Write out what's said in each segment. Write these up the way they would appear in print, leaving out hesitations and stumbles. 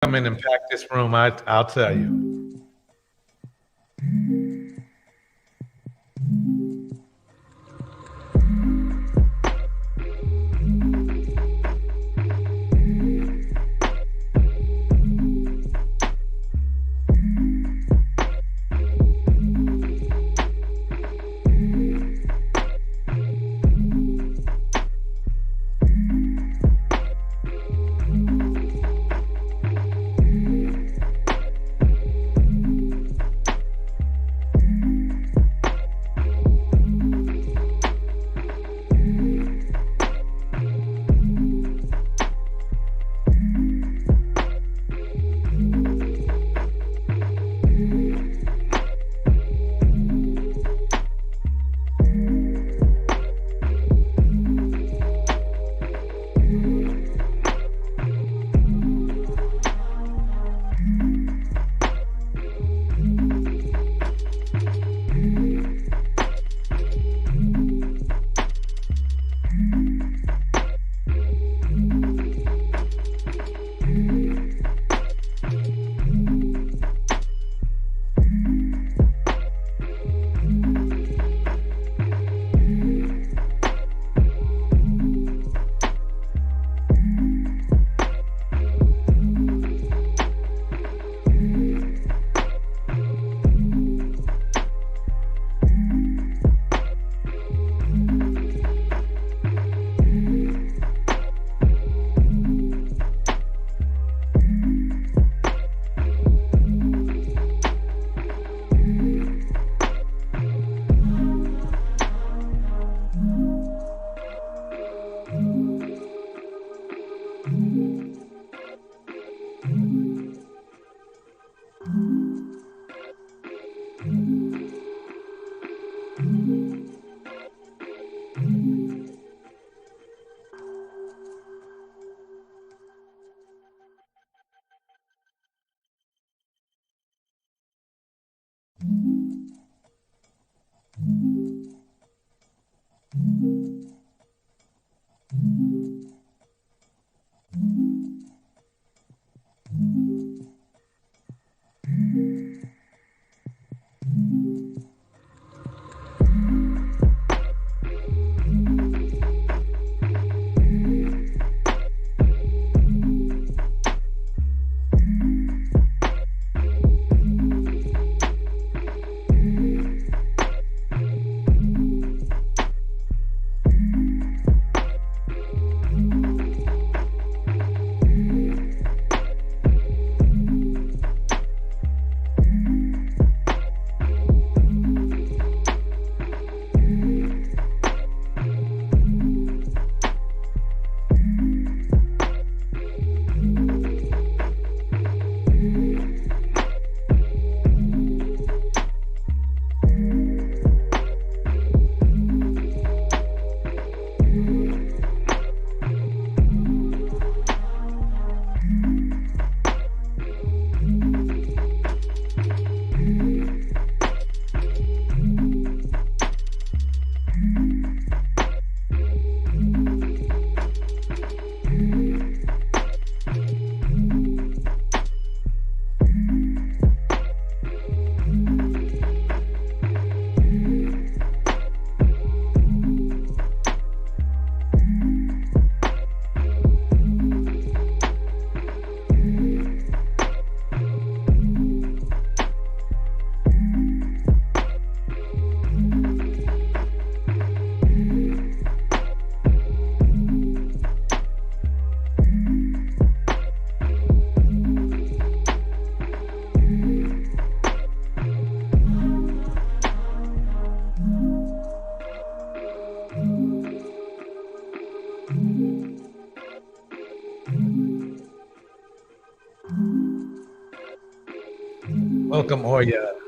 come in and pack this room, I'll tell you. Welcome, Oya.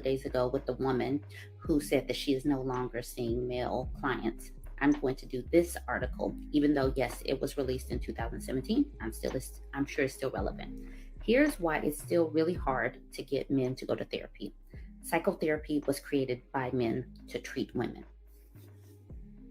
days ago with the woman who said that she is no longer seeing male clients. I'm going to do this article, even though, yes, it was released in 2017. I'm sure it's still relevant. Here's why it's still really hard to get men to go to therapy. Psychotherapy was created by men to treat women.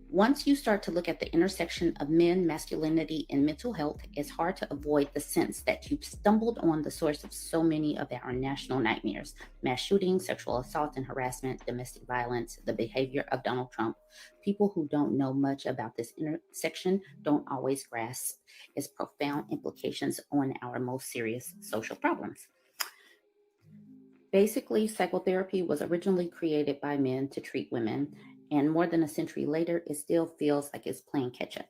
Once you start to look at the intersection of men, masculinity, and mental health, it's hard to avoid the sense that you've stumbled on the source of so many of our national nightmares: mass shootings, sexual assault and harassment, domestic violence, the behavior of Donald Trump. People who don't know much about this intersection don't always grasp its profound implications on our most serious social problems. Basically, psychotherapy was originally created by men to treat women, and more than a century later, it still feels like it's playing catch up.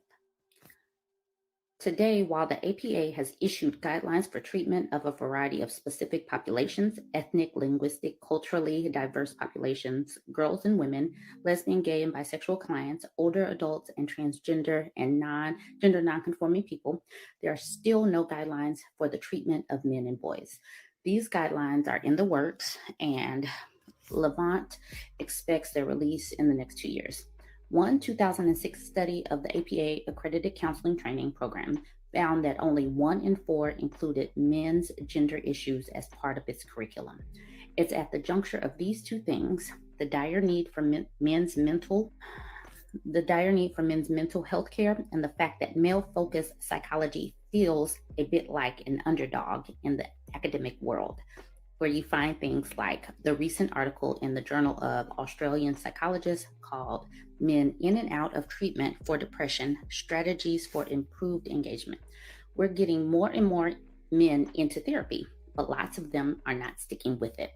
Today, while the APA has issued guidelines for treatment of a variety of specific populations, ethnic, linguistic, culturally diverse populations, girls and women, lesbian, gay, and bisexual clients, older adults, and transgender and gender nonconforming people, there are still no guidelines for the treatment of men and boys. These guidelines are in the works, and Levant expects their release in the next 2 years. One 2006 study of the APA accredited counseling training program found that only 1 in 4 included men's gender issues as part of its curriculum. It's at the juncture of these two things, the dire need for men's mental health care, and the fact that male-focused psychology feels a bit like an underdog in the academic world, where you find things like the recent article in the Journal of Australian Psychologists called Men in and Out of Treatment for Depression, Strategies for Improved Engagement. We're getting more and more men into therapy, but lots of them are not sticking with it.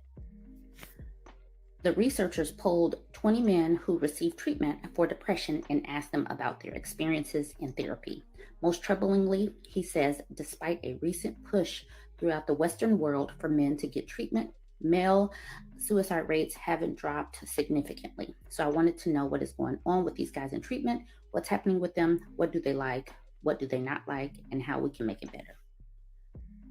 The researchers polled 20 men who received treatment for depression and asked them about their experiences in therapy. Most troublingly, he says, despite a recent push throughout the Western world for men to get treatment, male suicide rates haven't dropped significantly. So I wanted to know what is going on with these guys in treatment, what's happening with them, what do they like, what do they not like, and how we can make it better.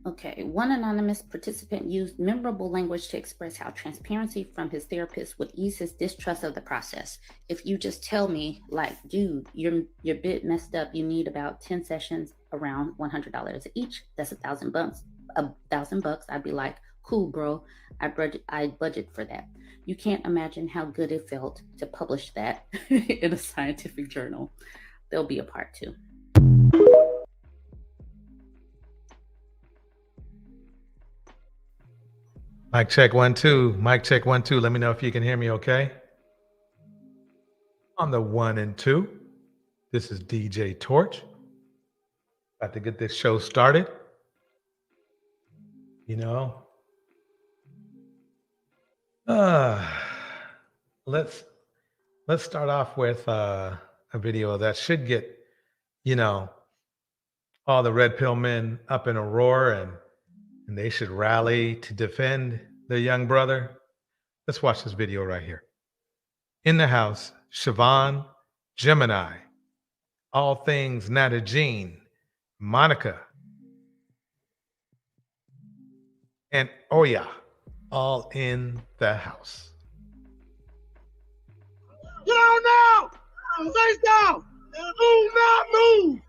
Okay, one anonymous participant used memorable language to express how transparency from his therapist would ease his distrust of the process. If you just tell me, like, dude, you're a bit messed up, you need about 10 sessions around $100 each, that's $1,000. $1,000, I'd be like, cool, bro, I budget for that. You can't imagine how good it felt to publish that in a scientific journal. There'll be a part 2. Mic check 1 2. Mic check 1 2. Let me know if you can hear me okay. On the 1 and 2, this is DJ Torch. About to get this show started. You know, let's start off with a video that should get, all the red pill men up in a roar, and they should rally to defend their young brother. Let's watch this video right here. In the house, Siobhan, Gemini, all things Nata Jean, Monica, and Oya, all in the house. Get on now! Face down! Move, not move!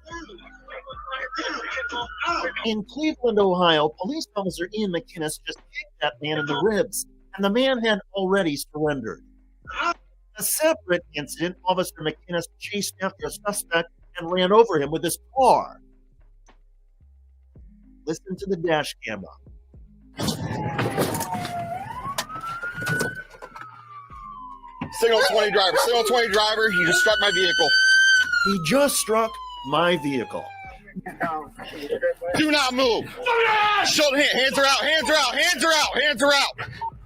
In Cleveland, Ohio, police officer Ian McInnes just kicked that man in the ribs, and the man had already surrendered. A separate incident, Officer McInnes chased after a suspect and ran over him with his car. Listen to the dash camera. Signal 20 driver, you just struck my vehicle. He just struck my vehicle. Do not move. Shoulder hands are out.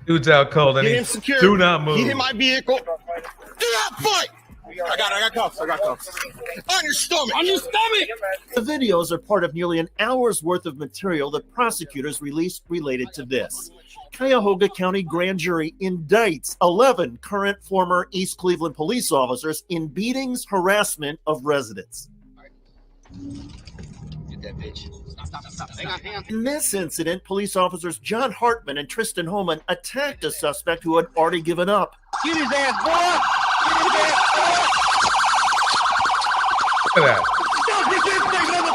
Dude's out cold, and Get him he's secured. do not move. He hit my vehicle. Do not fight. I got cuffs. On your stomach. The videos are part of nearly an hour's worth of material that prosecutors released related to this. Cuyahoga County Grand Jury indicts 11 current former East Cleveland police officers in beatings, harassment of residents. that bitch. Stop. Hang on. In this incident, police officers John Hartman and Tristan Holman attacked a suspect who had already given up. Get his ass, boy! Get his ass, boy! Look at that. Don't get this thing, mother.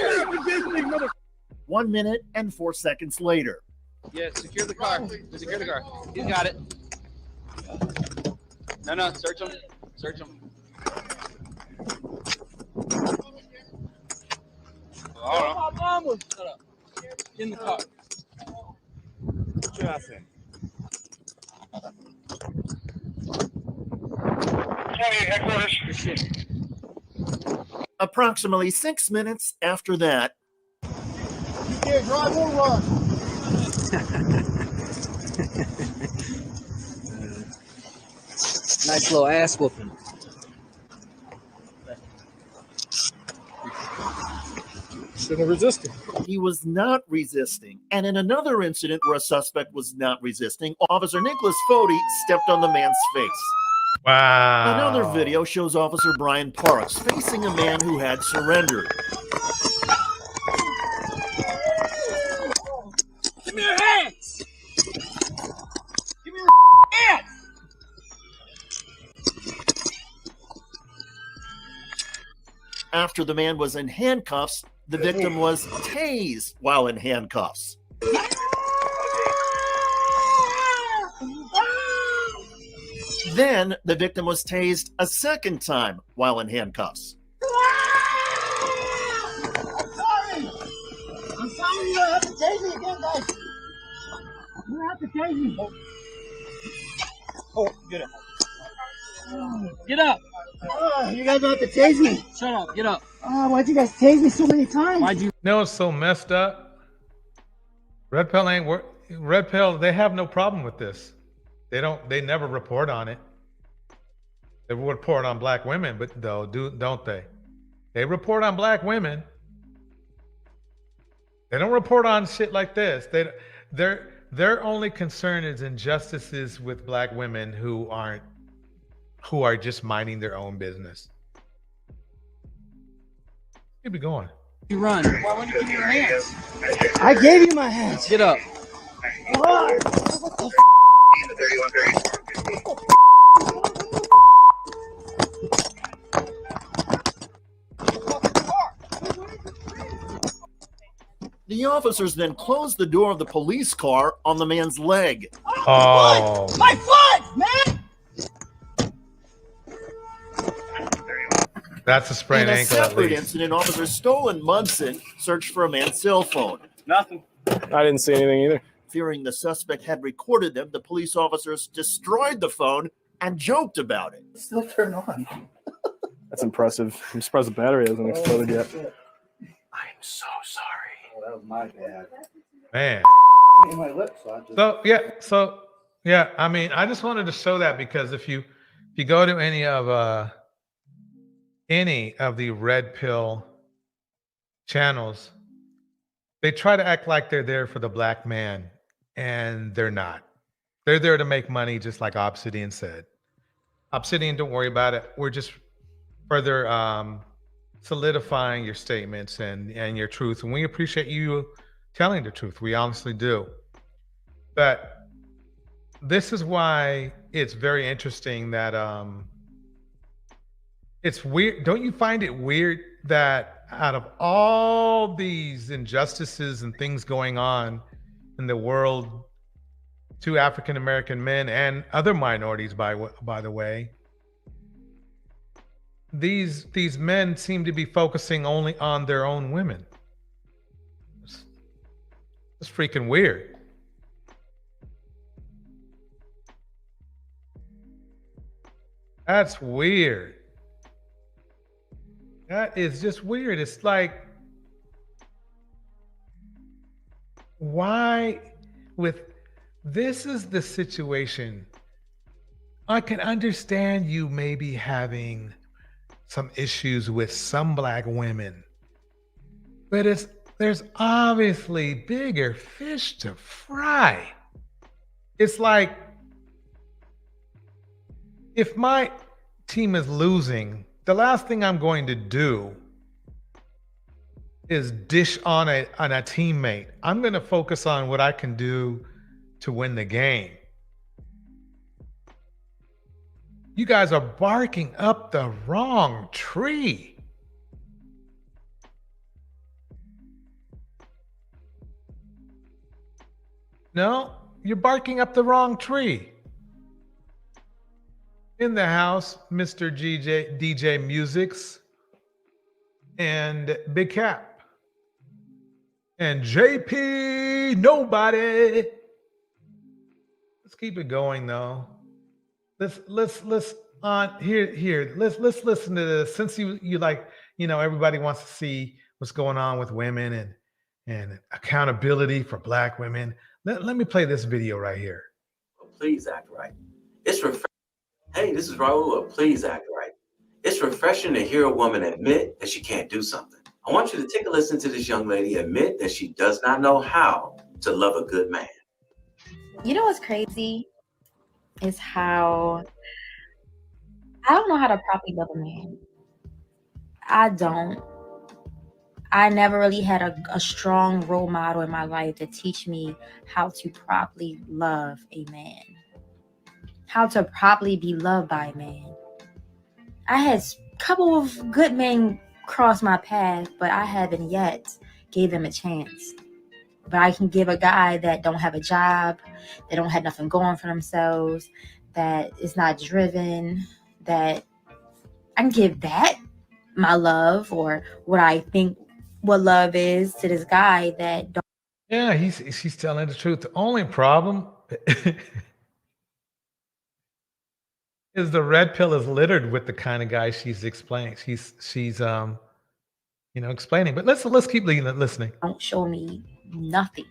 Stop this thing, mother. 1 minute and 4 seconds later. Yeah, secure the car. Secure the car. He's got it. No, search him. Search him. Oh, my mama. Shut up. In the car. What you asking? Headquarters. Approximately 6 minutes after that, You can't drive or run. Nice little ass whooping. Shouldn't have resisted. he was not resisting. And in another incident where a suspect was not resisting, Officer Nicholas Fody stepped on the man's face. Wow. Another video shows Officer Brian Parks facing a man who had surrendered. Give me your hands. Give me your hands. After the man was in handcuffs, the victim was tased while in handcuffs. Then the victim was tased a second time while in handcuffs. I'm sorry, you have to tase me again, guys. You have to tase me. Oh, get up. Get up. You guys have to tase me. Shut up, get up. Why'd you guys tase me so many times? Why'd you? You know what's so messed up? Red Pill ain't work. Red Pill, they have no problem with this. They never report on it. They report on black women, but don't they? They report on black women. They don't report on shit like this. Their only concern is injustices with black women who are just minding their own business. Keep it going. You run. Why wouldn't you give me your hands? I gave you my hands. Get up. The officers then closed the door of the police car on the man's leg. Oh, My foot, man! that's a In sprained a ankle at separate least. incident, Officer Stolen Munson searched for a man's cell phone. Nothing. I didn't see anything either. Fearing the suspect had recorded them, the police officers destroyed the phone and joked about it. Still turn on. That's impressive. I'm surprised the battery hasn't exploded yet. I'm so sorry. Oh, that was my bad. Man. In my lips, so I just. So yeah. I mean, I just wanted to show that because if you go to any of the Red Pill channels, they try to act like they're there for the black man, and they're not. They're there to make money, just like Obsidian said. Obsidian, don't worry about it. We're just further solidifying your statements and your truth, and we appreciate you telling the truth. We honestly do. But this is why it's very interesting that it's weird. Don't you find it weird that out of all these injustices and things going on in the world to African American men and other minorities, by the way, these men seem to be focusing only on their own women? It's freaking weird. That's weird. That is just weird. It's like, why this is the situation. I can understand you maybe having some issues with some black women, but there's obviously bigger fish to fry. It's like, If my team is losing, the last thing I'm going to do is dish on a teammate. I'm going to focus on what I can do to win the game. You guys are barking up the wrong tree. No, you're barking up the wrong tree. In the house, Mr. DJ Musics and Big Cap and JP Nobody. Let's keep it going though. Let's here. Let's listen to this. Since you like, everybody wants to see what's going on with women and accountability for Black women. Let me play this video right here. Please act right. It's refreshing. Hey, this is Raul. Please act right. It's refreshing to hear a woman admit that she can't do something. I want you to take a listen to this young lady admit that she does not know how to love a good man. You know what's crazy is how I don't know how to properly love a man. I don't. I never really had a strong role model in my life to teach me how to properly love a man, how to properly be loved by a man. I had a couple of good men cross my path, but I haven't yet gave them a chance. But I can give a guy that don't have a job, that don't have nothing going for themselves, that is not driven, that I can give that my love or what I think what love is to this guy that don't. Yeah, she's telling the truth. The only problem is the red pill is littered with the kind of guy she's explaining. She's explaining. But let's keep listening. Don't show me nothing.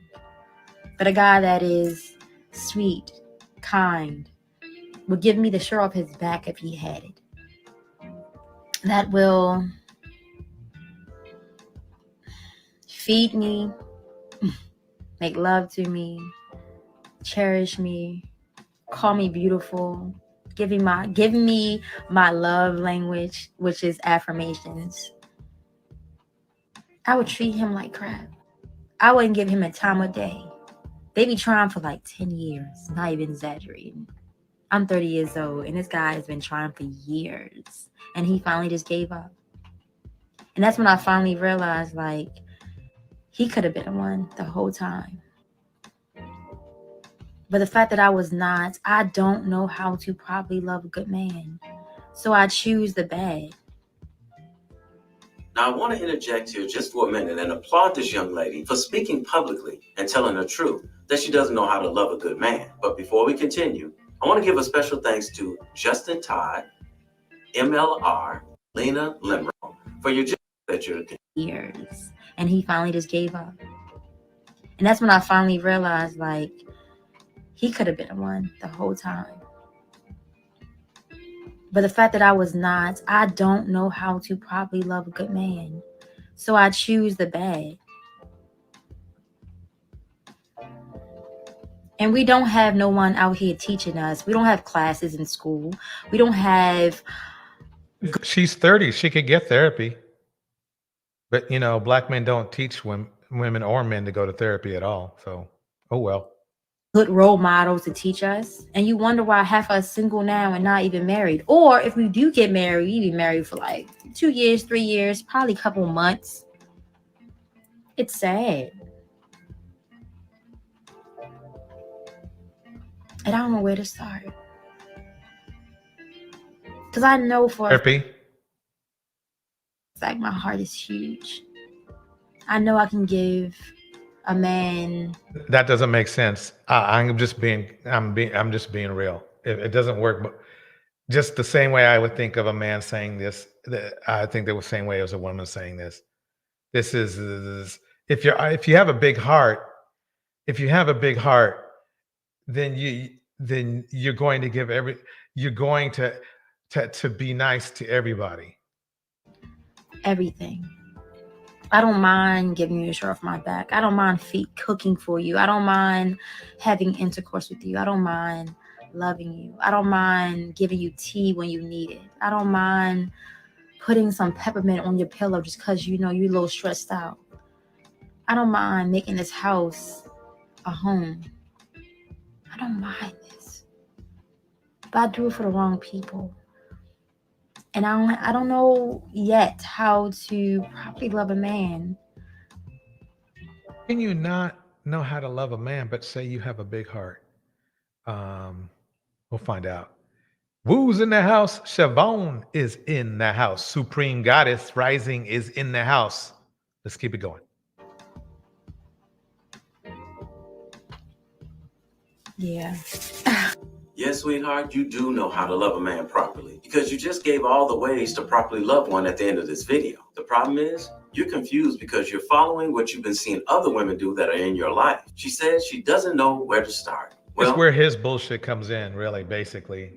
But a guy that is sweet, kind, will give me the shirt off his back if he had it. That will feed me, make love to me, cherish me, call me beautiful, give me my love language, which is affirmations. I would treat him like crap. I wouldn't give him a time of day. They be trying for like 10 years, not even exaggerating. I'm 30 years old, and this guy has been trying for years, and he finally just gave up. And that's when I finally realized, like, he could have been the one the whole time. But the fact that I don't know how to properly love a good man. So I choose the bad. Now, I want to interject here just for a minute and applaud this young lady for speaking publicly and telling the truth that she doesn't know how to love a good man. But before we continue, I want to give a special thanks to Justin Todd, MLR, Lena Limro for your that you're years, and he finally just gave up. And that's when I finally realized, like, he could have been the one the whole time. But the fact that I don't know how to properly love a good man. So I choose the bad. And we don't have no one out here teaching us. We don't have classes in school. We don't have. She's 30. She could get therapy. But, Black men don't teach women or men to go to therapy at all. So, oh well. Good role models to teach us. And you wonder why half of us single now and not even married. Or if we do get married, we be married for like 2 years, 3 years, probably a couple months. It's sad. And I don't know where to start. Because I know for therapy. It's like my heart is huge. I know I can give a man. That doesn't make sense. I'm just being real. It doesn't work. But just the same way I would think of a man saying this, I think the same way as a woman saying this. This is if you have a big heart, then you're going to give you're going to be nice to everybody. Everything. I don't mind giving you a shirt off my back. I don't mind cooking for you. I don't mind having intercourse with you. I don't mind loving you. I don't mind giving you tea when you need it. I don't mind putting some peppermint on your pillow just because you know you're a little stressed out. I don't mind making this house a home. I don't mind this. But I do it for the wrong people. And I don't know yet how to properly love a man. Can you not know how to love a man, but say you have a big heart? We'll find out. Woo's in the house. Siobhan is in the house. Supreme Goddess Rising is in the house. Let's keep it going. Yeah. Yes, sweetheart, you do know how to love a man properly because you just gave all the ways to properly love one at the end of this video. The problem is you're confused because you're following what you've been seeing other women do that are in your life. She says she doesn't know where to start. Well, it's where his bullshit comes in, really, basically.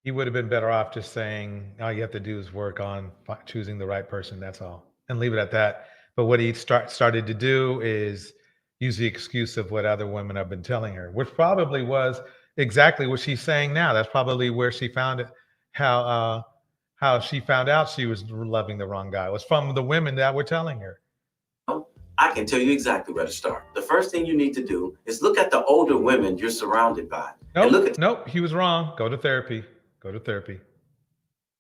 He would have been better off just saying, all you have to do is work on choosing the right person, that's all, and leave it at that. But what he started to do is use the excuse of what other women have been telling her, which probably was exactly what she's saying now. That's probably where she found it, how she found out she was loving the wrong guy. It was from the women that were telling her. I can tell you exactly where to start. The first thing you need to do is look at the older women you're surrounded by. Nope, he was wrong. Go to therapy. Go to therapy.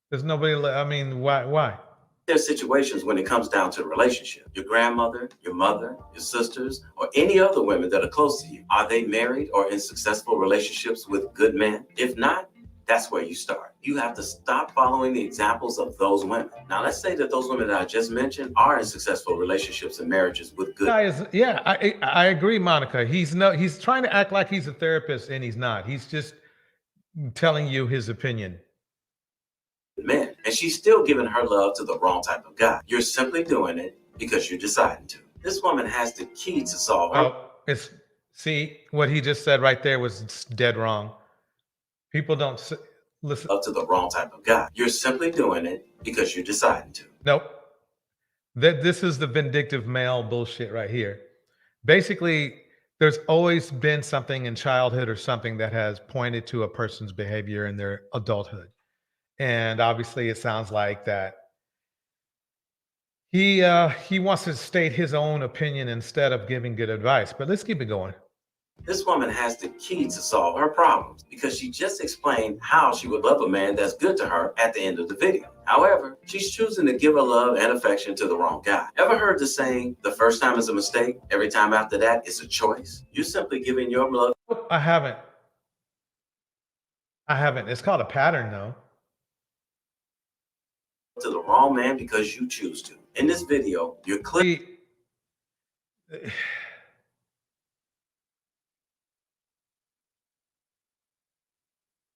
There's nobody, I mean, why? There's situations when it comes down to the relationship. Your grandmother, your mother, your sisters, or any other women that are close to you. Are they married or in successful relationships with good men? If not, that's where you start. You have to stop following the examples of those women. Now, let's say that those women that I just mentioned are in successful relationships and marriages with good men. Yeah, I agree, Monica. He's trying to act like he's a therapist and he's not. He's just telling you his opinion. Men, and she's still giving her love to the wrong type of guy. You're simply doing it because you're deciding to. This woman has the key to solve her. See, what he just said right there was dead wrong. People don't listen up to the wrong type of guy. You're simply doing it because you're deciding to. Nope. This is the vindictive male bullshit right here. Basically, there's always been something in childhood or something that has pointed to a person's behavior in their adulthood. And obviously it sounds like that he wants to state his own opinion instead of giving good advice. But let's keep it going. This woman has the key to solve her problems because she just explained how she would love a man that's good to her at the end of the video. However, she's choosing to give her love and affection to the wrong guy. Ever heard the saying, the first time is a mistake, every time after that it's a choice? You're simply giving your love. I haven't. It's called a pattern, though. To the wrong man because you choose to. In this video, you're clear.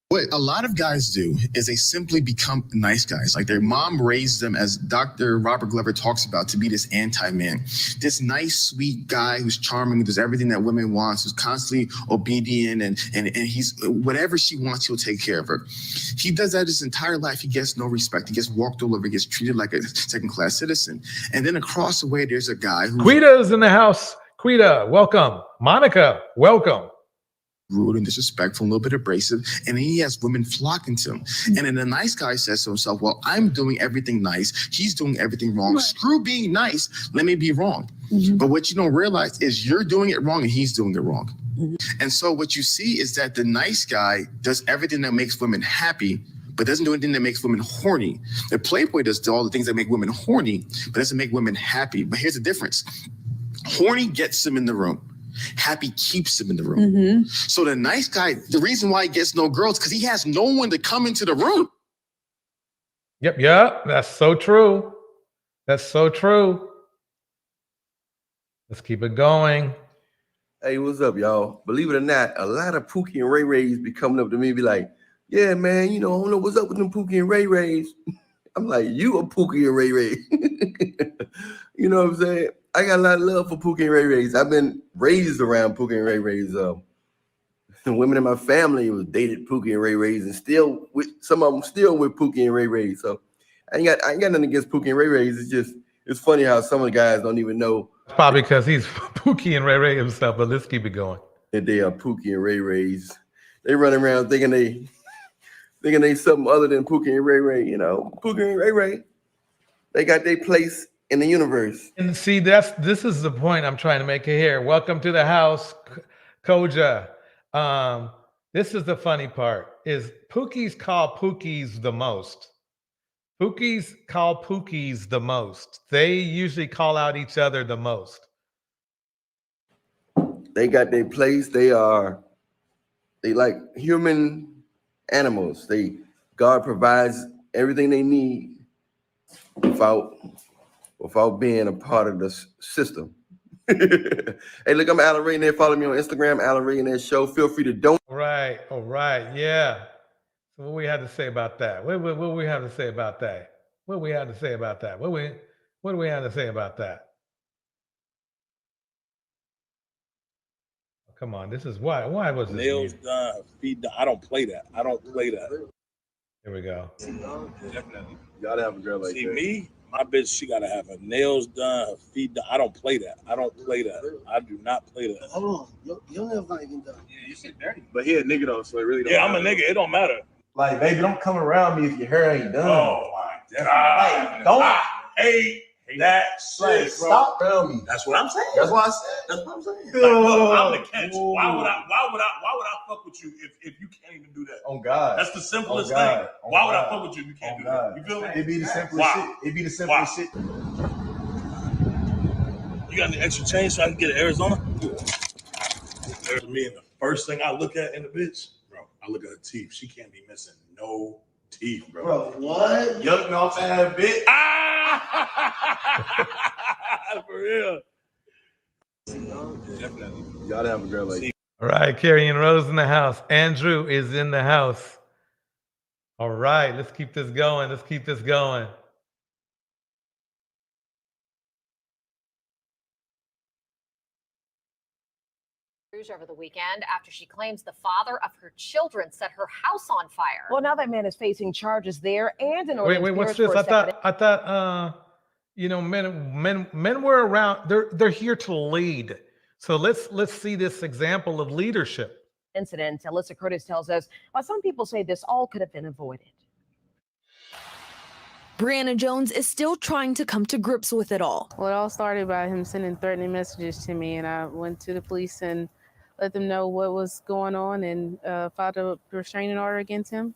What a lot of guys do is they simply become nice guys. Like their mom raised them, as Dr. Robert Glover talks about, to be this anti-man. This nice, sweet guy who's charming, who does everything that women want, who's constantly obedient, and he's whatever she wants, he'll take care of her. He does that his entire life. He gets no respect. He gets walked all over, gets treated like a second-class citizen. And then across the way, there's a guy who Quita's in the house. Quita, welcome. Monica, welcome. Rude and disrespectful, a little bit abrasive, and he has women flocking to him. And then the nice guy says to himself, well, I'm doing everything nice. He's doing everything wrong. Right. Screw being nice. Let me be wrong. Mm-hmm. But what you don't realize is you're doing it wrong and he's doing it wrong. Mm-hmm. And so what you see is that the nice guy does everything that makes women happy, but doesn't do anything that makes women horny. The playboy does all the things that make women horny, but doesn't make women happy. But here's the difference. Horny gets them in the room. Happy keeps him in the room. Mm-hmm. So the nice guy, the reason why he gets no girls, because he has no one to come into the room. Yep, that's so true. That's so true. Let's keep it going. Hey, what's up, y'all? Believe it or not, a lot of Pookie and Ray Rays be coming up to me and be like, yeah, man, I don't know what's up with them Pookie and Ray Rays. I'm like, you a Pookie and Ray Ray. You know what I'm saying? I got a lot of love for Pookie and Ray Rays. I've been raised around Pookie and Ray Rays. Women in my family was dated Pookie and Ray Rays, and still with some of them still with Pookie and Ray Rays. So I ain't got nothing against Pookie and Ray Rays. It's funny how some of the guys don't even know. It's probably because he's Pookie and Ray Ray himself, but let's keep it going. That they are Pookie and Ray Rays. They run around thinking they something other than Pookie and Ray Ray. You know, Pookie and Ray Ray, they got their place in the universe. And see, this is the point I'm trying to make here. Welcome to the house, Koja. This is the funny part: is Pookies call Pookies the most. Pookies call Pookies the most. They usually call out each other the most. They got their place. They like human animals. God provides everything they need without being a part of the system. Hey, look, I'm Alan Ray in there. Follow me on Instagram, Alan Ray in there show. Feel free to donate. All right, yeah. So what we had to say about that? What we have to say about that? What we had to say about that? What do we have to say about that? Come on, this is why was this? Nails done, feet done. I don't play that. Here we go. Definitely. You gotta have a girl like See, that. me, my bitch, she gotta have her nails done, her feet done. I don't play that. I do not play that. Hold on. Your nails not even done. Yeah, you shit dirty. But he a nigga though, so it really don't Yeah, I'm a matter. nigga. It don't matter. Like, baby, don't come around me if your hair ain't done. Oh my god. Like, don't. I hate that Like, shit, bro. stop around me. That's what I'm saying. That's what I said. That's what I'm saying. Like, look, I'm the catch. Why would I fuck with you if you can't even do that? On God. That's the simplest On God. thing. On Why would I God. fuck with you if you can't On do God. that? You feel me? It be the simplest Wow. shit. It be the simplest shit. You got any extra change so I can get to Arizona? There's me, and the first thing I look at in the bitch, bro, I look at her teeth. She can't be missing no teeth, bro. Bro, what? Yuck me off that bitch. For real. Definitely. You gotta have a girl like that. All right, Carrie and Rose in the house. Andrew is in the house. All right, let's keep this going. Over the weekend after she claims the father of her children set her house on fire. Well, now that man is facing charges there and an Wait, what's this? I thought you know, men were around. They're here to lead. So let's see this example of leadership. Incident. Alyssa Curtis tells us why some people say this all could have been avoided. Brianna Jones is still trying to come to grips with it all. Well, it all started by him sending threatening messages to me, and I went to the police and let them know what was going on and filed a restraining order against him.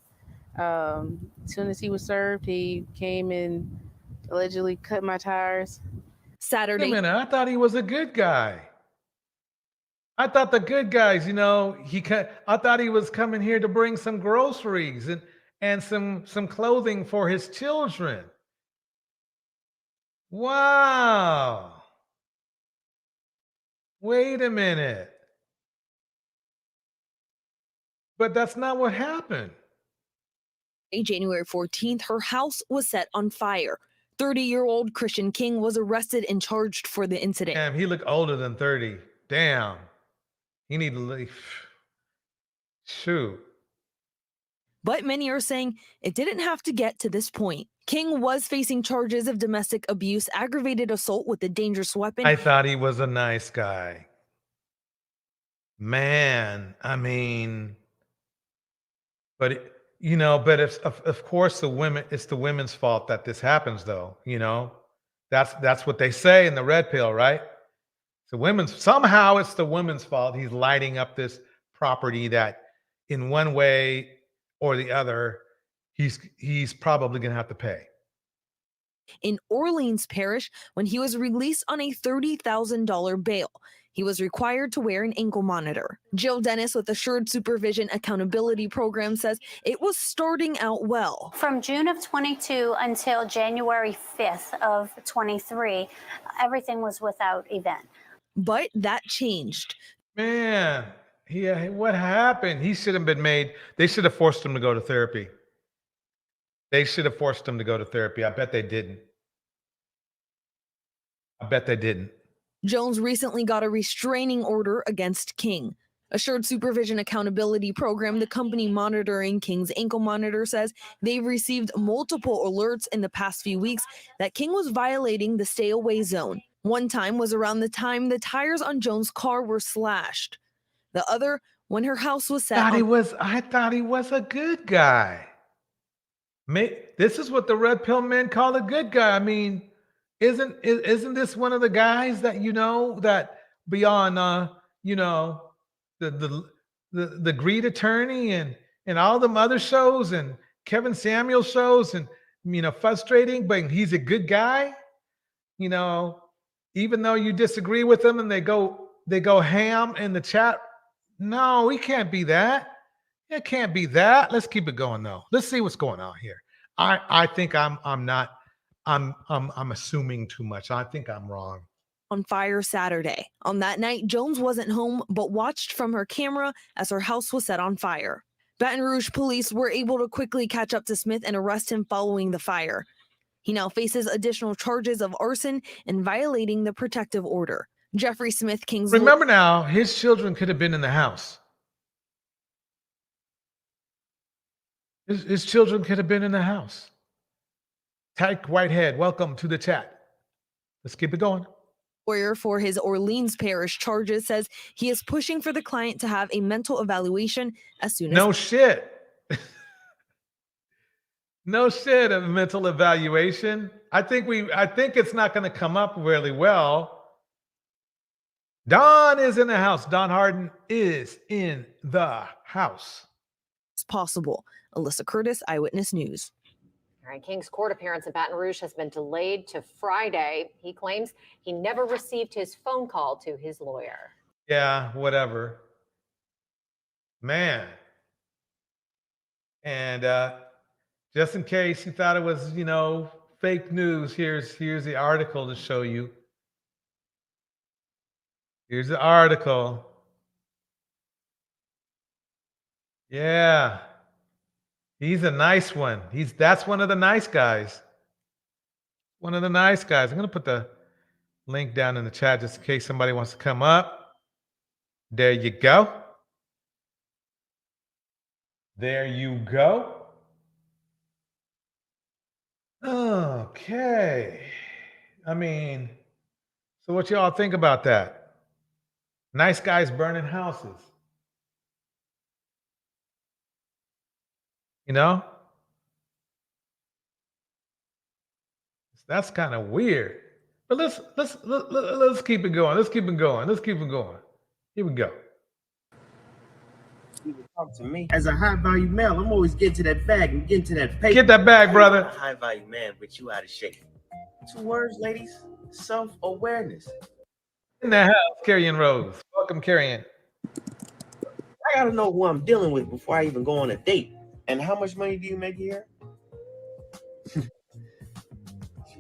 As soon as he was served, he came and allegedly cut my tires. Saturday. Wait a minute, I thought he was a good guy. I thought the good guys, you know, I thought he was coming here to bring some groceries and some clothing for his children. Wow. Wait a minute. But that's not what happened. January 14th, her house was set on fire. 30-year-old Christian King was arrested and charged for the incident. Damn, he looked older than 30. Damn. He need to leave. Shoot. But many are saying it didn't have to get to this point. King was facing charges of domestic abuse, aggravated assault with a dangerous weapon. I thought he was a nice guy. Man, I mean, but if of course it's the women's fault that this happens, though. You know, that's what they say in the red pill, right? Somehow it's the women's fault. He's lighting up this property that, in one way or the other, he's probably gonna have to pay. In Orleans Parish, when he was released on a $30,000 bail, he was required to wear an ankle monitor. Jill Dennis with Assured Supervision Accountability Program says it was starting out well. From June of 22 until January 5th of 23, everything was without event. But that changed. Man, what happened? He should have been made. They should have forced him to go to therapy. I bet they didn't. Jones recently got a restraining order against King. Assured Supervision Accountability Program, the company monitoring King's ankle monitor, says they've received multiple alerts in the past few weeks that King was violating the stay away zone. One time was around the time the tires on Jones' car were slashed. The other, when her house was set I thought he was a good guy. This is what the red pill men call a good guy. I mean, isn't this one of the guys that that beyond the Greed Attorney and all them other shows and Kevin Samuel shows and frustrating, but he's a good guy. Even though you disagree with them and they go ham in the chat. No, he can't be that. It can't be that. Let's keep it going though. Let's see what's going on here. I think I'm assuming too much. I think I'm wrong. On fire Saturday. On that night, Jones wasn't home, but watched from her camera as her house was set on fire. Baton Rouge police were able to quickly catch up to Smith and arrest him following the fire. He now faces additional charges of arson and violating the protective order. Jeffrey Smith King's... Remember now, his children could have been in the house. His children could have been in the house. Tyke Whitehead, welcome to the chat. Let's keep it going. Lawyer for his Orleans Parish charges says he is pushing for the client to have a mental evaluation as soon as... No shit. No shit, a mental evaluation. I think it's not going to come up really well. Don is in the house. Don Harden is in the house. It's possible. Alyssa Curtis, Eyewitness News. All right, King's court appearance in Baton Rouge has been delayed to Friday. He claims he never received his phone call to his lawyer. Yeah, whatever. Man. And just in case you thought it was, fake news, here's the article to show you. Here's the article. Yeah. He's a nice one. That's one of the nice guys. One of the nice guys. I'm going to put the link down in the chat just in case somebody wants to come up. There you go. There you go. Okay. I mean, so what y'all think about that? Nice guys burning houses. That's kind of weird. But let's keep it going. Let's keep it going. Let's keep it going. Here we go. Talk to me. As a high value male, I'm always getting to that bag and getting to that paper. Get that bag, brother. A high value man, but you out of shape. 2 words, ladies. Self-awareness. In the house, Carrion Rose. Welcome, Carrion. I gotta know who I'm dealing with before I even go on a date. And how much money do you make a year? You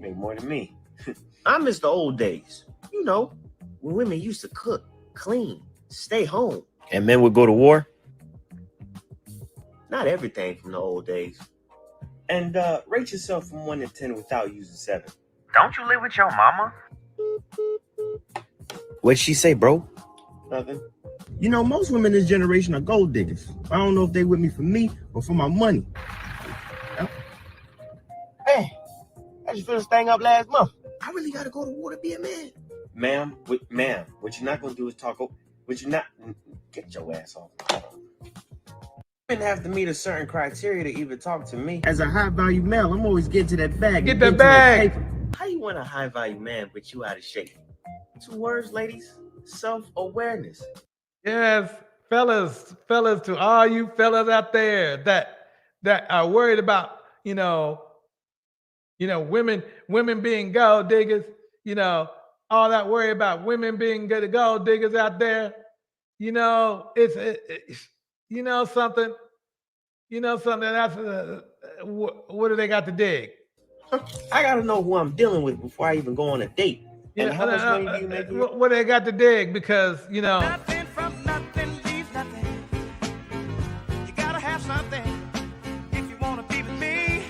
make more than me. I miss the old days. When women used to cook, clean, stay home. And men would go to war? Not everything from the old days. And rate yourself from 1 to 10 without using 7. Don't you live with your mama? What'd she say, bro? Nothing. Most women in this generation are gold diggers. I don't know if they with me for me or for my money. Hey, I just finished staying up last month. I really gotta go to war to be a man. Ma'am, what you're not gonna do is talk. Get your ass off. Women have to meet a certain criteria to even talk to me. As a high value male, I'm always getting to that bag. Get that bag. How you want a high value man, but you out of shape? 2 words, ladies. Self-awareness. Yes, fellas, to all you fellas out there that are worried about, women being gold diggers, all that worry about women being good gold diggers out there, it's something, that's what do they got to dig? I gotta know who I'm dealing with before I even go on a date. And how much money do you make? What they got to dig? Because Nothing from nothing leaves nothing. You gotta have something if you wanna be with me.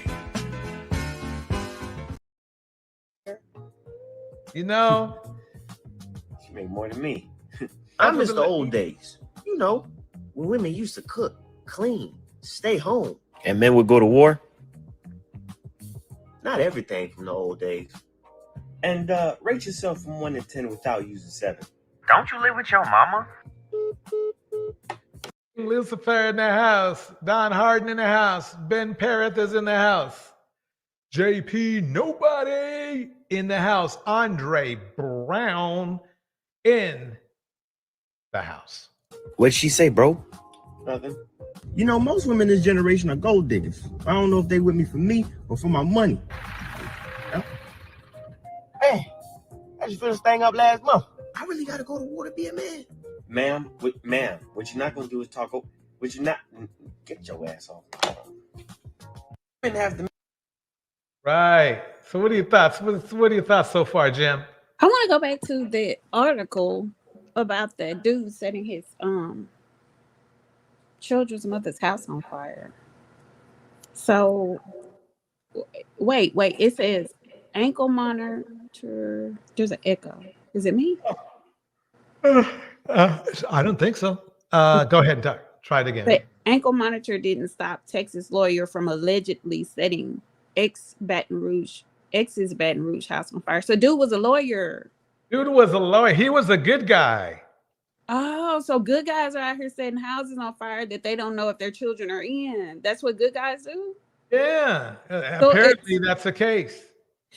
She make more than me. I miss the old days. When women used to cook, clean, stay home. And men would go to war? Not everything from the old days. And rate yourself from 1 to 10 without using 7. Don't you live with your mama? Lucifer in the house. Don Harden in the house. Ben Pareth is in the house. JP Nobody in the house. Andre Brown in the house. What'd she say, bro? Nothing. You know, most women this generation are gold diggers. I don't know if they with me for me or for my money. Yeah. Hey, I just finished staying up last month. I really gotta go to war to be a man. Ma'am, what you're not gonna do is talk. What you're not get your ass off. Women have the Right. So what are your thoughts? What are your thoughts so far, Jim? I want to go back to the article about that dude setting his children's mother's house on fire. So wait, it says ankle monitor. There's an echo. Is it me? I don't think so. Go ahead and try it again. The ankle monitor didn't stop Texas lawyer from allegedly setting ex's Baton Rouge house on fire. So dude was a lawyer. Dude was a lawyer. He was a good guy. Oh, so good guys are out here setting houses on fire that they don't know if their children are in. That's what good guys do? Yeah. So apparently that's the case.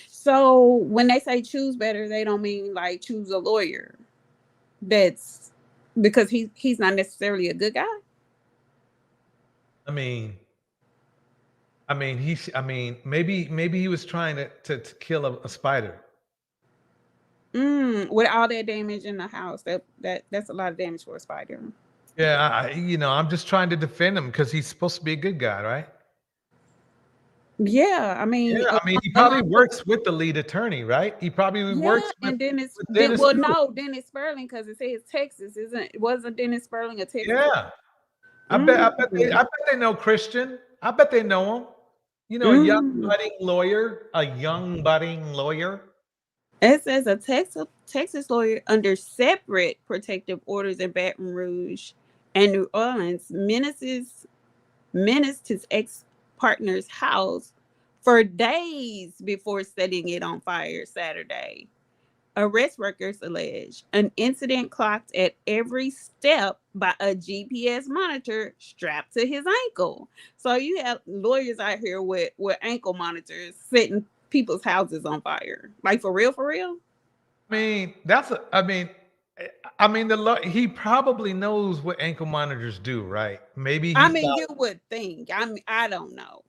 So when they say choose better, they don't mean like choose a lawyer. That's because he's not necessarily a good guy. Maybe he was trying to kill a spider. With all that damage in the house, that's a lot of damage for a spider. Yeah, I'm just trying to defend him because he's supposed to be a good guy, right? Yeah, I mean, he probably works with the lead attorney, right? He probably works with Dennis. Dennis Dennis Sperling, because it says Texas, wasn't Dennis Sperling a Texas? Yeah, I bet they know Christian. I bet they know him. A young budding lawyer. It says a Texas lawyer under separate protective orders in Baton Rouge and New Orleans menaced his ex-partner's house for days before setting it on fire Saturday. Arrest records allege an incident clocked at every step by a GPS monitor strapped to his ankle. So you have lawyers out here with ankle monitors setting people's houses on fire. Like for real? He probably knows what ankle monitors do, right? Maybe you would think. I don't know.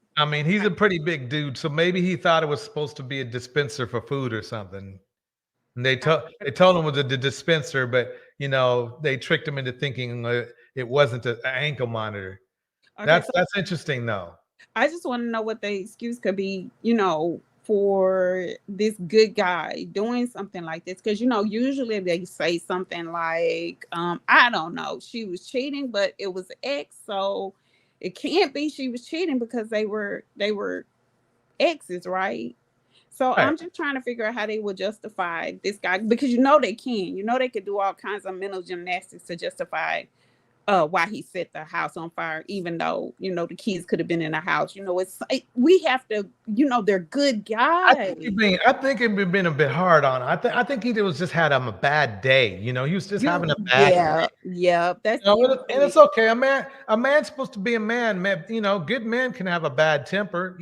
He's a pretty big dude, so maybe he thought it was supposed to be a dispenser for food or something. And they told him it was a dispenser, but they tricked him into thinking it wasn't an ankle monitor. Okay, that's interesting, though. I just want to know what the excuse could be, for this good guy doing something like this, because usually they say something like, I don't know, she was cheating, but it was ex, so it can't be she was cheating because they were exes, right? So I'm just trying to figure out how they would justify this guy, because they can. They could do all kinds of mental gymnastics to justify why he set the house on fire, even though the kids could have been in the house. We have to, they're good guys. I think it'd been a bit hard on him. I think he was just had a bad day. He was just having a bad day. Yeah, that's and it's okay. A man's supposed to be a man. Good men can have a bad temper,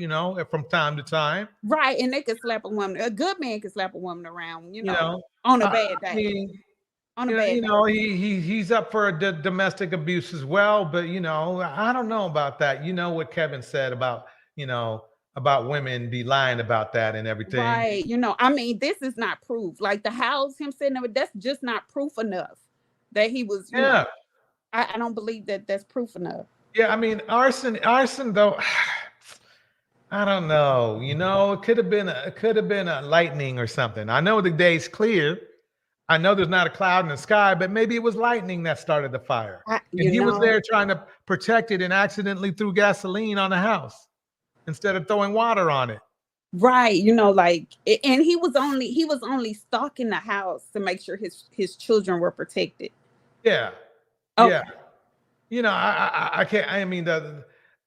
from time to time. Right, and they could slap a woman. A good man can slap a woman around, on a bad day. He's up for a domestic abuse as well, but I don't know about that. What Kevin said about women be lying about that and everything. Right. This is not proof. Like the house, him sitting there, that's just not proof enough that he was. I don't believe that that's proof enough. Yeah, arson though. I don't know. It could have been a lightning or something. I know the day's clear. I know there's not a cloud in the sky, but maybe it was lightning that started the fire. And he was there trying to protect it and accidentally threw gasoline on the house instead of throwing water on it. Right. And he was only stalking the house to make sure his children were protected. Yeah. Okay. Yeah. I can't,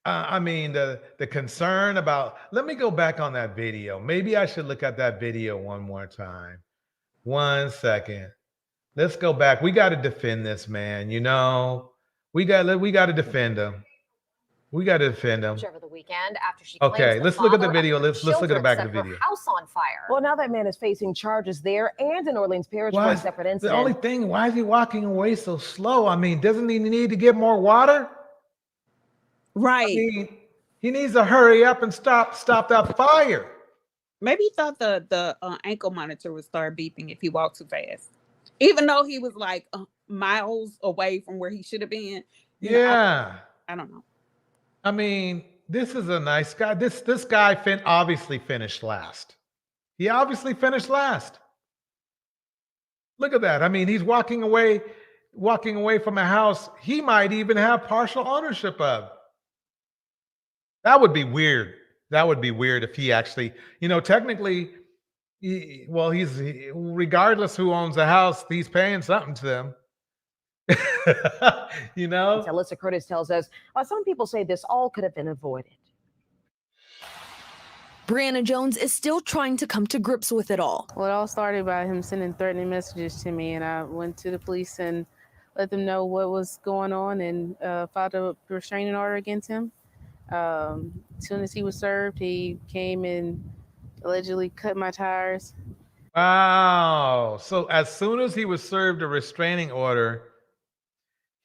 I mean, the concern about. Let me go back on that video. Maybe I should look at that video one more time. 1 second. Let's go back. We got to defend this man. You know, we got to defend him. We got to defend him. Over the weekend after she claims Okay, the let's look at the father video. of her Let's look at the children back of set the her video. house on fire. Well, now that man is facing charges there and in Orleans Parish for Why a is, separate the incident. only thing, why is he walking away so slow? I mean, doesn't he need to get more water? Right. I mean, he needs to hurry up and stop that fire. Maybe he thought the ankle monitor would start beeping if he walked too fast, even though he was like miles away from where he should have been. You know, Yeah. I don't know. I mean, this is a nice guy. This guy obviously finished last. He obviously finished last. Look at that. I mean, he's walking away from a house he might even have partial ownership of. That would be weird. That would be weird if he actually, technically, regardless who owns the house, he's paying something to them. Alyssa Curtis tells us, some people say this all could have been avoided. Brianna Jones is still trying to come to grips with it all. Well, it all started by him sending threatening messages to me, and I went to the police and let them know what was going on and filed a restraining order against him. As soon as he was served, he came and allegedly cut my tires. Wow. So as soon as he was served a restraining order,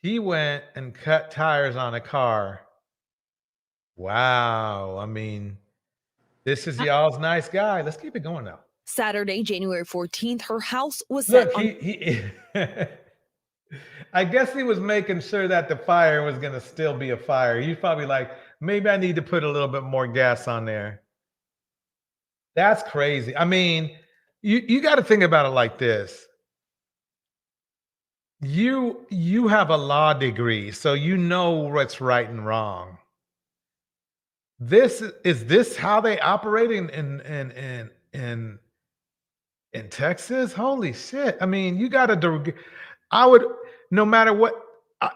he went and cut tires on a car. Wow. I mean, this is y'all's nice guy. Let's keep it going now. Saturday, January 14th, her house was set Look, on. he I guess he was making sure that the fire was going to still be a fire. He's probably like, maybe I need to put a little bit more gas on there. That's crazy. I mean, you got to think about it like this. You have a law degree, so you know what's right and wrong. Is this how they operate in Texas? Holy shit. I mean, you got to I would, no matter what,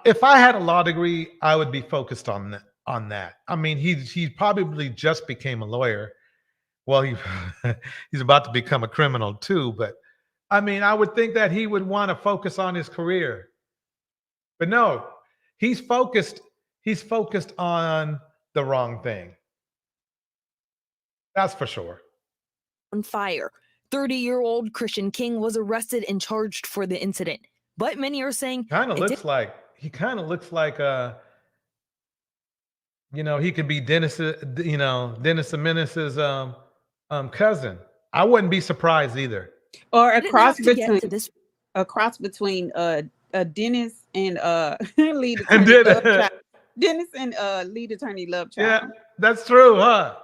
if I had a law degree, I would be focused on that. I mean, he probably just became a lawyer. Well, he's about to become a criminal too, but I mean, I would think that he would want to focus on his career. But no, he's focused on the wrong thing. That's for sure. On fire. 30-year-old Christian King was arrested and charged for the incident. But many are saying he kind of looks like he could be Dennis the Menace's cousin. I wouldn't be surprised either. Or a cross between Dennis and lead attorney Lovechild. Dennis and lead attorney Lovechild. Yeah, that's true, huh?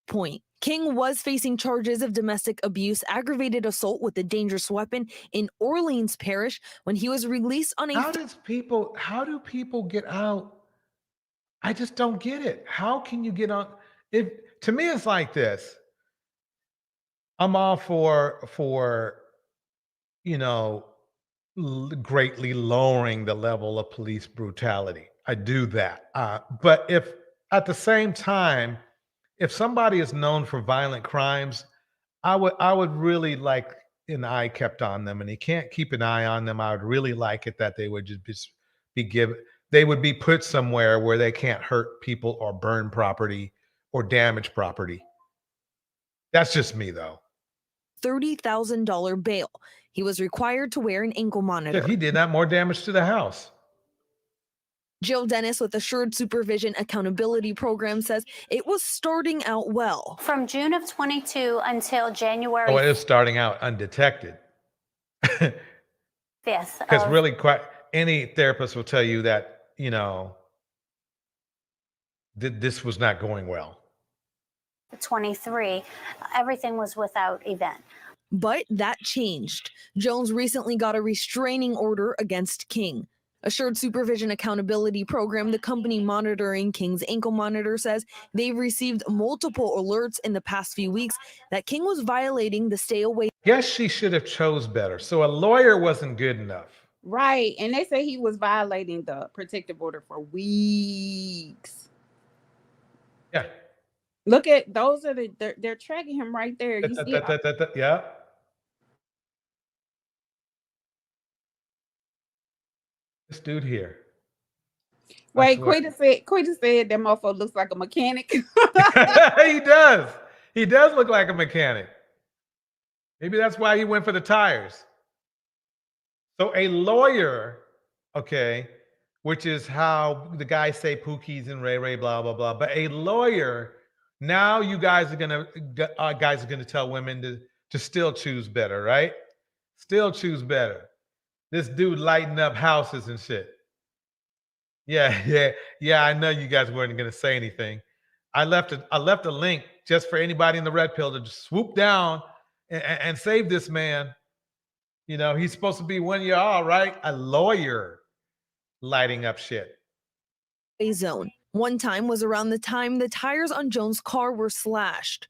Point. King was facing charges of domestic abuse, aggravated assault with a dangerous weapon in Orleans Parish when he was released on a. How do people get out? I just don't get it. How can you get on? To me, it's like this. I'm all for greatly lowering the level of police brutality. I do that. But if at the same time, if somebody is known for violent crimes, I would really like an eye kept on them, and he can't keep an eye on them. I would really like it that they would just be given. They would be put somewhere where they can't hurt people or burn property or damage property. That's just me, though. $30,000 bail. He was required to wear an ankle monitor. If he did that, more damage to the house. Jill Dennis with Assured Supervision Accountability Program says it was starting out well. From June of 22 until January Oh, it is starting out undetected. 5th. Because really, any therapist will tell you that, this was not going well. 23, everything was without event. But that changed. Jones recently got a restraining order against King. Assured Supervision Accountability Program, the company monitoring King's ankle monitor, says they've received multiple alerts in the past few weeks that King was violating the stay away. Guess she should have chose better. So a lawyer wasn't good enough. Right. And they say he was violating the protective order for weeks. Yeah. Look at those are they're tracking him right there. You see it? Yeah. This dude here. Wait, Quita said that motherfucker looks like a mechanic. He does. He does look like a mechanic. Maybe that's why he went for the tires. So a lawyer, okay, which is how the guys say Pookie's and Ray Ray, blah blah blah. But a lawyer, now you guys are gonna tell women to still choose better, right? Still choose better. This dude lighting up houses and shit. Yeah. I know you guys weren't gonna say anything. I left a link just for anybody in the red pill to just swoop down and save this man. You know, he's supposed to be one year all right. A lawyer lighting up shit. A zone. One time was around the time the tires on Jones' car were slashed.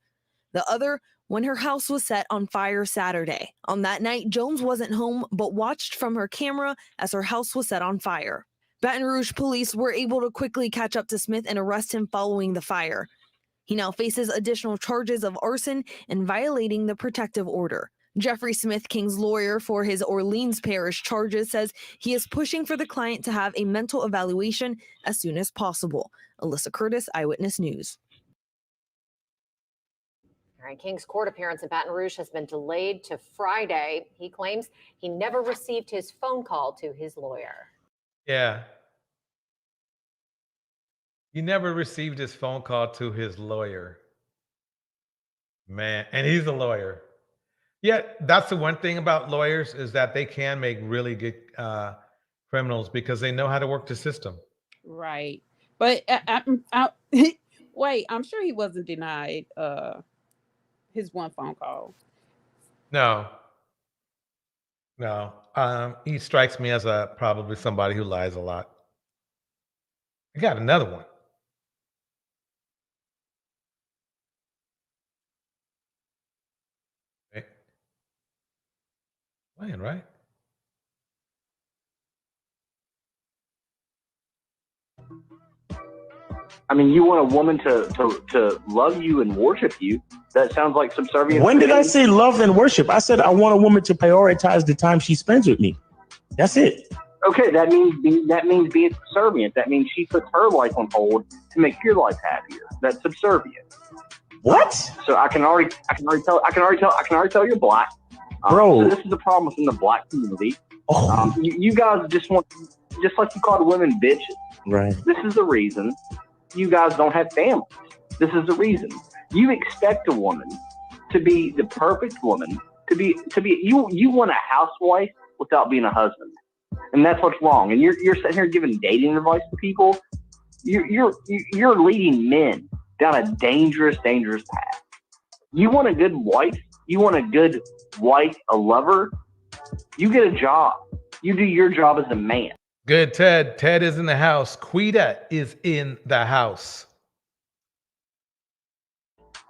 The other, when her house was set on fire Saturday. On that night, Jones wasn't home, but watched from her camera as her house was set on fire. Baton Rouge police were able to quickly catch up to Smith and arrest him following the fire. He now faces additional charges of arson and violating the protective order. Jeffrey Smith, King's lawyer for his Orleans Parish charges, says he is pushing for the client to have a mental evaluation as soon as possible. Alyssa Curtis, Eyewitness News. All right, King's court appearance in Baton Rouge has been delayed to Friday. He claims he never received his phone call to his lawyer. Yeah. He never received his phone call to his lawyer. Man, and he's a lawyer. Yeah, that's the one thing about lawyers is that they can make really good criminals because they know how to work the system. Right. But wait, I'm sure he wasn't denied his one phone call. No. He strikes me as probably somebody who lies a lot. I got another one. Okay. Playing, right? I mean, you want a woman to love you and worship you. That sounds like subservience. When did I say love and worship? I said I want a woman to prioritize the time she spends with me. That's it. Okay, that means being subservient. That means she puts her life on hold to make your life happier. That's subservient. What? So I can already tell you're black. Bro. So this is the problem within the black community. You guys just like you called women bitches. Right. This is the reason you guys don't have families. This is the reason. You expect a woman to be the perfect woman, to be you want a housewife without being a husband. And that's what's wrong. And you're sitting here giving dating advice to people. You're leading men down a dangerous path. You want a good wife, a lover, you get a job. You do your job as a man. Good, Ted. Ted is in the house. Quita is in the house.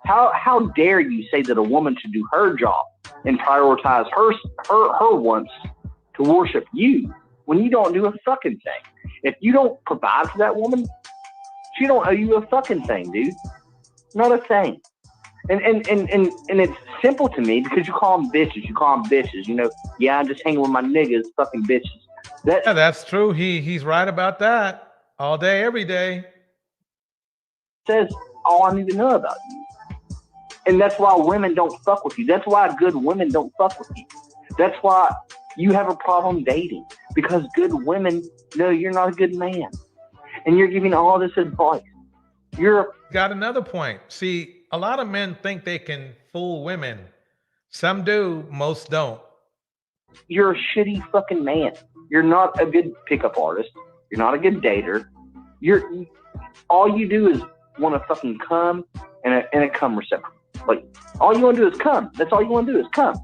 How dare you say that a woman should do her job and prioritize her wants to worship you when you don't do a fucking thing? If you don't provide for that woman, she don't owe you a fucking thing, dude. Not a thing. And it's simple to me because you call them bitches. You know, yeah, I'm just hanging with my niggas, fucking bitches. Yeah, that's true. He's right about that. All day, every day. Says all I need to know about you. And that's why women don't fuck with you. That's why good women don't fuck with you. That's why you have a problem dating. Because good women know you're not a good man. And you're giving all this advice. Got another point. See, a lot of men think they can fool women. Some do, most don't. You're a shitty fucking man. You're not a good pickup artist. You're not a good dater. All you do is want to fucking come and a cum receptacle. Like, all you want to do is come. That's all you want to do is come.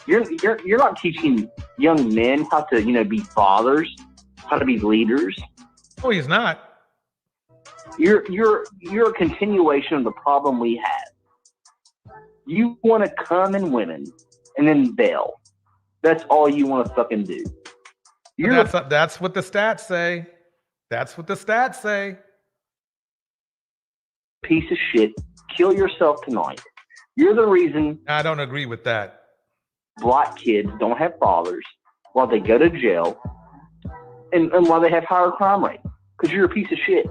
You're not teaching young men how to, be fathers, how to be leaders. Oh, he's not. You're a continuation of the problem we have. You want to come in women and then bail. That's all you want to fucking do. You're That's what the stats say. That's what the stats say. a piece of shit. Kill yourself tonight. You're the reason I don't agree with that. black kids don't have fathers while they go to jail and while they have higher crime rate. Because you're a piece of shit.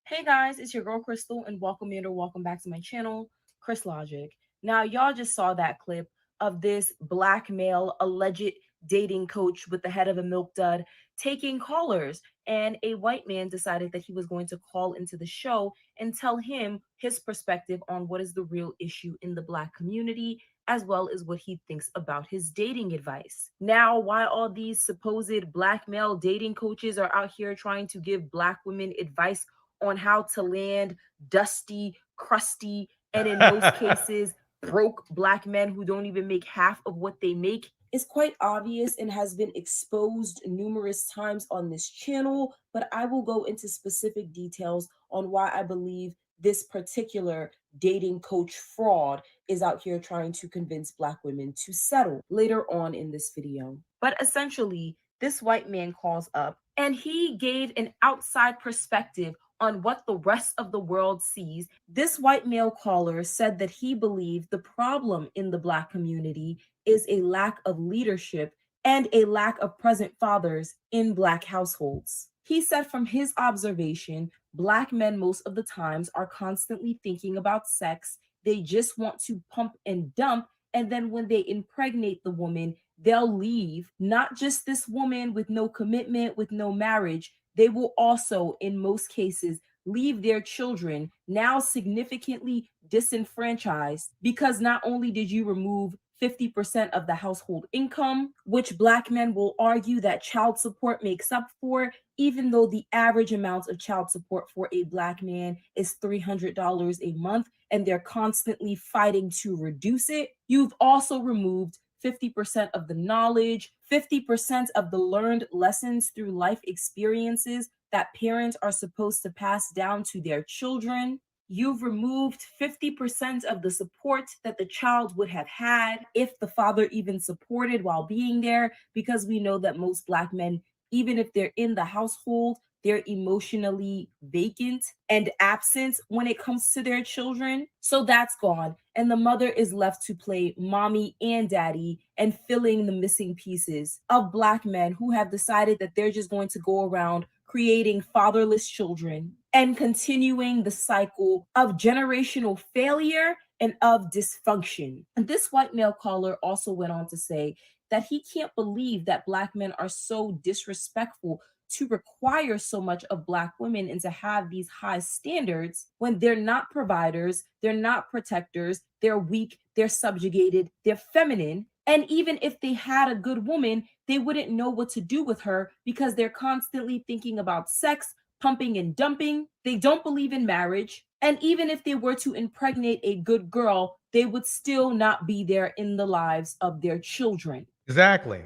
Hey guys, it's your girl Crystal, and welcome back to my channel, Chris Logic. Now, y'all just saw that clip of this black male alleged dating coach with the head of a milk dud taking callers, and a white man decided that he was going to call into the show and tell him his perspective on what is the real issue in the black community, as well as what he thinks about his dating advice. Now, while all these supposed black male dating coaches are out here trying to give black women advice on how to land dusty, crusty, and in most cases, broke black men who don't even make half of what they make, is quite obvious and has been exposed numerous times on this channel, but I will go into specific details on why I believe this particular dating coach fraud is out here trying to convince black women to settle later on in this video. But essentially, this white man calls up and he gave an outside perspective on what the rest of the world sees. This white male caller said that he believed the problem in the black community is a lack of leadership and a lack of present fathers in black households. He said from his observation, black men most of the times are constantly thinking about sex. They just want to pump and dump, and then when they impregnate the woman, they'll leave. Not just this woman with no commitment, with no marriage, they will also, in most cases, leave their children now significantly disenfranchised, because not only did you remove 50% of the household income, which black men will argue that child support makes up for, even though the average amount of child support for a black man is $300 a month, and they're constantly fighting to reduce it. You've also removed 50% of the knowledge, 50% of the learned lessons through life experiences that parents are supposed to pass down to their children. You've removed 50% of the support that the child would have had if the father even supported while being there, because we know that most black men, even if they're in the household, they're emotionally vacant and absent when it comes to their children. So that's gone. And the mother is left to play mommy and daddy and filling the missing pieces of black men who have decided that they're just going to go around creating fatherless children and continuing the cycle of generational failure and of dysfunction. And this white male caller also went on to say that he can't believe that black men are so disrespectful to require so much of black women and to have these high standards when they're not providers, they're not protectors, they're weak, they're subjugated, they're feminine. And even if they had a good woman, they wouldn't know what to do with her because they're constantly thinking about sex, pumping and dumping. They don't believe in marriage. And even if they were to impregnate a good girl, they would still not be there in the lives of their children. Exactly.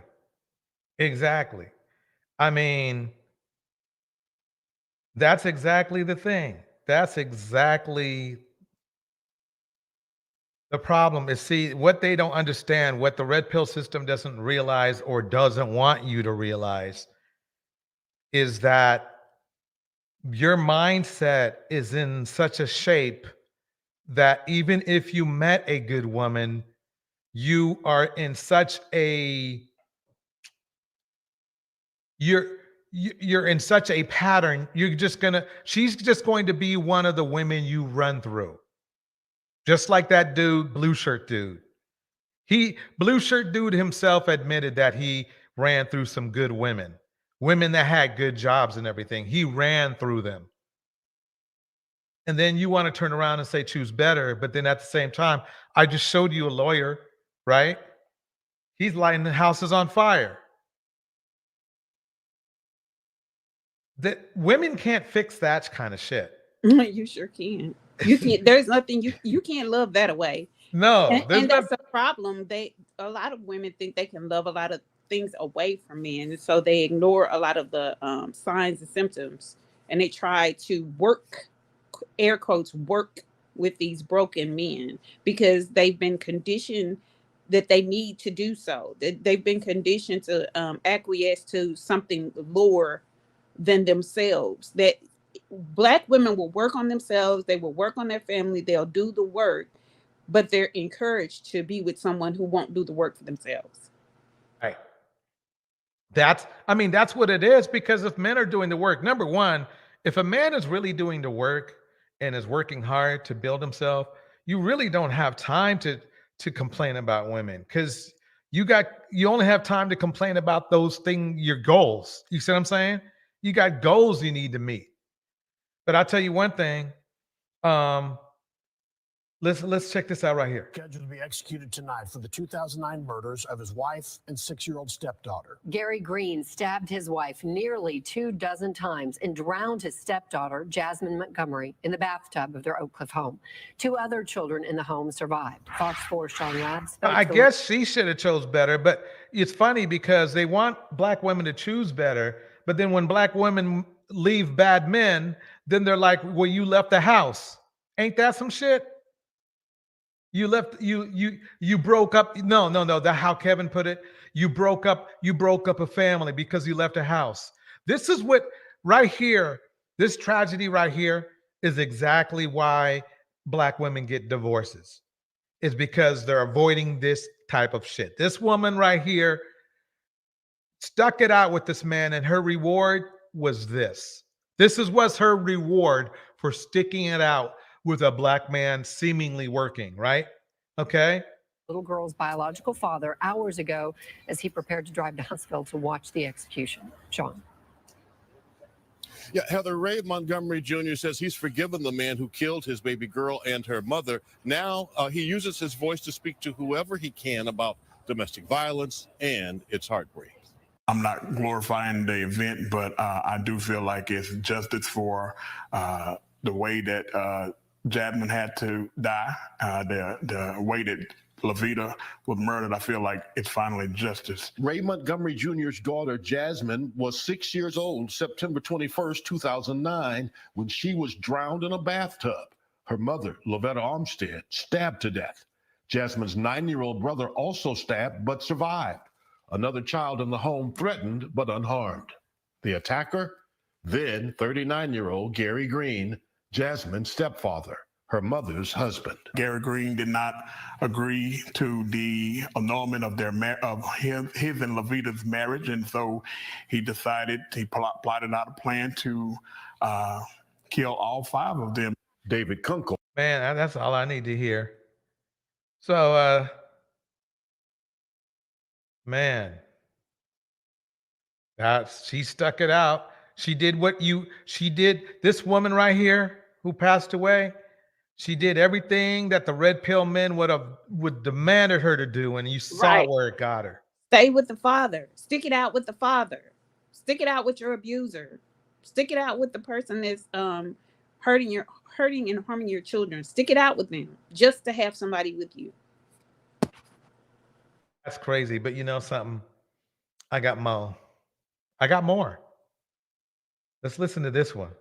Exactly. I mean, that's exactly the thing. That's exactly the problem is, see, what they don't understand, what the red pill system doesn't realize or doesn't want you to realize is that your mindset is in such a shape that even if you met a good woman, you are in such a you're in such a pattern. She's just going to be one of the women you run through. Just like that dude, blue shirt dude. Blue shirt dude himself admitted that he ran through some good women that had good jobs and everything. He ran through them. And then you want to turn around and say, choose better. But then at the same time, I just showed you a lawyer, right? He's lighting the houses on fire. That women can't fix that kind of shit. You sure can. You can't. There's nothing you can't love that away. No, and that's a problem. A lot of women think they can love a lot of things away from men, and so they ignore a lot of the signs and symptoms, and they try to work, air quotes, work with these broken men because they've been conditioned that they need to do so. That they've been conditioned to acquiesce to something lower than themselves. That Black women will work on themselves, they will work on their family, they'll do the work, but they're encouraged to be with someone who won't do the work for themselves. Right. That's what it is, because if men are doing the work, number one, if a man is really doing the work and is working hard to build himself, you really don't have time to complain about women, because you only have time to complain about those things, your goals. You see what I'm saying? You got goals you need to meet. But I'll tell you one thing. Let's check this out right here. Scheduled to be executed tonight for the 2009 murders of his wife and 6-year-old stepdaughter. Gary Green stabbed his wife nearly 24 times and drowned his stepdaughter, Jasmine Montgomery, in the bathtub of their Oak Cliff home. 2 other children in the home survived. Fox 4's Sean Ladd spoke I to guess she should have chose better, but it's funny because they want Black women to choose better, but then when Black women leave bad men, then they're like, well, you left the house. Ain't that some shit? You left, you broke up. No, that's how Kevin put it. You broke up a family because you left a house. This is what right here, this tragedy right here is exactly why Black women get divorces. Is because they're avoiding this type of shit. This woman right here stuck it out with this man, and her reward was this. This was her reward for sticking it out with a Black man seemingly working, right? Okay. little girl's biological father hours ago as he prepared to drive to Huntsville to watch the execution. Sean. Yeah, Heather, Ray Montgomery Jr. says he's forgiven the man who killed his baby girl and her mother. Now he uses his voice to speak to whoever he can about domestic violence and its heartbreak. I'm not glorifying the event, but I do feel like it's justice for the way that Jasmine had to die, the way that Levita was murdered. I feel like it's finally justice. Ray Montgomery Jr.'s daughter, Jasmine, was 6 years old, September 21st, 2009, when she was drowned in a bathtub. Her mother, Lavetta Armstead, stabbed to death. Jasmine's 9-year-old brother also stabbed but survived. Another child in the home threatened but unharmed. The attacker, then 39-year-old Gary Green, Jasmine's stepfather, her mother's husband. Gary Green did not agree to the annulment of his and Levita's marriage, and so he decided, he plotted out a plan to kill all 5 of them. David Kunkel. Man, that's all I need to hear. So, man, she stuck it out. She did she did. This woman right here who passed away, she did everything that the red pill men would demanded her to do, and you saw where it got her. Stay with the father. Stick it out with the father. Stick it out with your abuser. Stick it out with the person that's hurting and harming your children. Stick it out with them just to have somebody with you. That's crazy, but you know something? I got more. I got more. Let's listen to this one.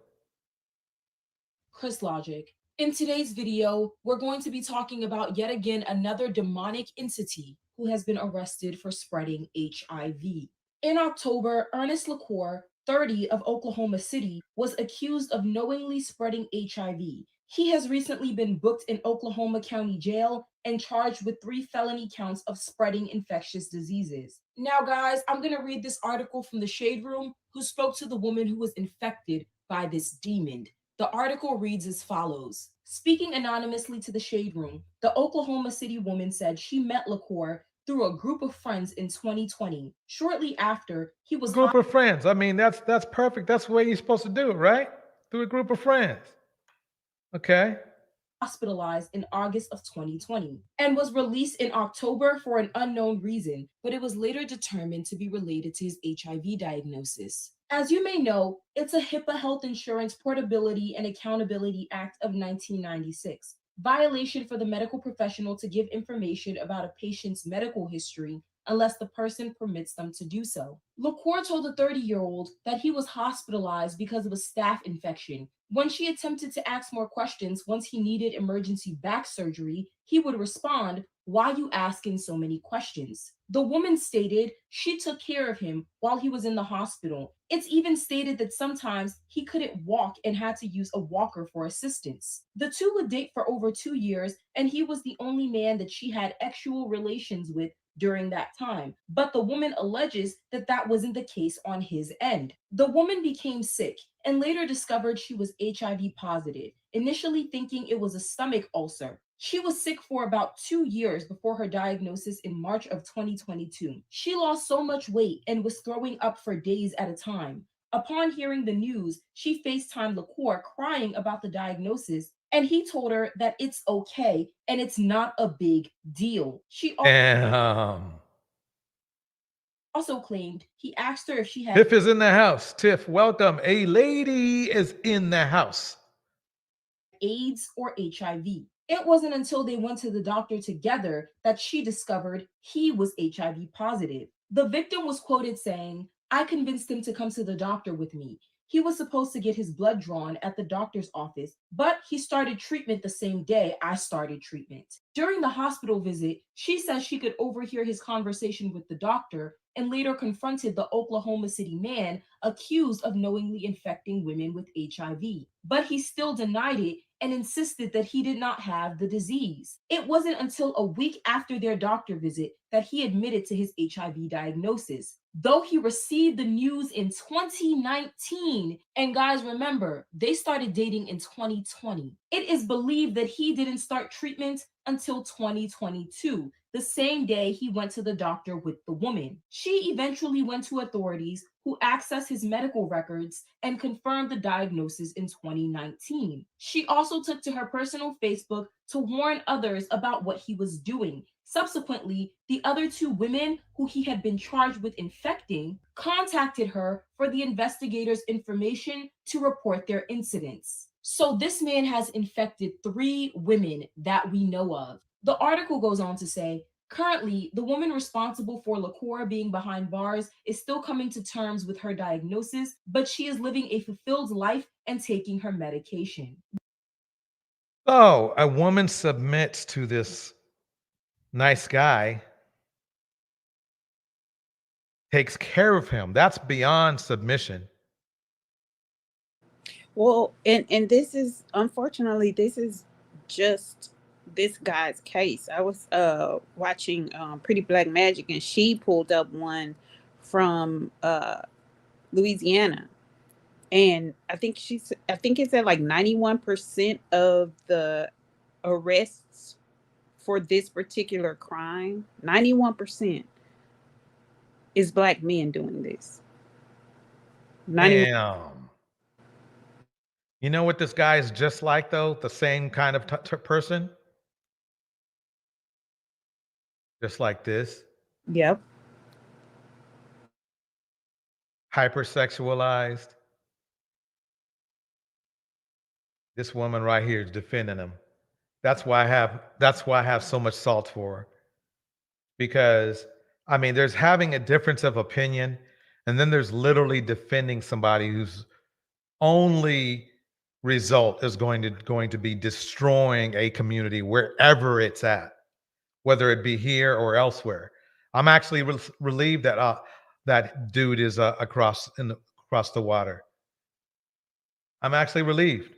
Chris Logic. In today's video, we're going to be talking about yet again another demonic entity who has been arrested for spreading HIV. In October, Ernest LaCour, 30, of Oklahoma City, was accused of knowingly spreading HIV. He has recently been booked in Oklahoma County Jail and charged with 3 felony counts of spreading infectious diseases. Now, guys, I'm going to read this article from the Shade Room, who spoke to the woman who was infected by this demon. The article reads as follows. Speaking anonymously to the Shade Room, the Oklahoma City woman said she met LaCour through a group of friends in 2020. Shortly after, he was... Group of friends. I mean, that's perfect. That's the way you're supposed to do it, right? Through a group of friends. Okay. Hospitalized in August of 2020 and was released in October for an unknown reason, but it was later determined to be related to his HIV diagnosis. As you may know, it's a HIPAA Health Insurance Portability and Accountability Act of 1996. Violation for the medical professional to give information about a patient's medical history unless the person permits them to do so. LaCour told the 30-year-old that he was hospitalized because of a staph infection, When she attempted to ask more questions once he needed emergency back surgery, he would respond, "Why you asking so many questions?" The woman stated she took care of him while he was in the hospital. It's even stated that sometimes he couldn't walk and had to use a walker for assistance. The two would date for over 2 years, and he was the only man that she had sexual relations with during that time. But the woman alleges that that wasn't the case on his end. The woman became sick and later discovered she was HIV positive, initially thinking it was a stomach ulcer. She was sick for about 2 years before her diagnosis in March of 2022. She lost so much weight and was throwing up for days at a time. Upon hearing the news, she FaceTimed LaCour crying about the diagnosis, and he told her that it's okay and it's not a big deal. She Damn. also claimed he asked her if she had Tiff is in the house. Tiff, welcome. A lady is in the house. AIDS or HIV. It wasn't until they went to the doctor together that she discovered he was HIV positive. The victim was quoted saying, "I convinced him to come to the doctor with me. He was supposed to get his blood drawn at the doctor's office, but he started treatment the same day I started treatment." During the hospital visit, she says she could overhear his conversation with the doctor and later confronted the Oklahoma City man accused of knowingly infecting women with HIV. But he still denied it and insisted that he did not have the disease. It wasn't until a week after their doctor visit that he admitted to his HIV diagnosis, though he received the news in 2019. And guys, remember, they started dating in 2020. It is believed that he didn't start treatment until 2022, the same day he went to the doctor with the woman. She eventually went to authorities who accessed his medical records and confirmed the diagnosis in 2019. She also took to her personal Facebook to warn others about what he was doing. Subsequently, the other two women who he had been charged with infecting contacted her for the investigators' information to report their incidents. So this man has infected 3 women that we know of. The article goes on to say, currently, the woman responsible for LaCour being behind bars is still coming to terms with her diagnosis, but she is living a fulfilled life and taking her medication. So a woman submits to this nice guy, takes care of him. That's beyond submission. Well, and this is, unfortunately, this is just this guy's case. I was watching Pretty Black Magic, and she pulled up one from Louisiana, and I think it said like 91% of the arrests for this particular crime, 91% is black men doing this. 91. Damn. You know what this guy is just like, though? The same kind of person? Just like this. Yep. Hypersexualized. This woman right here is defending him. That's why I have so much salt for her. Because I mean, there's having a difference of opinion, and then there's literally defending somebody whose only result is going to be destroying a community wherever it's at, whether it be here or elsewhere. I'm actually relieved that that dude is across the water. I'm actually relieved.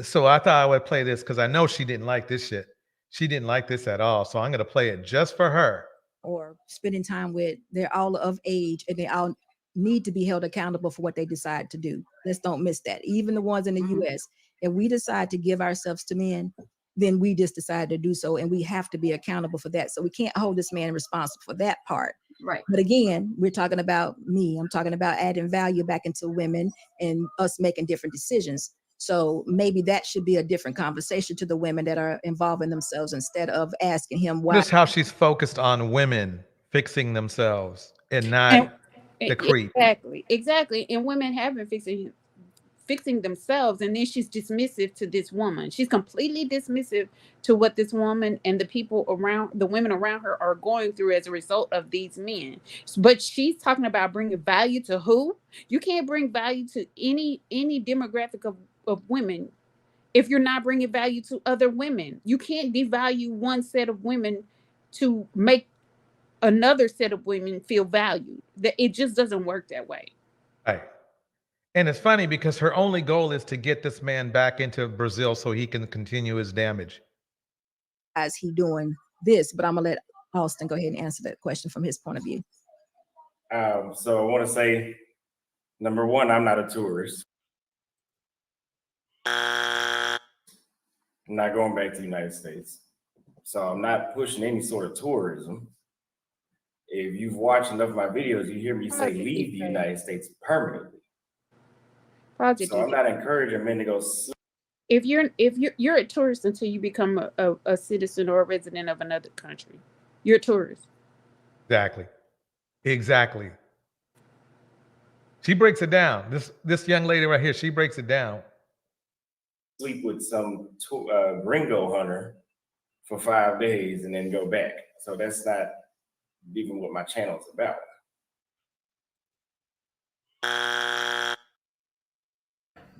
So I thought I would play this because I know she didn't like this shit. She didn't like this at all. So I'm going to play it just for her. Or spending time with, they're all of age and they all need to be held accountable for what they decide to do. Let's don't miss that. Even the ones in the US, if we decide to give ourselves to men, then we just decide to do so, and we have to be accountable for that. So we can't hold this man responsible for that part. Right. But again, we're talking about me. I'm talking about adding value back into women and us making different decisions. So maybe that should be a different conversation to the women that are involving themselves, instead of asking him why. Notice how she's focused on women fixing themselves and not the creep. Exactly. And women have been fixing fixing themselves, and then she's dismissive to this woman. She's completely dismissive to what this woman and the people around, the women around her, are going through as a result of these men. But she's talking about bringing value to who? You can't bring value to any demographic of women if you're not bringing value to other women. You can't devalue one set of women to make another set of women feel valued. That it just doesn't work that way. Right. And it's funny because her only goal is to get this man back into Brazil so he can continue his damage. As he doing this, but I'm gonna let Austin go ahead and answer that question from his point of view. So I want to say, number one, I'm not a tourist. I'm not going back to the United States. So I'm not pushing any sort of tourism. If you've watched enough of my videos, you hear me say leave the United States permanently. So I'm not encouraging men to go. If you're a tourist until you become a citizen or a resident of another country, you're a tourist. Exactly. She breaks it down. This young lady right here, she breaks it down. Sleep with some gringo hunter for 5 days and then go back. So that's not even what my channel's about.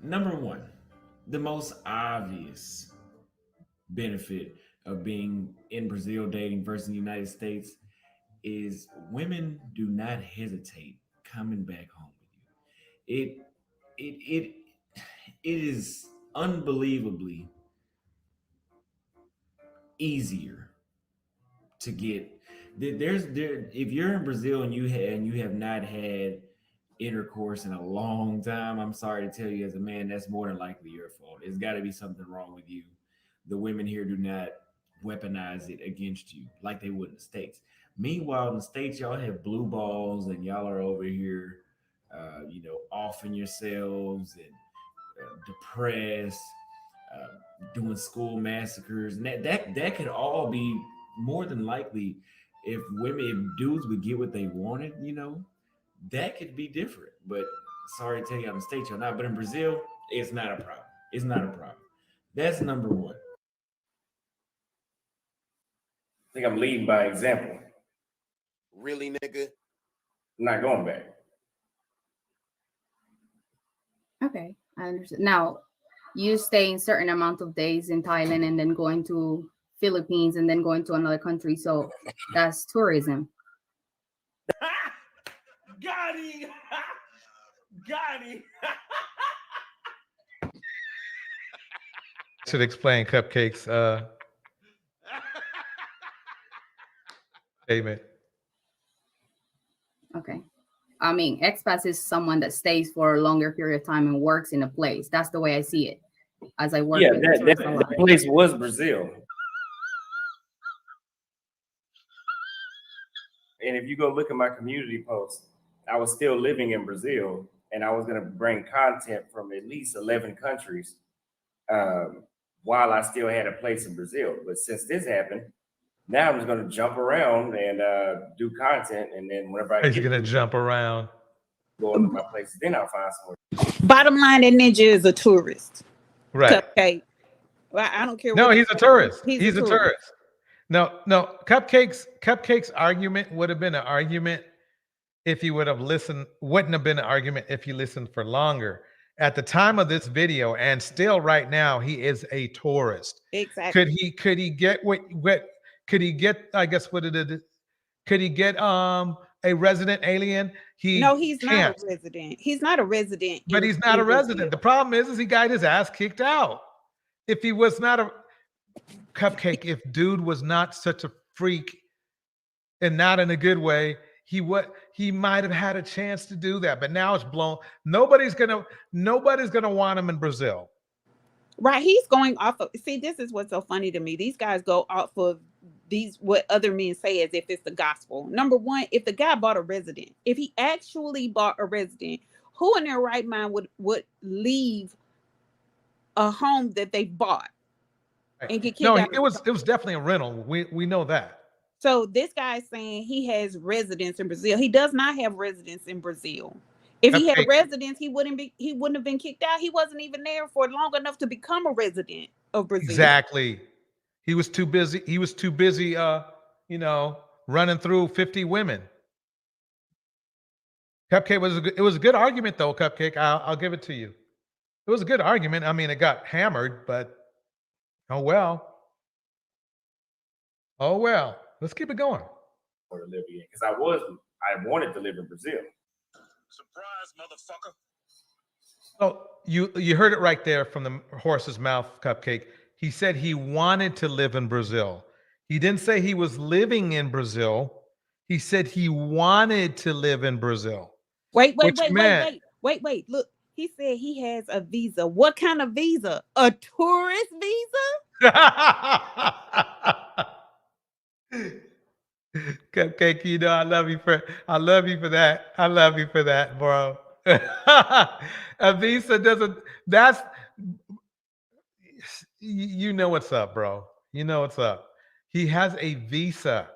Number one, the most obvious benefit of being in Brazil dating versus the United States is women do not hesitate coming back home with you. It is unbelievably easier to get. If you're in Brazil and you have not had intercourse in a long time, I'm sorry to tell you, as a man, that's more than likely your fault. It's got to be something wrong with you. The women here do not weaponize it against you like they would in the States. Meanwhile, in the States, y'all have blue balls and y'all are over here, offing yourselves and depressed, doing school massacres, and that could all be more than likely if dudes would get what they wanted, that could be different. But sorry to tell you, in the States, you're not. But in Brazil, it's not a problem. It's not a problem. That's number one. I think I'm leading by example. Really, nigga? I'm not going back. Okay, I understand. Now, you stay in certain amount of days in Thailand and then going to Philippines and then going to another country. So that's tourism. Got him. Got him. Should explain Cupcake's statement. Okay. I mean, expat is someone that stays for a longer period of time and works in a place. That's the way I see it. As I work. Yeah, that place was Brazil. And if you go look at my community posts, I was still living in Brazil, and I was going to bring content from at least 11 countries while I still had a place in Brazil. But since this happened, now I'm just going to jump around and do content, and then whenever I He's going to jump around, go into my places, then I'll find somewhere. Bottom line, that ninja is a tourist. right? Cupcake. Well, I don't care. No, what he's a tourist. He's a tourist. No. Cupcake's argument would have been an argument if he would have listened. Wouldn't have been an argument if he listened for longer. At the time of this video, and still right now, he is a tourist. Exactly. Could he get what? Could he get? I guess what it is. Could he get a resident alien? No, he's not a resident. He's not a resident. But he's not a resident. The problem is he got his ass kicked out. If he was not a Cupcake, if dude was not such a freak and not in a good way, he might have had a chance to do that. But now it's blown. Nobody's gonna want him in Brazil. Right. He's going off of, see, this is what's so funny to me. These guys go off of what other men say as if it's the gospel. Number one, if the guy bought a resident, if he actually bought a resident, who in their right mind would leave a home that they bought and get kicked out? It was definitely a rental. We know that. So this guy's saying he has residence in Brazil. He does not have residence in Brazil. If he had a Cupcake. residence, he wouldn't have been kicked out. He wasn't even there for long enough to become a resident of Brazil. Exactly. He was too busy. He was too busy, running through 50 women. Cupcake it was a good argument though, Cupcake. I'll give it to you. It was a good argument. I mean, it got hammered, but oh well. Oh well. Let's keep it going. To live in, because I wanted to live in Brazil. Surprise, motherfucker. Oh, you heard it right there from the horse's mouth, Cupcake. He said he wanted to live in Brazil. He didn't say he was living in Brazil. He said he wanted to live in Brazil. Wait. Look, He said he has a visa. What kind of visa? A tourist visa? Cupcake, I love you for that. I love you for that, bro. A visa doesn't. That's you know what's up, bro. You know what's up. He has a visa.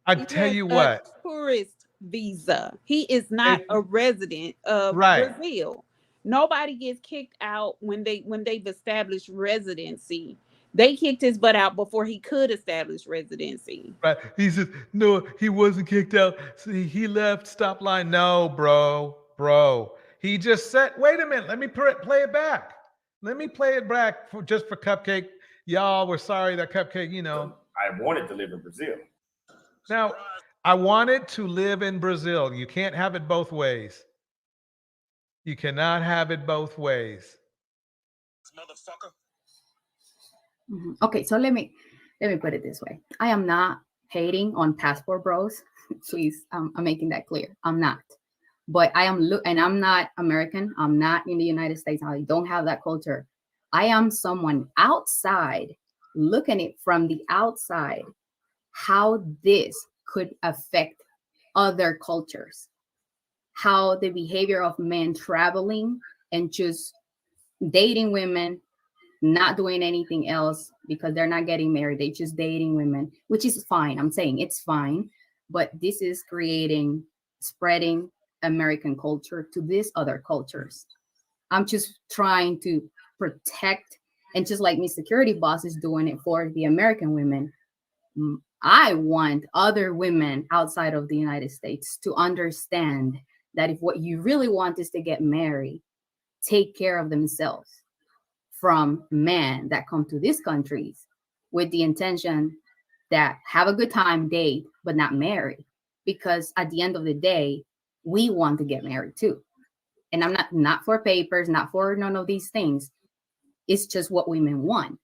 I tell you what. A tourist visa. He is not a resident of Right. Brazil. Nobody gets kicked out when they've established residency. They kicked his butt out before he could establish residency. Right. He says, no, he wasn't kicked out. See, he left, stop line. No, bro. He just said, wait a minute, let me play it back. Let me play it back just for Cupcake. Y'all, we're sorry that Cupcake, I wanted to live in Brazil. Now, I wanted to live in Brazil. You can't have it both ways. You cannot have it both ways. Motherfucker. Okay, so let me put it this way. I am not hating on passport bros. Please, I'm making that clear. I'm not. But I am and I'm not American. I'm not in the United States. I don't have that culture. I am someone outside looking at it from the outside, how this could affect other cultures, how the behavior of men traveling and just dating women, not doing anything else because they're not getting married. They just dating women, which is fine. I'm saying it's fine, but this is spreading American culture to these other cultures. I'm just trying to protect, and just like Miss Security Boss is doing it for the American women, I want other women outside of the United States to understand that if what you really want is to get married, take care of themselves from men that come to these countries with the intention that have a good time, date, but not marry. Because at the end of the day, we want to get married too. And I'm not for papers, not for none of these things. It's just what women want.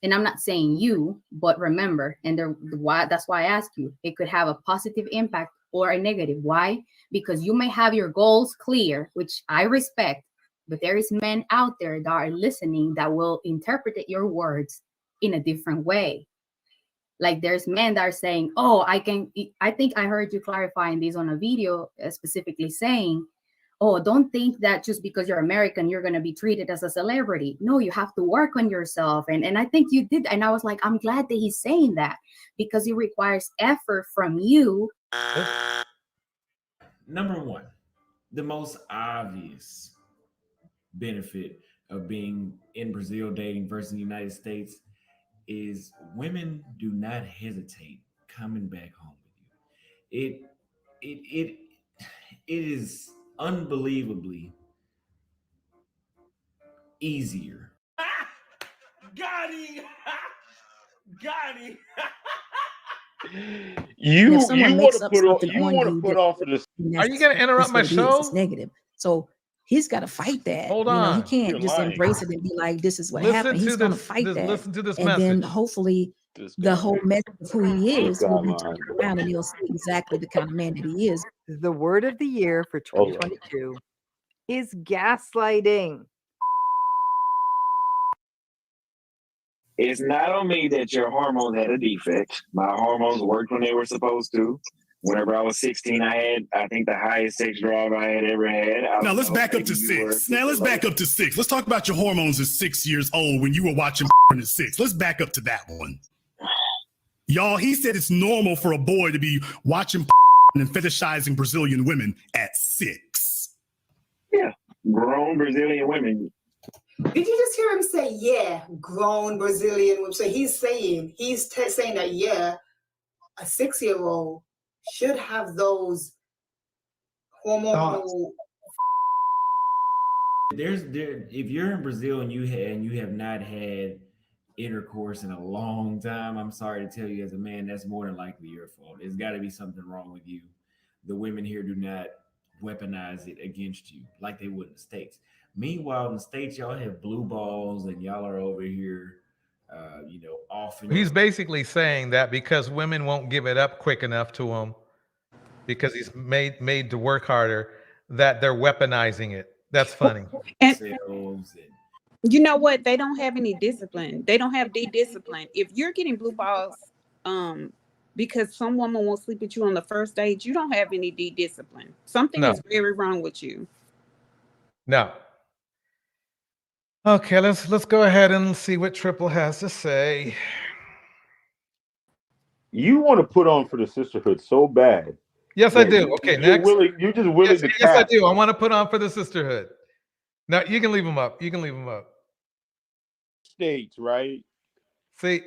And I'm not saying you, but remember, and that's why I ask you, it could have a positive impact or a negative. Why? Because you may have your goals clear, which I respect, but there is men out there that are listening that will interpret your words in a different way. Like there's men that are saying, oh, I think I heard you clarifying this on a video, specifically saying, oh, don't think that just because you're American, you're going to be treated as a celebrity. No, you have to work on yourself. And I think you did. And I was like, I'm glad that he's saying that because it requires effort from you. Number one, the most obvious benefit of being in Brazil dating versus the United States is women do not hesitate coming back home with you. It is unbelievably easier. Got him. Got him. And if someone makes up something on you, Are you going to interrupt my show? It's negative. So he's got to fight that. Hold He on. can't You're just lying. embrace it and be like, this is what Listen happened. to He's going to this- fight this- that. listen to this and then message. hopefully the whole message of who he is will be turned around and he'll see exactly the kind of man that he is. The word of the year for 2022 is gaslighting. It's not on me that your hormones had a defect. My hormones worked when they were supposed to. Whenever I was 16, I think the highest sex drive I had ever had. Now let's back up to 6. Now let's back up to 6. Let's talk about your hormones at 6 years old when you were watching at 6. Let's back up to that one. Y'all, he said it's normal for a boy to be watching and fetishizing Brazilian women at 6. Yeah, grown Brazilian women. Did you just hear him say, yeah, grown Brazilian women? So he's saying, saying that, yeah, a 6-year-old should have those hormonal. If you're in Brazil and you have not had intercourse in a long time, I'm sorry to tell you as a man, that's more than likely your fault. There's got to be something wrong with you. The women here do not weaponize it against you like they would in the States. Meanwhile, in the States, y'all have blue balls and y'all are over here, often. He's basically saying that because women won't give it up quick enough to him, because he's made to work harder, that they're weaponizing it. That's funny. And you know what? They don't have any discipline. They don't have discipline. If you're getting blue balls, because some woman won't sleep with you on the first date, you don't have any discipline. Something is very wrong with you. No. Okay, let's go ahead and see what Triple has to say. You want to put on for the sisterhood so bad. Yes, I do. Okay, next. You're just willing to. Yes, I do. I want to put on for the sisterhood. Now you can leave them up. You can leave them up. States, right? See,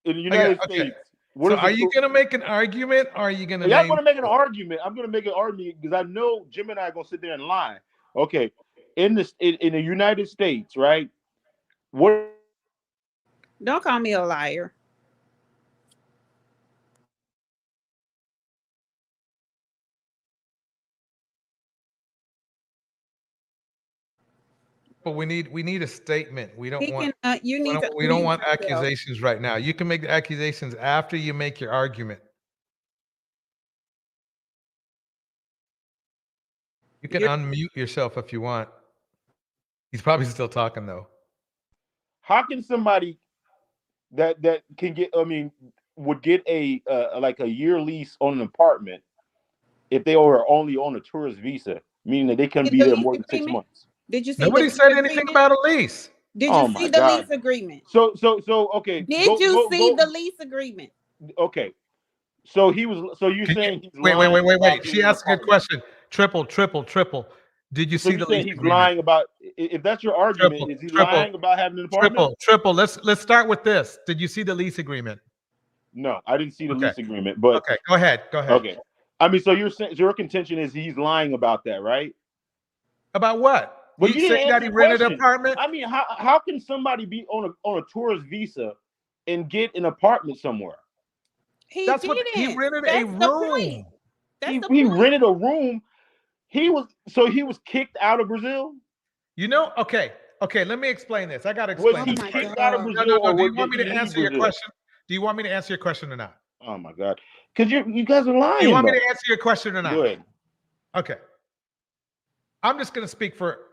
in the United States. So are you going to make an argument, or are you going to? Yeah, I'm going to make an argument. I'm going to make an argument because I know Jim and I are going to sit there and lie. Okay, in the United States, right? What? Don't call me a liar. But we need a statement. We don't want we don't want accusations right now. You can make the accusations after you make your argument. You can unmute yourself if you want. He's probably still talking though. How can somebody that can get, would get a like a year lease on an apartment if they were only on a tourist visa, meaning that they couldn't be there more than 6 months? Did you see? Nobody said anything about a lease. Did you see the lease agreement? So okay. Did you see the lease agreement? Okay. So he was. So you're saying he's wait. She asked a good question. Triple. Did you see the lease he's agreement? lying about? If that's your argument, is he lying about having an apartment? Triple. Let's start with this. Did you see the lease agreement? No, I didn't see the lease agreement. But okay, go ahead. Okay. I mean, so you're saying your contention is he's lying about that, right? About what? Well, you saying that he rented an apartment? I mean, how can somebody be on a tourist visa and get an apartment somewhere? He rented a room. He rented a room. He was kicked out of Brazil. Okay. Let me explain this. I got to explain. Was he kicked out of Brazil? No. Do you want me to answer your question? Do you want me to answer your question or not? Oh my God! Because you guys are lying. Do you want me to answer your question or not? Go ahead. Okay. I'm just going to speak for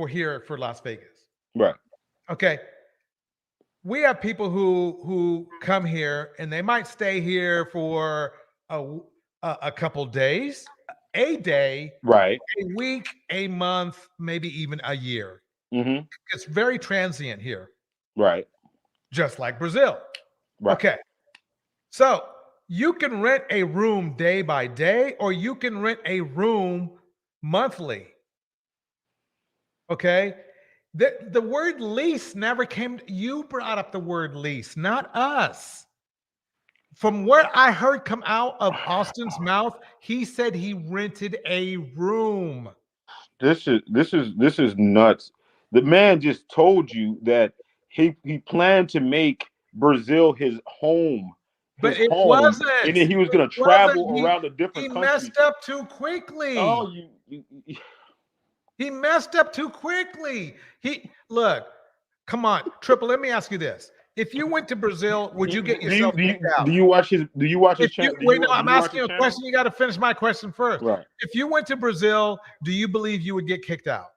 here for Las Vegas. Right. Okay. We have people who come here and they might stay here for a couple days, a day, right, a week, a month, maybe even a year. Mm-hmm. It's very transient here. Right. Just like Brazil. Right. Okay. So you can rent a room day by day, or you can rent a room monthly. Okay. The word lease never came. You brought up the word lease, not us. From what I heard come out of Austin's mouth, he said he rented a room. This is nuts. The man just told you that he planned to make Brazil his home. But it wasn't. And then he was going to travel around the different countries. He messed up too quickly. Oh, He messed up too quickly. Look, come on, Triple. Let me ask you this: if you went to Brazil, would you get yourself kicked out? Do you watch his channel? Wait, no, I'm asking you a question. You got to finish my question first. Right. If you went to Brazil, do you believe you would get kicked out?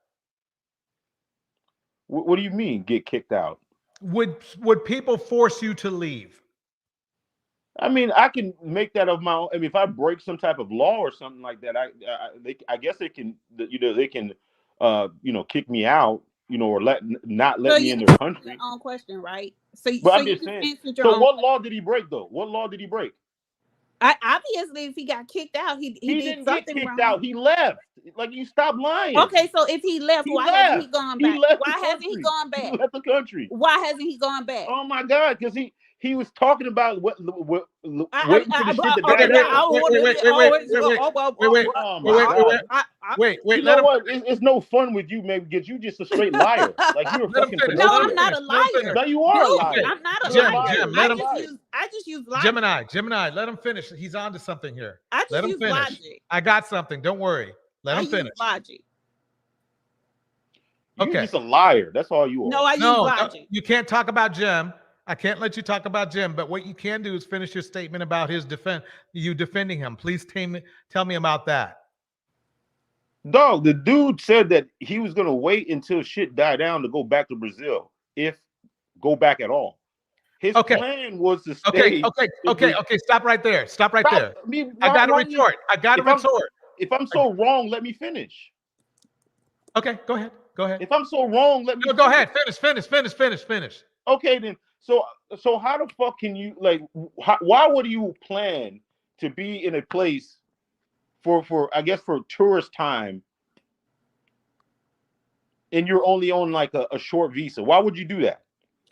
What do you mean, get kicked out? Would people force you to leave? I mean, I can make that of my own. I mean, if I break some type of law or something like that, I guess they can. They can. Kick me out, or not let me in their country. Your own question, right? So, but I'm just saying. So what law did he break though? What law did he break? Obviously, if he got kicked out, he did didn't get something kicked wrong. out. He left. Like, you stop lying. Okay, so if he left, He why hasn't he left. gone He back? left Why the hasn't he country. gone He back? left the country. Why hasn't he gone back? Oh my God, because he was talking about waiting for the shit to die down. Wait, You know what? It's no fun with you, man, because you just a straight liar. Like, you're a fucking No, I'm Pinocchio. not a liar. No, you are a Dude, liar. I'm not a You're liar. Jim, let him I just use logic. Gemini, let him finish. He's on to something here. I just Let him use finish. logic. I got something. Don't worry. Let him use finish. logic. You're just a liar. That's all you are. No, I use logic. You can't talk about Jim. I can't let you talk about Jim. But what you can do is finish your statement about his you defending him. Please tell me about that. Dog, the dude said that he was gonna wait until shit died down to go back to Brazil, if go back at all. His plan was to stay. Okay. Stop right there. Stop right there. I got to retort. If I'm so wrong, let me finish. Okay, go ahead. If I'm so wrong, let me go ahead. Finish. Okay, then. So how the fuck can you, like? Why would you plan to be in a place for I guess for tourist time, and you're only on like a short visa? Why would you do that?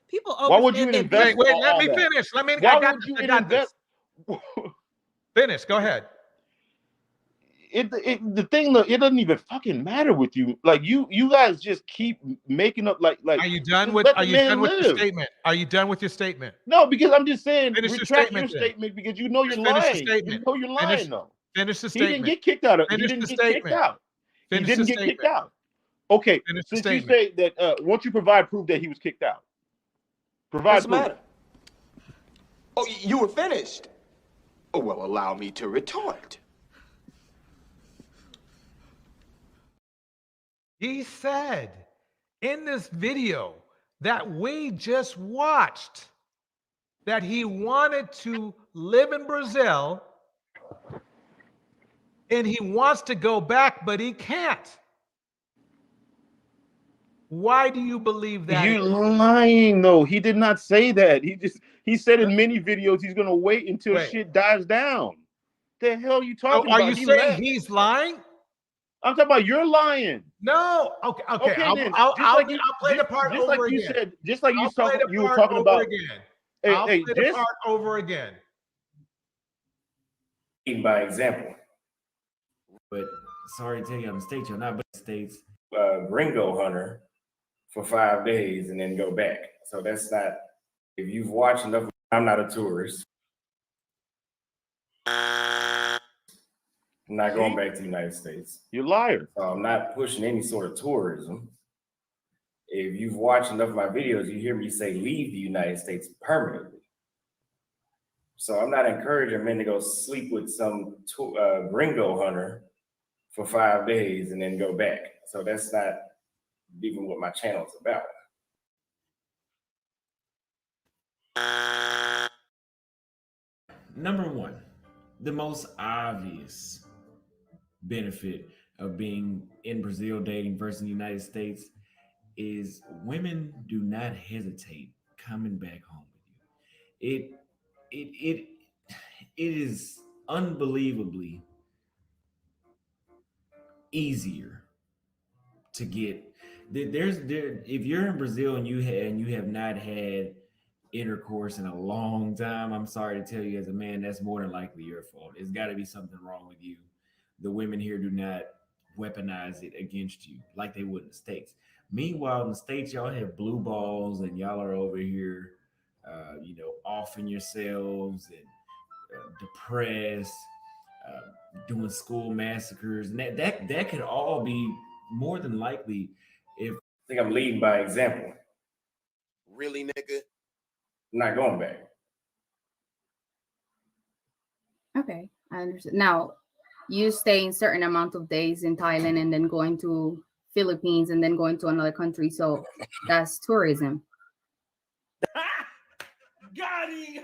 People Why would you overspend invest? Wait, all let me that? finish. Why would you invest? Finish. Go ahead. The thing, it doesn't even fucking matter with you. Like, you guys just keep making up like. Are you done with your statement? Are you done with your statement? No, because I'm just saying, Finish your retract statement, your then. statement, because you know you're Finish the lying. statement. You know you're lying, though. Finish the He statement. didn't get kicked out. He Finish didn't the get kicked statement. out. He Finish didn't the get kicked statement. out. Okay, Finish the since you statement. say that, once you provide proof that he was kicked out, provide What's the proof. matter? Oh, you were finished. Oh, well, allow me to retort. He said in this video that we just watched that he wanted to live in Brazil and he wants to go back, but he can't. Why do you believe that? You're lying, though. He did not say that. He said in many videos he's gonna wait until shit dies down. The hell you talking Are about? you saying he's lying? I'm talking about you're lying. No. Okay. Then. I'll play the part just over like you again. said, just like I'll play the you were part talking over about again. Hey, I'll play the part over again. By example. But sorry to tell you, I'm state you're not, but states. Gringo hunter for 5 days and then go back. So that's not. If you've watched enough, I'm not a tourist. I'm not going back to the United States. You're a liar. So I'm not pushing any sort of tourism. If you've watched enough of my videos, you hear me say leave the United States permanently. So I'm not encouraging men to go sleep with some gringo hunter for 5 days and then go back. So that's not even what my channel is about. Number one, the most obvious benefit of being in Brazil dating versus the United States is women do not hesitate coming back home with you. It is unbelievably easier to get. If you're in Brazil and you have not had intercourse in a long time, I'm sorry to tell you, as a man, that's more than likely your fault. It's got to be something wrong with you. The women here do not weaponize it against you like they would in the States. Meanwhile, in the States, y'all have blue balls and y'all are over here, offing yourselves and depressed, doing school massacres, and that could all be more than likely. If I think I'm leading by example. Really, nigga? I'm not going back. Okay, I understand. Now, you stay in certain amount of days in Thailand and then going to Philippines and then going to another country. So that's tourism. Got him!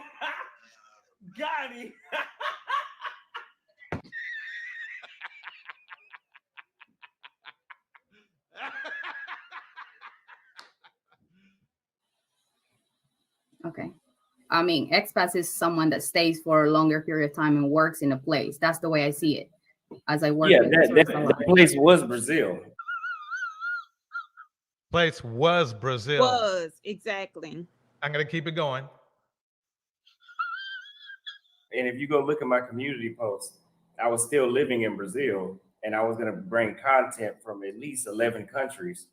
Got him! Okay. I mean, expat is someone that stays for a longer period of time and works in a place. That's the way I see it. As I work Yeah, with that place was Brazil. Place was Brazil. Was exactly. I'm gonna keep it going. And if you go look at my community post, I was still living in Brazil, and I was gonna bring content from at least 11 countries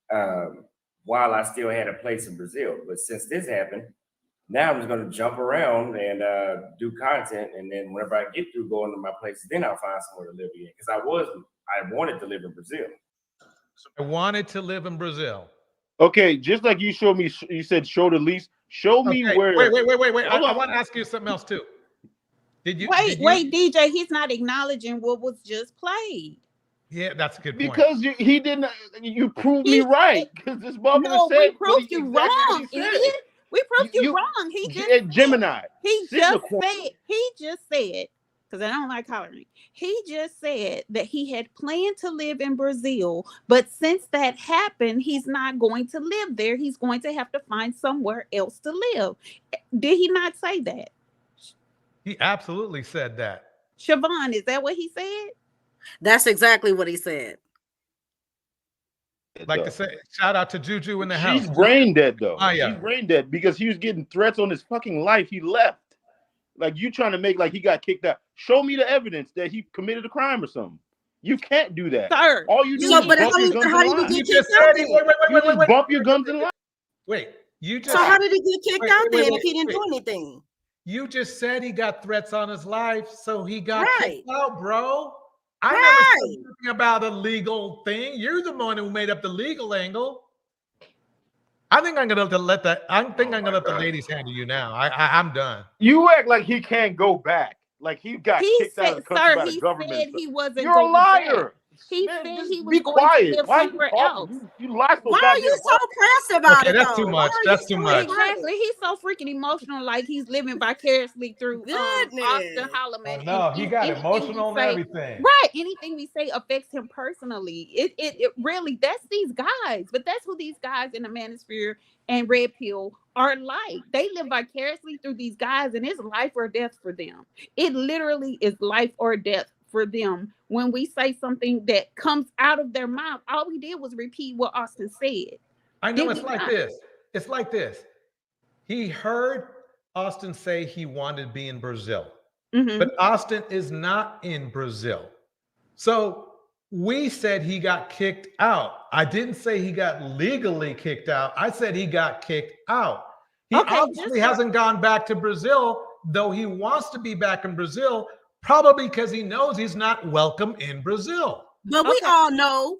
while I still had a place in Brazil. But since this happened, now I'm just gonna jump around and do content, and then whenever I get through going to my places, then I'll find somewhere to live again. Because I wanted to live in Brazil. I wanted to live in Brazil. Okay, just like you showed me, you said show the lease. Show me where. Wait. I want to ask you something else too. Wait, DJ, he's not acknowledging what was just played. Yeah, that's a good point. Because he didn't. You proved me right. Because this motherfucker said. We proved you wrong, idiot. We proved you wrong. He just Gemini. He just said. Because I don't like hollering. He just said that he had planned to live in Brazil, but since that happened, he's not going to live there. He's going to have to find somewhere else to live. Did he not say that? He absolutely said that. Siobhan, is that what he said? That's exactly what he said. Like to say, shout out to Juju in the house. She's brain dead though. Maya. She's brain dead because he was getting threats on his fucking life. He left. Like you trying to make like he got kicked out. Show me the evidence that he committed a crime or something. You can't do that. Sir. All you do So, is but bump your guns how in did line. he You get just kicked out said then? you just bump your guns in line. Wait, you just. So how did he get kicked Wait, out wait, then wait, if he didn't wait. do anything? You just said he got threats on his life, so he got Right. kicked out, bro. I Right. never said anything about a legal thing. You're the one who made up the legal angle. I think I'm gonna let that. I'm gonna let the ladies handle you now. I'm done. You act like he can't go back. Like he got kicked out of the country by the government. Said he wasn't You're a going liar. back. He Man, said just he was be going quiet. to live Why are you somewhere talking? else. You lie so Why are goddamn you so pressed about Okay, it that's though? too Why much. are That's you too so much. Exactly. He's so freaking emotional, like he's living vicariously through Austin Holloman. No, he got anything emotional we and say- everything. Right. Anything we say affects him personally. It really, that's these guys. But that's who these guys in the Manosphere and Red Pill are like. They live vicariously through these guys, and it's life or death for them. It literally is life or death for them. When we say something that comes out of their mouth, all we did was repeat what Austin said. I know Did it's we like not? this. It's like this. He heard Austin say he wanted to be in Brazil, Mhm. but Austin is not in Brazil. So we said he got kicked out. I didn't say he got legally kicked out. I said he got kicked out. He Okay, obviously hasn't gone back to Brazil, though he wants to be back in Brazil, probably because he knows he's not welcome in Brazil. But we all know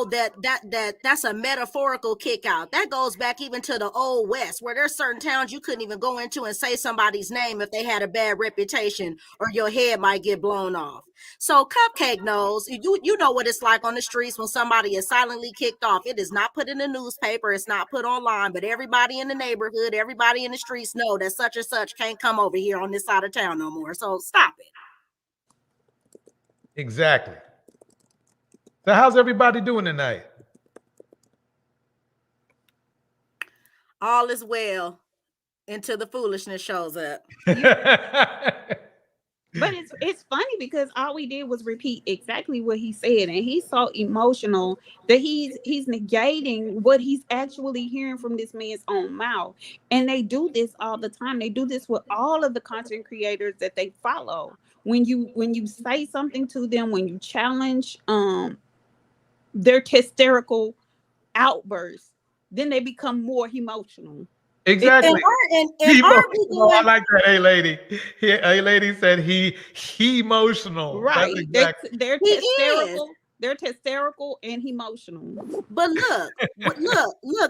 that's a metaphorical kick out. That goes back even to the old West, where there's certain towns you couldn't even go into and say somebody's name if they had a bad reputation, or your head might get blown off. So Cupcake knows, you know what it's like on the streets when somebody is silently kicked off. It is not put in the newspaper, it's not put online, but everybody in the neighborhood, everybody in the streets know that such and such can't come over here on this side of town no more. So stop it. Exactly. So how's everybody doing tonight? All is well until the foolishness shows up. But it's funny because all we did was repeat exactly what he said, and he's so emotional that he's negating what he's actually hearing from this man's own mouth. And they do this all the time. They do this with all of the content creators that they follow. When you say something to them, when you challenge their hysterical outbursts, then they become more emotional. Exactly. And I like that. Hey lady. Hey lady said he emotional. Right. That's exactly. They're He hysterical. is. They're hysterical and emotional. But look,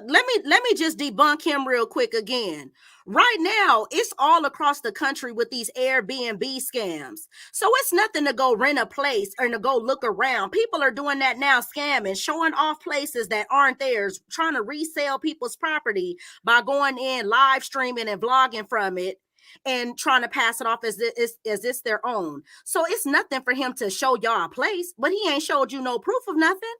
let me just debunk him real quick again. Right now, it's all across the country with these Airbnb scams. So it's nothing to go rent a place or to go look around. People are doing that now, scamming, showing off places that aren't theirs, trying to resell people's property by going in, live streaming and vlogging from it, and trying to pass it off as it's their own. So it's nothing for him to show y'all a place, but he ain't showed you no proof of nothing.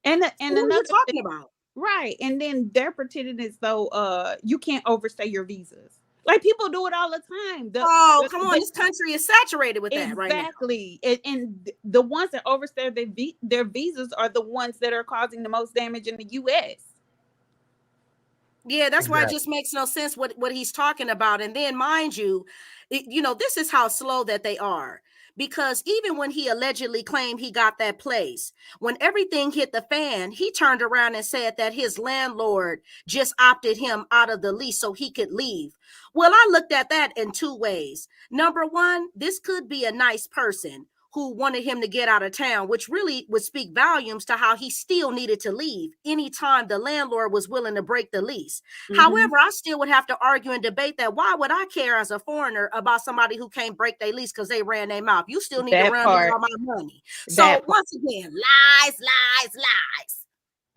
And What are you another talking thing, about? right? And then they're pretending as though you can't overstay your visas. Like people do it all the time. Come on, this country is saturated with that right now. Exactly. And the ones that overstay their visas are the ones that are causing the most damage in the US. Yeah, that's why it just makes no sense what he's talking about. And then, mind you, this is how slow that they are. Because even when he allegedly claimed he got that place, when everything hit the fan, he turned around and said that his landlord just opted him out of the lease so he could leave. Well, I looked at that in two ways. Number one, this could be a nice person who wanted him to get out of town, which really would speak volumes to how he still needed to leave anytime the landlord was willing to break the lease. However, I still would have to argue and debate that. Why would I care as a foreigner about somebody who can't break their lease because they ran their mouth? You still need to run me all my money. So once again, lies.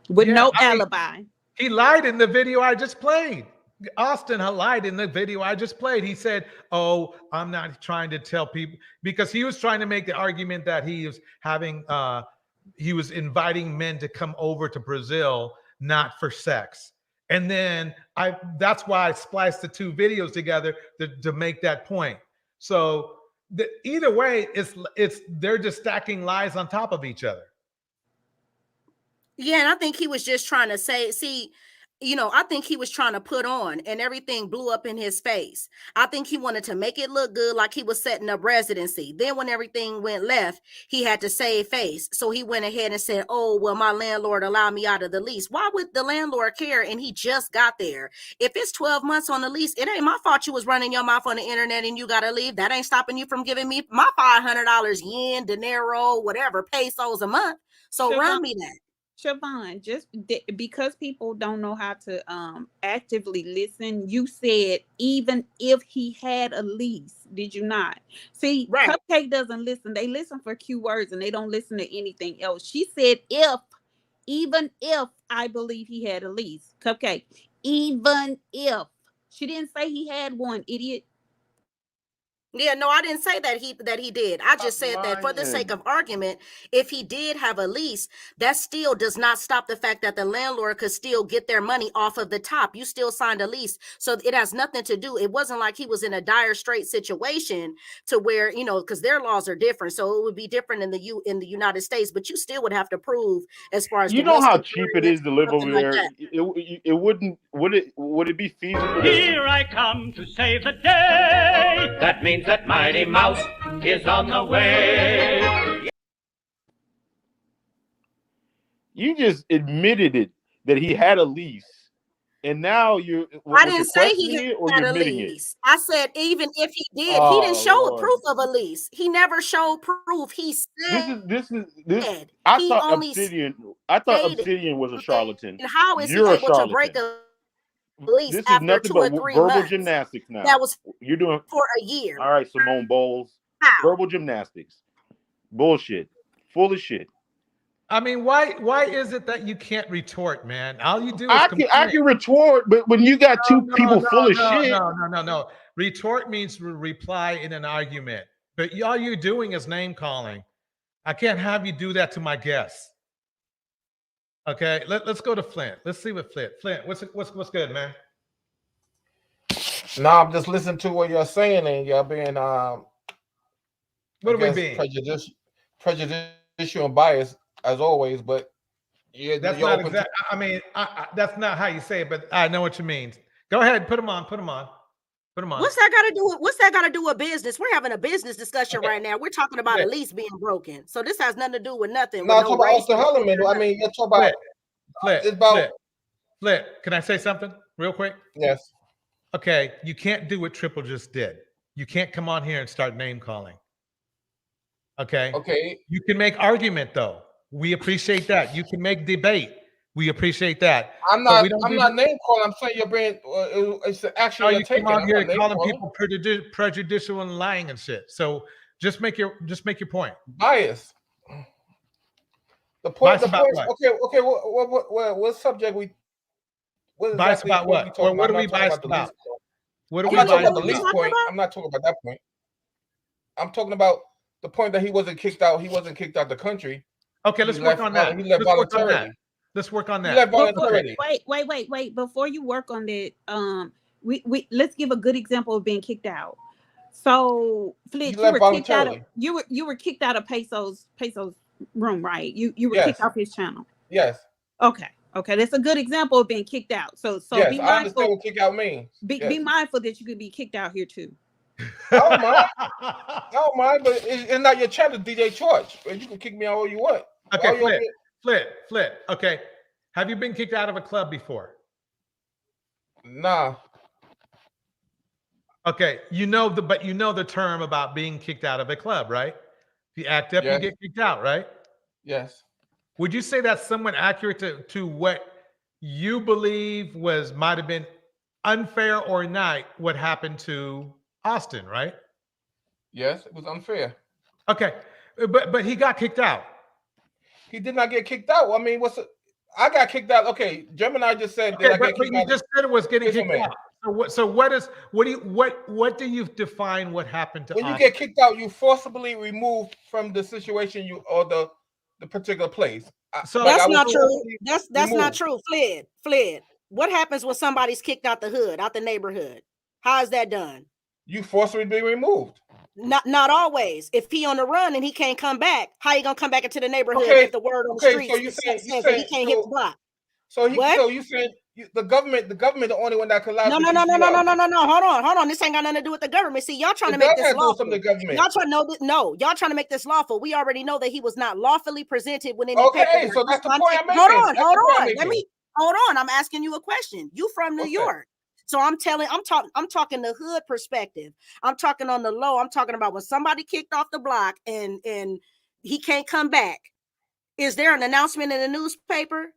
With no alibi. He lied in the video I just played. Austin lied in the video I just played. He said, "Oh, I'm not trying to tell people," because he was trying to make the argument that he was he was inviting men to come over to Brazil, not for sex. And then that's why I spliced the two videos together to make that point. So either way, they're just stacking lies on top of each other. Yeah, and I think he was just trying to say, I think he was trying to put on, and everything blew up in his face. I think he wanted to make it look good, like he was setting up residency. Then when everything went left, he had to save face. So he went ahead and said, "Oh, well, my landlord allowed me out of the lease." Why would the landlord care? And he just got there. If it's 12 months on the lease, it ain't my fault you was running your mouth on the internet and you got to leave. That ain't stopping you from giving me my $500 yen, dinero, whatever, pesos a month. So run me that. Siobhan, just because people don't know how to actively listen, you said even if he had a lease, did you not? See, right. Cupcake doesn't listen. They listen for keywords and they don't listen to anything else. She said even if I believe he had a lease. Cupcake, even if. She didn't say he had one, idiot. Yeah, no, I didn't say that he did. I just said that for the sake of argument, if he did have a lease, that still does not stop the fact that the landlord could still get their money off of the top. You still signed a lease. So it has nothing to do. It wasn't like he was in a dire straight situation to where, because their laws are different. So it would be different in the United States, but you still would have to prove as far as how cheap it is to live over there. Would it be feasible? Here I come to save the day. That means that Mighty Mouse is on the way. You just admitted it that he had a lease, and now you. I didn't say he had a lease. I said even if he did, he didn't show proof of a lease. He never showed proof. He said this. I thought Obsidian was a charlatan. And how is he able to break a lease this after is nothing 2 or but 3 verbal months? gymnastics now. That was you're doing for a year. All right, Simone Bowles. Verbal gymnastics. Bullshit. Full of shit. I mean, why is it that you can't retort, man? All you do is I can retort, but when you got two people full of shit. No. Retort means reply in an argument. But all you're doing is name calling. I can't have you do that to my guests. Okay, let's go to Flint. Let's see what Flint. What's good, man? No, I'm just listening to what you're saying, and y'all being what are we being? Prejudicial and biased as always, but yeah, that's not exactly. I mean, that's not how you say it, but I know what you mean. Go ahead, put them on. What's that got to do with business? We're having a business discussion right now. We're talking about a lease being broken, so this has nothing to do with nothing. No, talk about Austin Holloman. I mean, you're talking about Flip. Can I say something real quick? Yes. Okay, you can't do what Triple just did. You can't come on here and start name calling. Okay. You can make argument though. We appreciate that. You can make debate. We appreciate that. I'm not name calling. I'm saying you're being. It's actually you come on here calling people prejudicial and lying and shit. So just make your point. Bias. The point. Okay. What subject we? Bias about what? Or what are we biased about? What are we biased about? The least point. I'm not talking about that point. I'm talking about the point that he wasn't kicked out. He wasn't kicked out the country. Okay, let's work on that. He left voluntarily. Let's work on that. He left voluntarily. Wait. Before you work on that, let's give a good example of being kicked out. So Flitch, You left voluntarily. You were kicked out of Peso's room, right? You were Yes. kicked off his channel. Yes. Okay. That's a good example of being kicked out. So yes, be I mindful. understand what kick out means. Be mindful that you could be kicked out here too. I don't mind, but it's not your channel, DJ Church. You can kick me out all you want. Okay, Flip. Okay, have you been kicked out of a club before? Nah. Okay, you know the term about being kicked out of a club, right? If you act up, Yes. you get kicked out, right? Yes. Would you say that's somewhat accurate to what you believe might have been unfair or not what happened to Austin, right? Yes, it was unfair. Okay, but he got kicked out. He did not get kicked out. I mean, I got kicked out. Okay, Gemini just said Okay, that I but get kicked you out. just said it was getting Listen, kicked man. out. So what do you define what happened to When you Austin? get kicked out, you forcibly removed from the situation or the particular place. So That's not true. forcibly That's not removed. true. Fled. What happens when somebody's kicked out the hood, out the neighborhood? How is that done? You forcibly be removed. Not always. If he on the run and he can't come back, how you gonna come back into the neighborhood Okay, if the word on the okay, streets so you says saying that he can't hit the block? So What? you saying the government the only one that can allow No. you to kick you out. Hold on. This ain't got nothing to do with the government. See, y'all trying It to make does this have to do with lawful. some of the government. Y'all trying to make this lawful. We already know that he was not lawfully presented with any Okay, paperwork. so that's the point I'm Hold making. on. That's the point I'm Let me making. hold on. I'm asking you a question. You from New York. So I'm talking the hood perspective. I'm talking on the low. I'm talking about when somebody kicked off the block and he can't come back. Is there an announcement in the newspaper?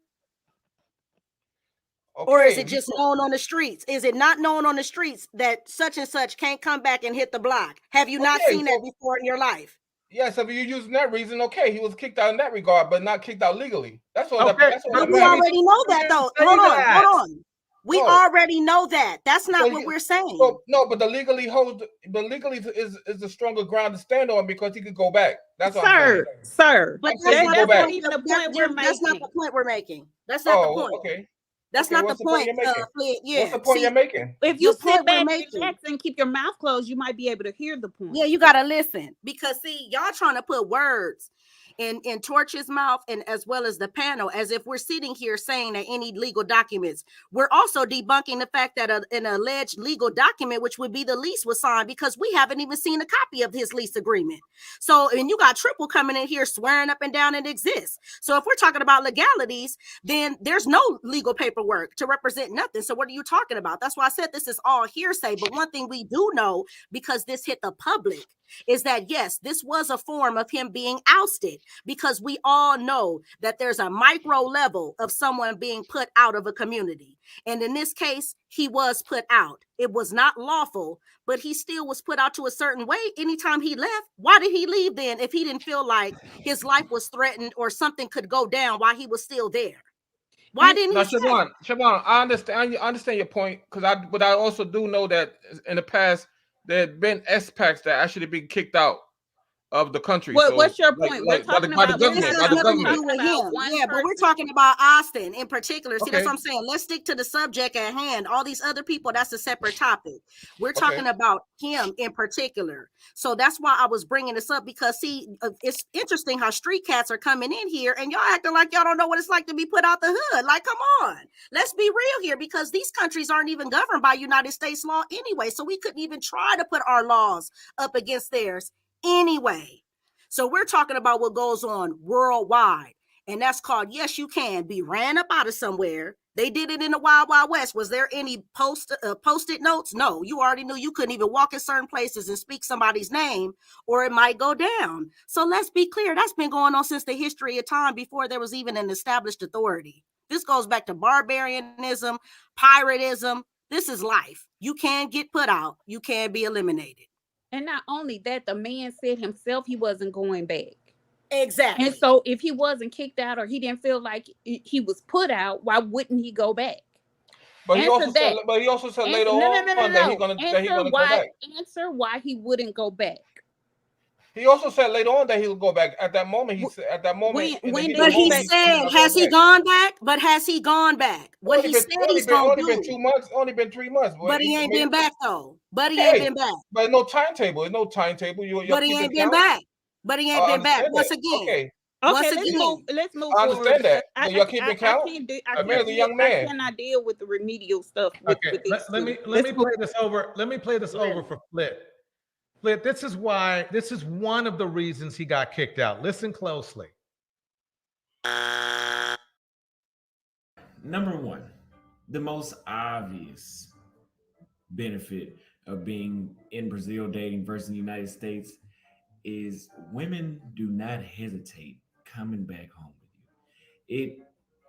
Or is it just known on the streets? Is it not known on the streets that such and such can't come back and hit the block? Have you not seen that before in your life? Yes, if you're using that reason, okay, he was kicked out in that regard, but not kicked out legally. That's all. Okay, That's all. But we already know that, though. Hold on. We already know that. That's not what we're saying. No, but the legally is a stronger ground to stand on because he could go back. That's what Sir. But I'm saying. that's That's not even the point we're making. That's not the point we're making. That's not the point. Okay. That's Okay, not what's the the point point. you're making? Flint. Yeah. What's the point you're making? If you The point sit back we're and making. relax and keep your mouth closed, you might be able to hear the point. Yeah, you gotta listen because see, y'all trying to put words in Torch's mouth and as well as the panel, as if we're sitting here saying that any legal documents. We're also debunking the fact that an alleged legal document, which would be the lease, was signed because we haven't even seen a copy of his lease agreement. So, and you got Triple coming in here swearing up and down it exists. So if we're talking about legalities, then there's no legal paperwork to represent nothing. So what are you talking about? That's why I said this is all hearsay. But one thing we do know, because this hit the public, is that yes, this was a form of him being ousted, because we all know that there's a micro level of someone being put out of a community. And in this case, he was put out. It was not lawful, but he still was put out to a certain way anytime he left. Why did he leave then if he didn't feel like his life was threatened or something could go down while he was still there? Why didn't he stay? Siobhan, I understand your point, but I also do know that in the past there had been expats that actually been kicked out of the country. What's your point? We're talking about This has nothing to do with him. Yeah, but we're talking about Austin in particular. See, that's what I'm saying. Let's stick to the subject at hand. All these other people, that's a separate topic. We're talking about him in particular. So that's why I was bringing this up, because see, it's interesting how street cats are coming in here and y'all acting like y'all don't know what it's like to be put out the hood. Like, come on, let's be real here, because these countries aren't even governed by United States law anyway. So we couldn't even try to put our laws up against theirs anyway. So we're talking about what goes on worldwide, and that's called yes, you can be ran up out of somewhere. They did it in the Wild Wild West. Was there any post-it notes? No, you already knew you couldn't even walk in certain places and speak somebody's name, or it might go down. So let's be clear, that's been going on since the history of time, before there was even an established authority. This goes back to barbarianism, piratism. This is life. You can get put out. You can be eliminated. And not only that, the man said himself he wasn't going back. Exactly. And so if he wasn't kicked out or he didn't feel like he was put out, why wouldn't he go back? But he also said later on that he's gonna go back. Answer why he wouldn't go back. He also said later on that he'll go back. At that moment, he said. At that moment, But he said, has he gone back? But has he gone back? What he said he's gonna do. Only been 2 months. Only been 3 months. But he ain't been back though. But he ain't been back. But no timetable. There's no timetable. You're But he ain't been back. But he ain't been back. Once again. Okay. Let's move I forward. understand that. I, You're keeping count. I cannot deal with the remedial stuff. With these Let me play this over. Let me play this over for Flit. Flit, this is one of the reasons he got kicked out. Listen closely. Number one, the most obvious benefit of being in Brazil dating versus the United States is women do not hesitate coming back home with you.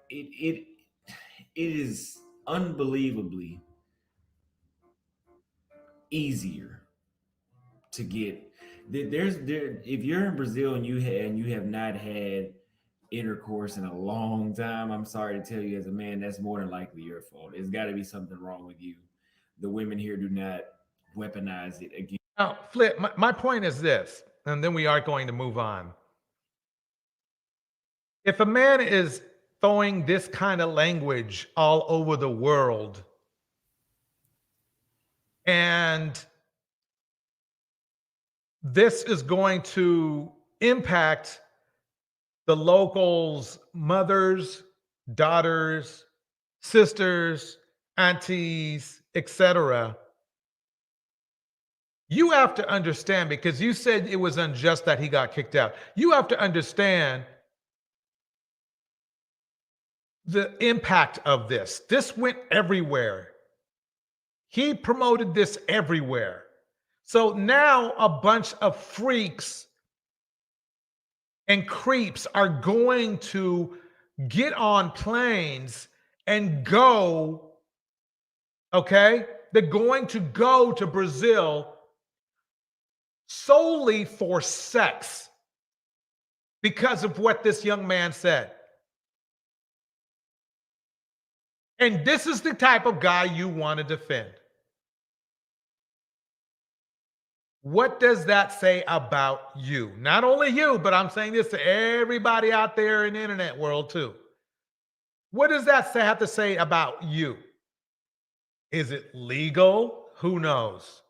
It is unbelievably easier to get. If you're in Brazil and you have not had intercourse in a long time, I'm sorry to tell you, as a man, that's more than likely your fault. There's got to be something wrong with you. The women here do not weaponize it again. Now, Flit, my point is this, and then we are going to move on. If a man is throwing this kind of language all over the world, and this is going to impact the locals' mothers, daughters, sisters, aunties, etc. You have to understand, because you said it was unjust that he got kicked out. You have to understand the impact of this. This went everywhere. He promoted this everywhere. So now a bunch of freaks and creeps are going to get on planes and go, okay? They're going to go to Brazil solely for sex because of what this young man said. And this is the type of guy you want to defend. What does that say about you? Not only you, but I'm saying this to everybody out there in the internet world too. What does that have to say about you? Is it legal? Who knows?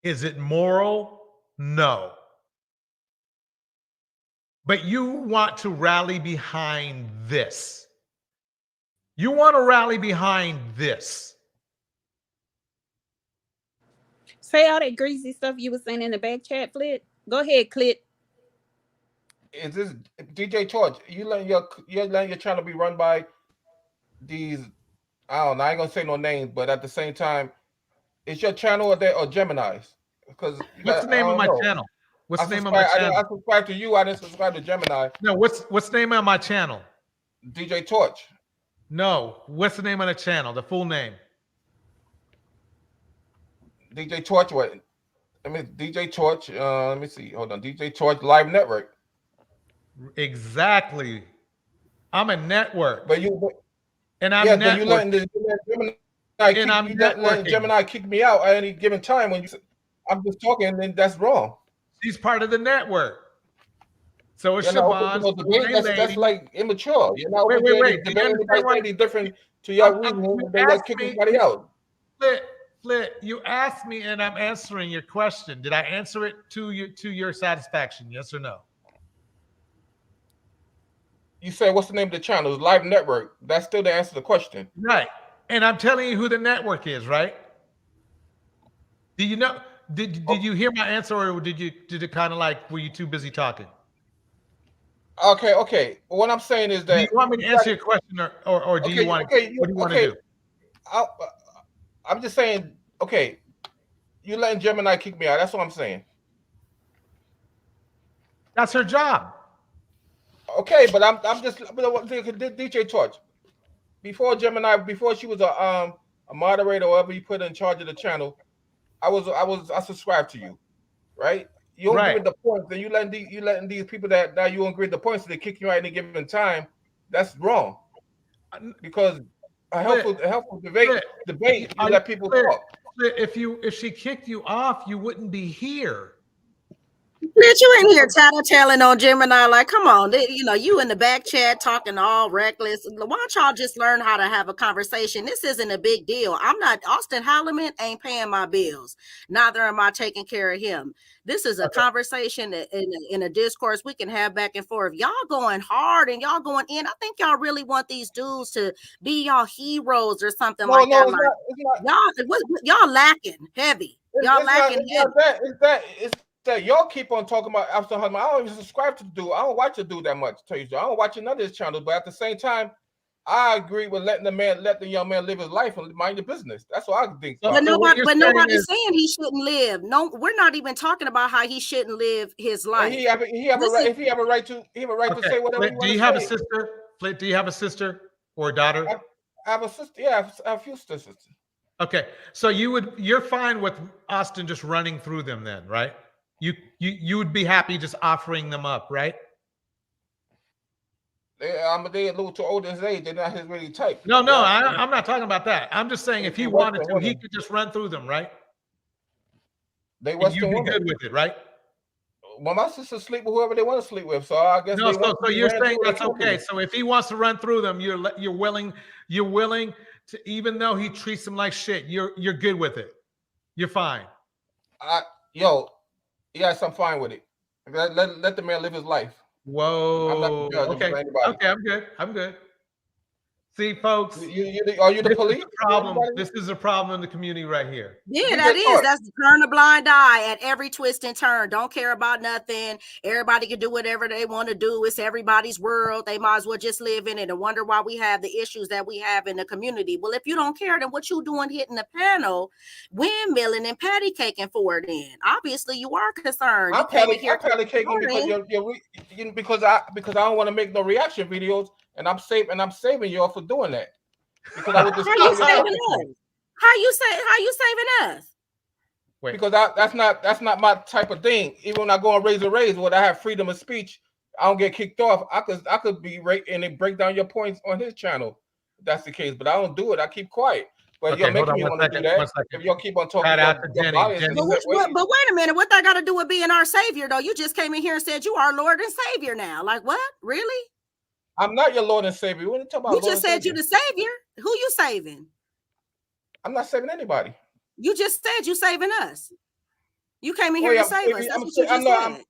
Is it moral? No. But you want to rally behind this. You want to rally behind this. Say all that greasy stuff you were saying in the back chat, Flit. Go ahead, Clit. Is this DJ Torch? You letting your channel be run by these? I don't know. I ain't gonna say no names, but at the same time, is your channel or Gemini's? Because what's the name of my channel? What's the name of my channel? I subscribe to you. I didn't subscribe to Gemini. No, what's the name of my channel? DJ Torch. No, what's the name of the channel? The full name. DJ Torch. What? I mean, DJ Torch. Let me see. Hold on. DJ Torch Live Network. Exactly. I'm a network. But you. And I'm networking. Gemini kick me out at any given time when I'm just talking, then that's wrong. He's part of the network. So it's Siobhan. That's like immature. You're not wait. Anybody different to your reason. They like kick everybody out. Flit, you asked me and I'm answering your question. Did I answer it to your satisfaction? Yes or no? You said, what's the name of the channel? It's Live Network. That's still the answer to the question. Right. And I'm telling you who the network is, right? Do you know? Did you hear my answer, or did it kind of like, were you too busy talking? Okay. What I'm saying is that, do you want me to answer your question, or do you want? What do you want to do? I'm just saying. Okay, you letting Gemini kick me out? That's what I'm saying. That's her job. Okay, but I'm just DJ Torch. Before Gemini, before she was a moderator or whatever you put in charge of the channel, I subscribed to you, right? You don't agree with the points, then you letting these people that now you don't agree with the points, so they kick you out at any given time. That's wrong. Because a helpful debate, you let people talk. If she kicked you off, you wouldn't be here. Bitch, you ain't here tattletaling on Gemini. Like, come on, you in the back chat talking all reckless. Why don't y'all just learn how to have a conversation? This isn't a big deal. Austin Holloman ain't paying my bills. Neither am I taking care of him. This is a conversation in a discourse we can have back and forth. Y'all going hard and y'all going in. I think y'all really want these dudes to be y'all heroes or something No, like no, that. it's not. Y'all lacking heavy. Y'all lacking heavy. It's that y'all keep on talking about Austin Holloman. I don't even subscribe to the dude. I don't watch the dude that much. To tell you, I don't watch none of his channels. But at the same time, I agree with let the young man live his life and mind your business. That's what I think. But nobody's saying he shouldn't live. No, we're not even talking about how he shouldn't live his life. He have a right to say whatever he wants to say. Do you have a sister? Flint, do you have a sister or a daughter? I have a sister. Yeah, I have a few sisters. Okay, so you're fine with Austin just running through them then, right? You would be happy just offering them up, right? They're a little too old in his age. They're not his really type. No, I'm not talking about that. I'm just saying if he wanted to, he could just run through them, right? You'd be good with it, right? Well, my sisters sleep with whoever they want to sleep with, so I guess. No, so you're saying that's okay. So if he wants to run through them, you're willing to, even though he treats them like shit, you're good with it. You're fine. Yes, I'm fine with it. Let the man live his life. Whoa. Okay. I'm good. See, folks, are you the police? This is a problem in the community right here. Yeah, that is. That's turn a blind eye at every twist and turn. Don't care about nothing. Everybody can do whatever they want to do. It's everybody's world. They might as well just live in it and wonder why we have the issues that we have in the community. Well, if you don't care, then what you doing hitting the panel, windmilling and patty caking for it? Then obviously you are concerned. I'm patty caking because I don't want to make no reaction videos. And I'm saving y'all for doing that. Because I would just how you saving us? How you saving us? Wait. Because that's not my type of thing. Even when I go on Raise, where I have freedom of speech, I don't get kicked off. I could be right and then break down your points on his channel. If that's the case, but I don't do it. I keep quiet. But you're making me want to do that. If y'all keep on talking about Jenny. But wait a minute, what that got to do with being our savior though? You just came in here and said you are Lord and Savior now. Like what? Really? I'm not your Lord and Savior. What are you talking about? You just said you the Savior. Who you saving? I'm not saving anybody. You just said you saving us. You came in here to save us. That's what you just said.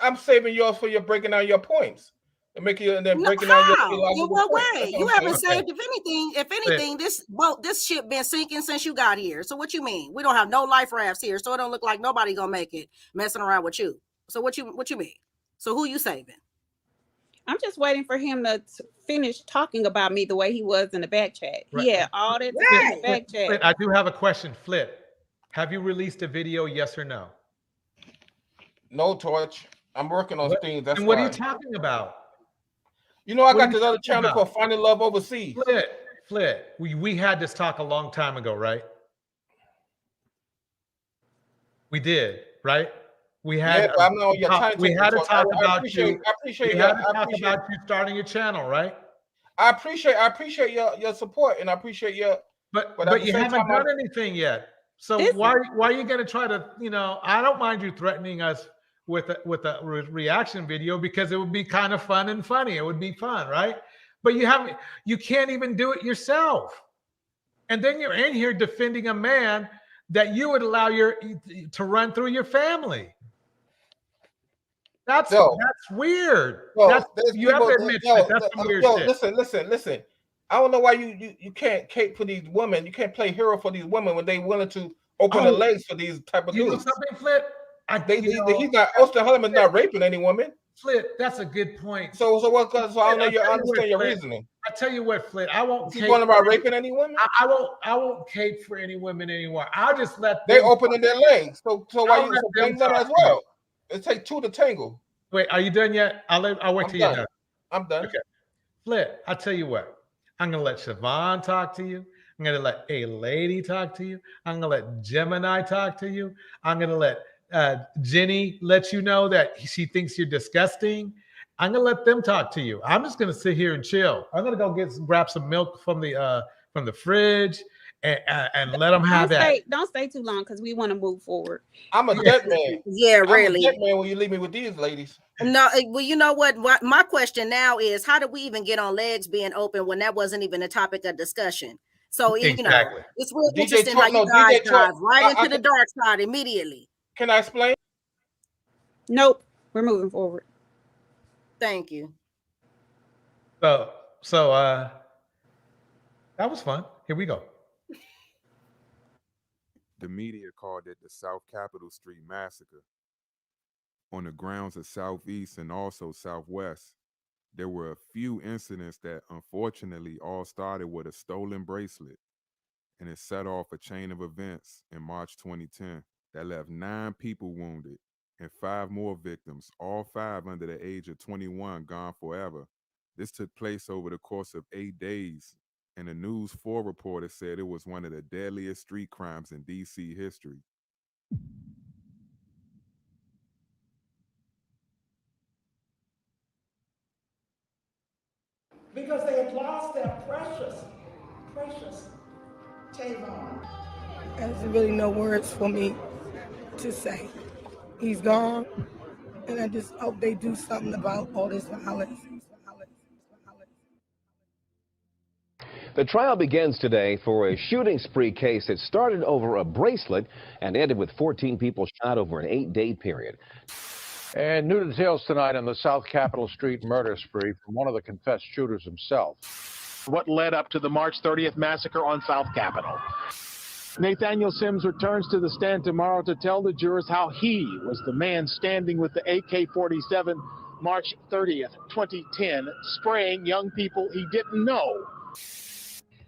I'm saving yours for your breaking down your points and making you and then breaking down your. In what way? You haven't saved. If anything, this ship been sinking since you got here. So what you mean? We don't have no life rafts here, so it don't look like nobody gonna make it messing around with you. So what you mean? So who you saving? I'm just waiting for him to finish talking about me the way he was in the back chat. Right. Yeah, all that in the back chat. Flip, I do have a question, Flip. Have you released a video, yes or no? No, Torch. I'm working on things. That's what are you talking about? You know, I got this other channel called Finding Love Overseas. Flip. We had this talk a long time ago, right? We did, right? We had. Yeah, I'm not on your time. We had to talk about you. I appreciate you starting your channel, right? I appreciate your support, and I appreciate your. But you haven't done anything yet. So why are you going to try to? I don't mind you threatening us with a reaction video because it would be kind of fun and funny. It would be fun, right? But you can't even do it yourself, and then you're in here defending a man that you would allow to run through your family. That's weird. You have to admit that's some weird shit. Listen. I don't know why you can't cape for these women. You can't play hero for these women when they willing to open the legs for these type of dudes. You know something, Flip? He's not. Austin Holloman's not raping any woman. Flip, that's a good point. So I understand your reasoning. I tell you what, Flip, I won't. You going about raping any women? I won't cape for any women anymore. I'll just let they opening their legs. So why you blame them as well? It takes two to tangle. Wait, are you done yet? I'll wait till you're done. I'm done. Okay. Flip, I'll tell you what. I'm gonna let Siobhan talk to you. I'm gonna let A Lady talk to you. I'm gonna let Gemini talk to you. I'm gonna let Jenny let you know that she thinks you're disgusting. I'm gonna let them talk to you. I'm just gonna sit here and chill. I'm gonna go grab some milk from the fridge, and let them have that. Don't stay too long because we want to move forward. I'm a dead man. Yeah, really. I'm a dead man when you leave me with these ladies. No, well, you know what? My question now is, how did we even get on legs being open when that wasn't even a topic of discussion? So you know, it's real interesting how you guys dive right into the dark side immediately. Can I explain? Nope, we're moving forward. Thank you. So that was fun. Here we go. The media called it the South Capitol Street Massacre. On the grounds of Southeast and also Southwest, there were a few incidents that unfortunately all started with a stolen bracelet, and it set off a chain of events in March 2010 that left 9 people wounded and 5 more victims, all 5 under the age of 21, gone forever. This took place over the course of 8 days, and a News 4 reporter said it was one of the deadliest street crimes in D.C. history. Because they had lost their precious Tavon. There's really no words for me to say. He's gone, and I just hope they do something about all this violence. The trial begins today for a shooting spree case that started over a bracelet and ended with 14 people shot over an 8-day period. And new details tonight on the South Capitol Street murder spree from one of the confessed shooters himself. What led up to the March 30th massacre on South Capitol. Nathaniel Sims returns to the stand tomorrow to tell the jurors how he was the man standing with the AK-47 March 30th, 2010, spraying young people he didn't know.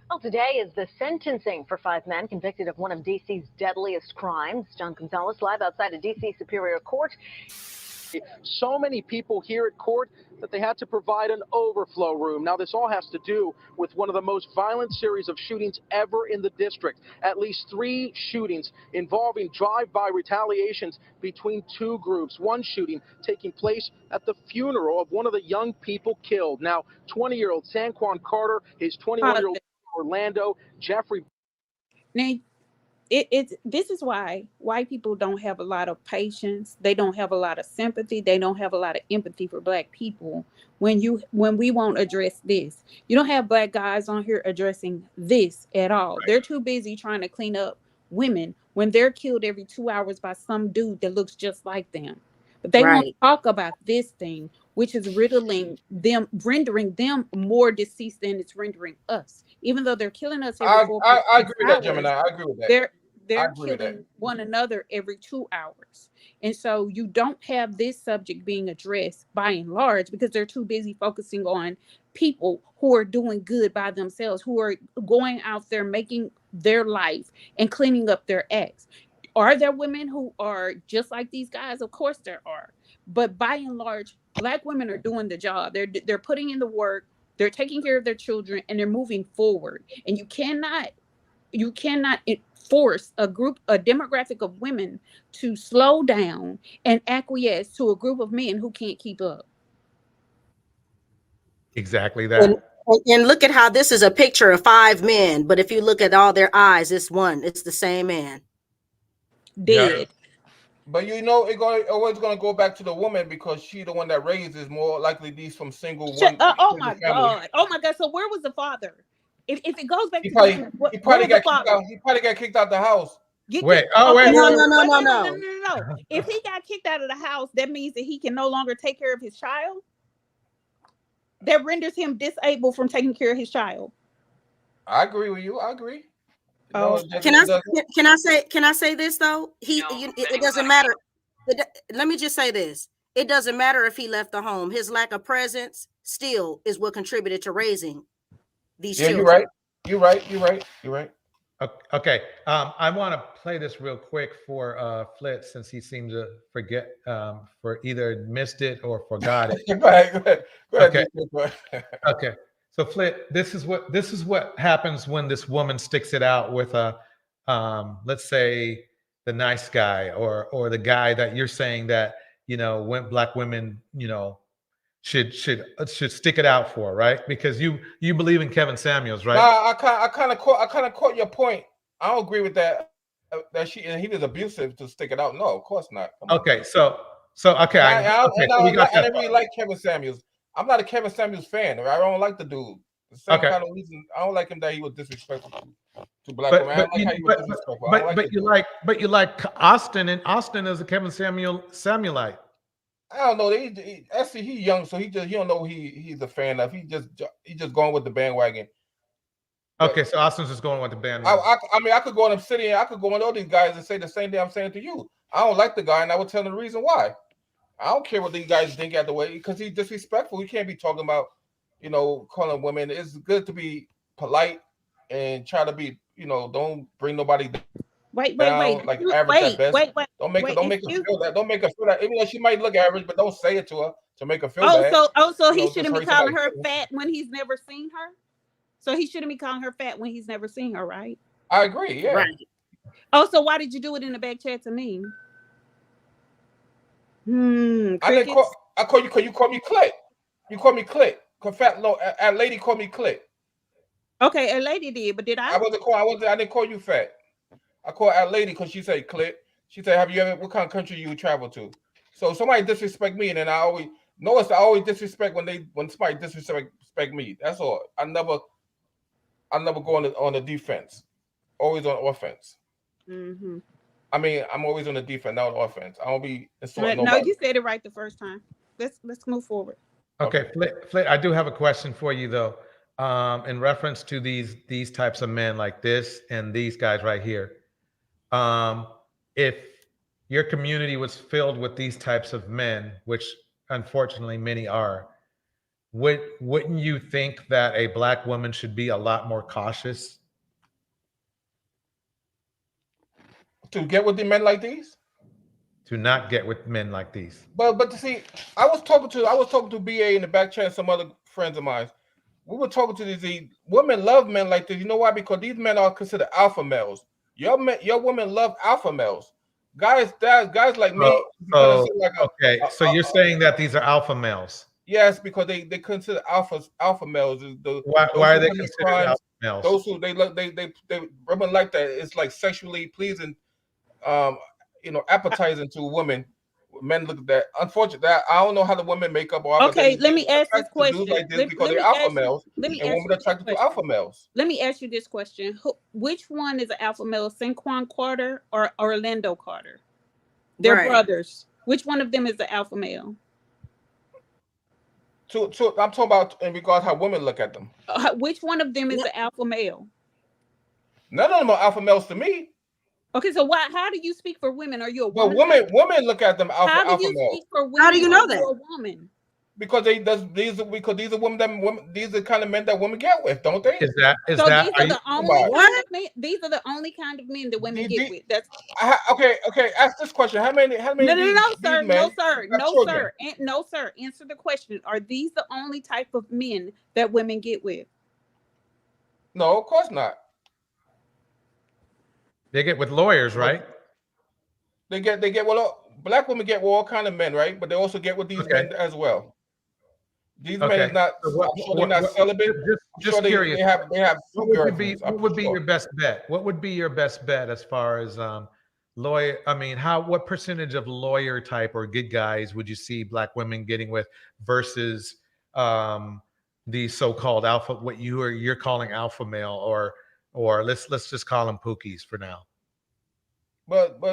Well, today is the sentencing for 5 men convicted of one of D.C.'s deadliest crimes. John Gonzalez live outside of D.C. Superior Court. So many people here at court that they had to provide an overflow room. Now, this all has to do with one of the most violent series of shootings ever in the district. At least 3 shootings involving drive-by retaliations between 2 groups. One shooting taking place at the funeral of one of the young people killed. Now, 20-year-old Sanquan Carter, his 21-year-old Orlando, Jeffrey. Now, this is why white people don't have a lot of patience. They don't have a lot of sympathy. They don't have a lot of empathy for black people when we won't address this. You don't have black guys on here addressing this at all. They're too busy trying to clean up women when they're killed every 2 hours by some dude that looks just like them. But they won't talk about this thing, which is riddling them, rendering them more deceased than it's rendering us. Even though they're killing us every 4 I agree with that, Gemini. I agree with that. They're killing one another every 2 hours. And so you don't have this subject being addressed by and large because they're too busy focusing on people who are doing good by themselves, who are going out there making their life and cleaning up their acts. Are there women who are just like these guys? Of course there are. But by and large, black women are doing the job. They're putting in the work. They're taking care of their children and they're moving forward. And you cannot force a demographic of women to slow down and acquiesce to a group of men who can't keep up. Exactly that. And look at how this is a picture of 5 men, but if you look at all their eyes, it's the same man. Dead. Yeah. But you know, always going to go back to the woman because she's the one that raises more likely these from single one. Oh my God. So where was the father? If it goes back he to probably, the women, he probably got kicked out. He probably got kicked out the house. Wait. No. If he got kicked out of the house, that means that he can no longer take care of his child. That renders him disabled from taking care of his child. I agree with you. I agree. Oh, can I say this though? It doesn't matter. Let me just say this. It doesn't matter if he left the home. His lack of presence still is what contributed to raising these children. You're right. Okay. I want to play this real quick for Flit since he seems to forget, for either missed it or forgot it. Go ahead. Okay. So Flit, this is what happens when this woman sticks it out with a, let's say, the nice guy or the guy that you're saying that, when black women, should stick it out for, right? Because you believe in Kevin Samuels, right? Nah, I kind of caught your point. I don't agree with that. That he was abusive to stick it out. No, of course not. Okay, so okay, I that. really like Kevin Samuels. I'm not a Kevin Samuels fan. I don't like the dude. The same kind of reason I don't like him that he was disrespectful to black women. I don't like how he was disrespectful. But you like Austin, and Austin is a Kevin Samuelite. I don't know. Actually, he's young, so he don't know who he's a fan of. He just going with the bandwagon. Okay, so Austin's just going with the bandwagon. I mean, I could go on Obsidian, I could go on all these guys and say the same thing I'm saying to you. I don't like the guy, and I would tell them the reason why. I don't care what these guys think at the way, because he's disrespectful. You can't be talking about, calling women. It's good to be polite and try to be, don't bring nobody down. Wait. Like average at best. Don't make her feel that. Don't make her feel that. Even though she might look average, but don't say it to her to make her feel bad. So he shouldn't be calling her fat when he's never seen her. So he shouldn't be calling her fat when he's never seen her, right? I agree. Yeah. Right. Oh, so why did you do it in the back chat to me? I didn't call you because you called me Clit. You called me Clit. Cause a lady called me Clit. Okay, a lady did, but did I? I didn't call you fat. I called a lady because she said Clit. She said, what kind of country you travel to? So somebody disrespect me, and then I always disrespect when somebody disrespect me. That's all. I never go on the defense. Always on offense. Mm-hmm. I mean, I'm always on the defense, not on offense. I don't be insulting nobody. No, you said it right the first time. Let's move forward. Okay, Flit, I do have a question for you though. In reference to these types of men like this and these guys right here. If your community was filled with these types of men, which unfortunately many are, wouldn't you think that a black woman should be a lot more cautious to get with the men like these? To not get with men like these. But to see, I was talking to BA in the back chat and some other friends of mine. We were talking to these women love men like this. You know why? Because these men are considered alpha males. Your women love alpha males. Guys like me. So you're saying that these are alpha males? Yes, because they consider alpha males. Why are they considered alpha males? Those who they women like that. It's like sexually pleasing, appetizing to women. Men look at that. Unfortunately, I don't know how the women make up. Okay, let me ask this question. Like this because they're alpha males, and women attracted to alpha males. Let me ask you this question: which one is an alpha male, Saquon Carter or Orlando Carter? They're brothers. Which one of them is the alpha male? I'm talking about in regards how women look at them. Which one of them is the alpha male? None of them are alpha males to me. Okay, so how do you speak for women? Are you a woman? Well, women look at them alpha males. Speak for women? How do you know that? A woman? Because these are women these are the kind of men that women get with, don't they? These are the only kind of men that women get with. That's okay. Ask this question: How many? No, sir. Answer the question: Are these the only type of men that women get with? No, of course not. They get with lawyers, right? They get black women get with all kind of men, right? But they also get with these men as well. These men is not. They're not celibate. Just curious. They have. What would be your best bet? What would be your best bet as far as lawyer? I mean, what percentage of lawyer type or good guys would you see black women getting with versus the so-called alpha? What you're calling alpha male, or let's just call them Pookies for now. But we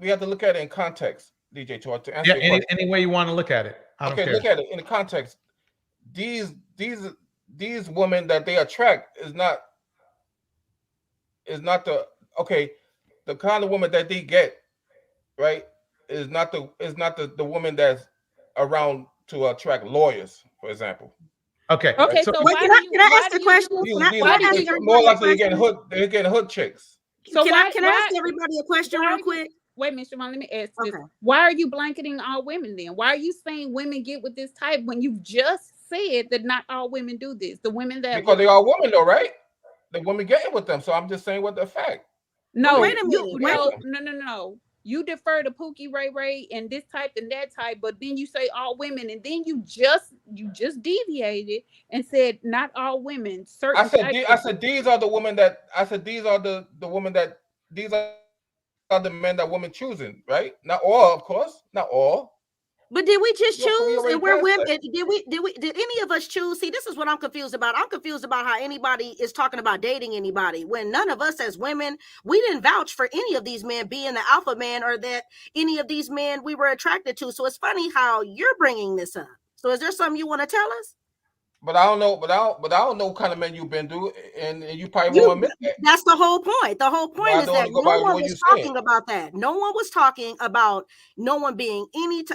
have to look at it in context, DJ Torch, to answer your question. Any way you want to look at it. I don't care. Look at it in the context. These women that they attract is not the kind of woman that they get, right? Is not the woman that's around to attract lawyers, for example. Okay. Okay. So why can I ask the question? More likely they're getting hood chicks. So can I ask everybody a question real quick? Wait, Mr. Siobhan, let me ask this. Why are you blanketing all women then? Why are you saying women get with this type when you just said that not all women do this? The women that because they are women though, right? The women getting with them. So I'm just saying what the fact. No, wait a minute. No. You defer to Pookie, Ray Ray, and this type and that type, but then you say all women, and then you just deviated and said not all women. Certain types. I said these are the women that these are the women that these are the men that women choosing, right? Not all, of course, not all. But did we just choose? already And we're passed women. that. Did any of us choose? See, this is what I'm confused about. I'm confused about how anybody is talking about dating anybody when none of us as women, we didn't vouch for any of these men being the alpha man or that any of these men we were attracted to. So it's funny how you're bringing this up. So is there something you want to tell us? But I don't know. But I don't know what kind of men you've been through, and you probably won't admit that. That's the whole point. The whole point is that no one was talking about that. No one was talking about no one being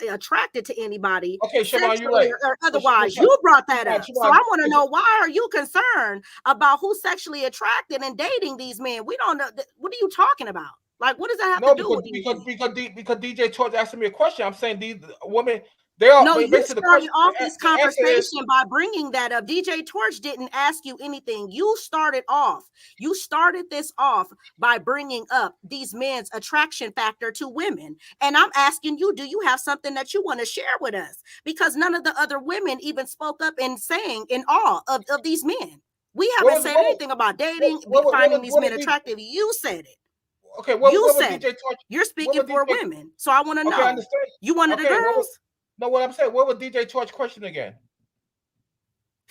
attracted to anybody. Okay, Siobhan, you're right. Or otherwise, you brought that up. So I want to know, why are you concerned about who's sexually attracted and dating these men? We don't know. What are you talking about? Like, what does that have to do with because DJ Torch asked me a question. I'm saying these women. They are no, you started off this the answer conversation is, by bringing that up. DJ Torch didn't ask you anything. You started this off by bringing up these men's attraction factor to women. And I'm asking you, do you have something that you want to share with us? Because none of the other women even spoke up and sang in awe of these men. We haven't said anything about dating, finding these men attractive. You said it. Okay, you said DJ Torch, you're speaking for women. So I want to know. I understand. You wanted the girls? No, what I'm saying, what was DJ Torch's question again?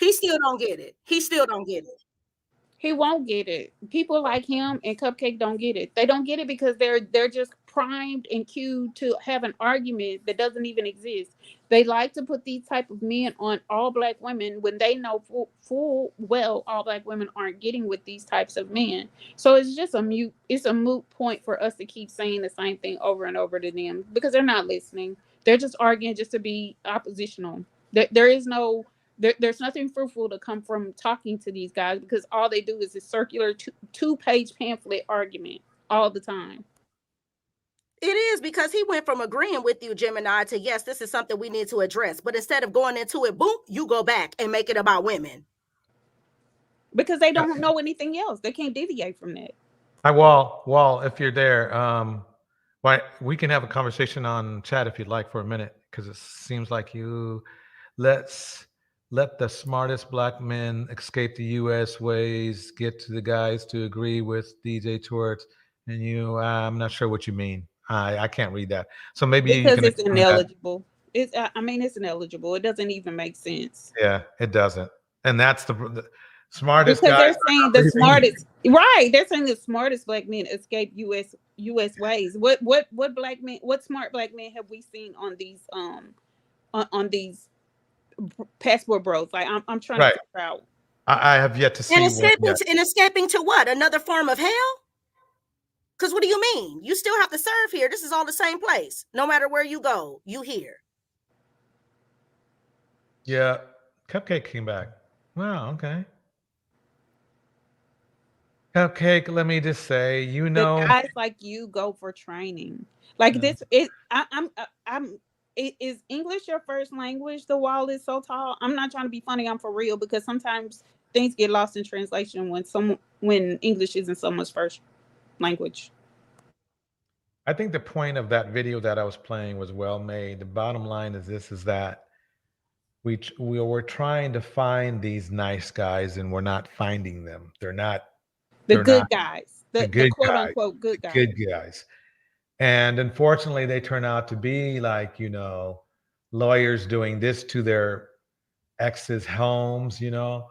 He still don't get it. He won't get it. People like him and Cupcake don't get it. They don't get it because they're just primed and cued to have an argument that doesn't even exist. They like to put these type of men on all black women when they know full well all black women aren't getting with these types of men. So it's just a moot point for us to keep saying the same thing over and over to them because they're not listening. They're just arguing just to be oppositional. There's nothing fruitful to come from talking to these guys because all they do is a circular two-page pamphlet argument all the time. It is because he went from agreeing with you, Gemini, to yes, this is something we need to address. But instead of going into it, boom, you go back and make it about women. Because they don't know anything else. They can't deviate from that. Hi, Wall, if you're there, we can have a conversation on chat if you'd like for a minute, because it seems like you let the smartest black men escape the U.S. ways, get to the guys to agree with DJ Torch, and I'm not sure what you mean. I can't read that. So maybe because it's ineligible. It's ineligible. It doesn't even make sense. Yeah, it doesn't. And that's the smartest because guys. They're saying the smartest, right? They're saying the smartest black men escape U.S. ways. What black men? What smart black men have we seen on these on these passport bros? Like I'm trying to figure out. I have yet to see. And escaping to what? Another form of hell? Because what do you mean? You still have to serve here. This is all the same place. No matter where you go, you here. Yeah, Cupcake came back. Wow. Okay. Cupcake. Let me just say, the guys like you go for training. Like this. Is English your first language? The wall is so tall. I'm not trying to be funny. I'm for real because sometimes things get lost in translation when English isn't someone's first language. I think the point of that video that I was playing was well made. The bottom line is that we're trying to find these nice guys and we're not finding them. They're not the good guys. The quote unquote good guys. Good guys. And unfortunately, they turn out to be like, lawyers doing this to their exes' homes, In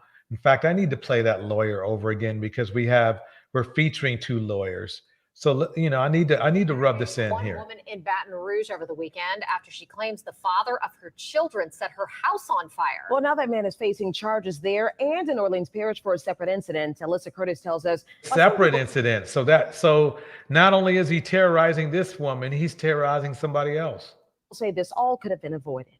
fact, I need to play that lawyer over again because we're featuring 2 lawyers. So, I need to rub this in here. One woman in Baton Rouge over the weekend after she claims the father of her children set her house on fire. Well, now that man is facing charges there and in Orleans Parish for a separate incident. Alyssa Curtis tells us. Separate incident. So not only is he terrorizing this woman, he's terrorizing somebody else. Say this all could have been avoided.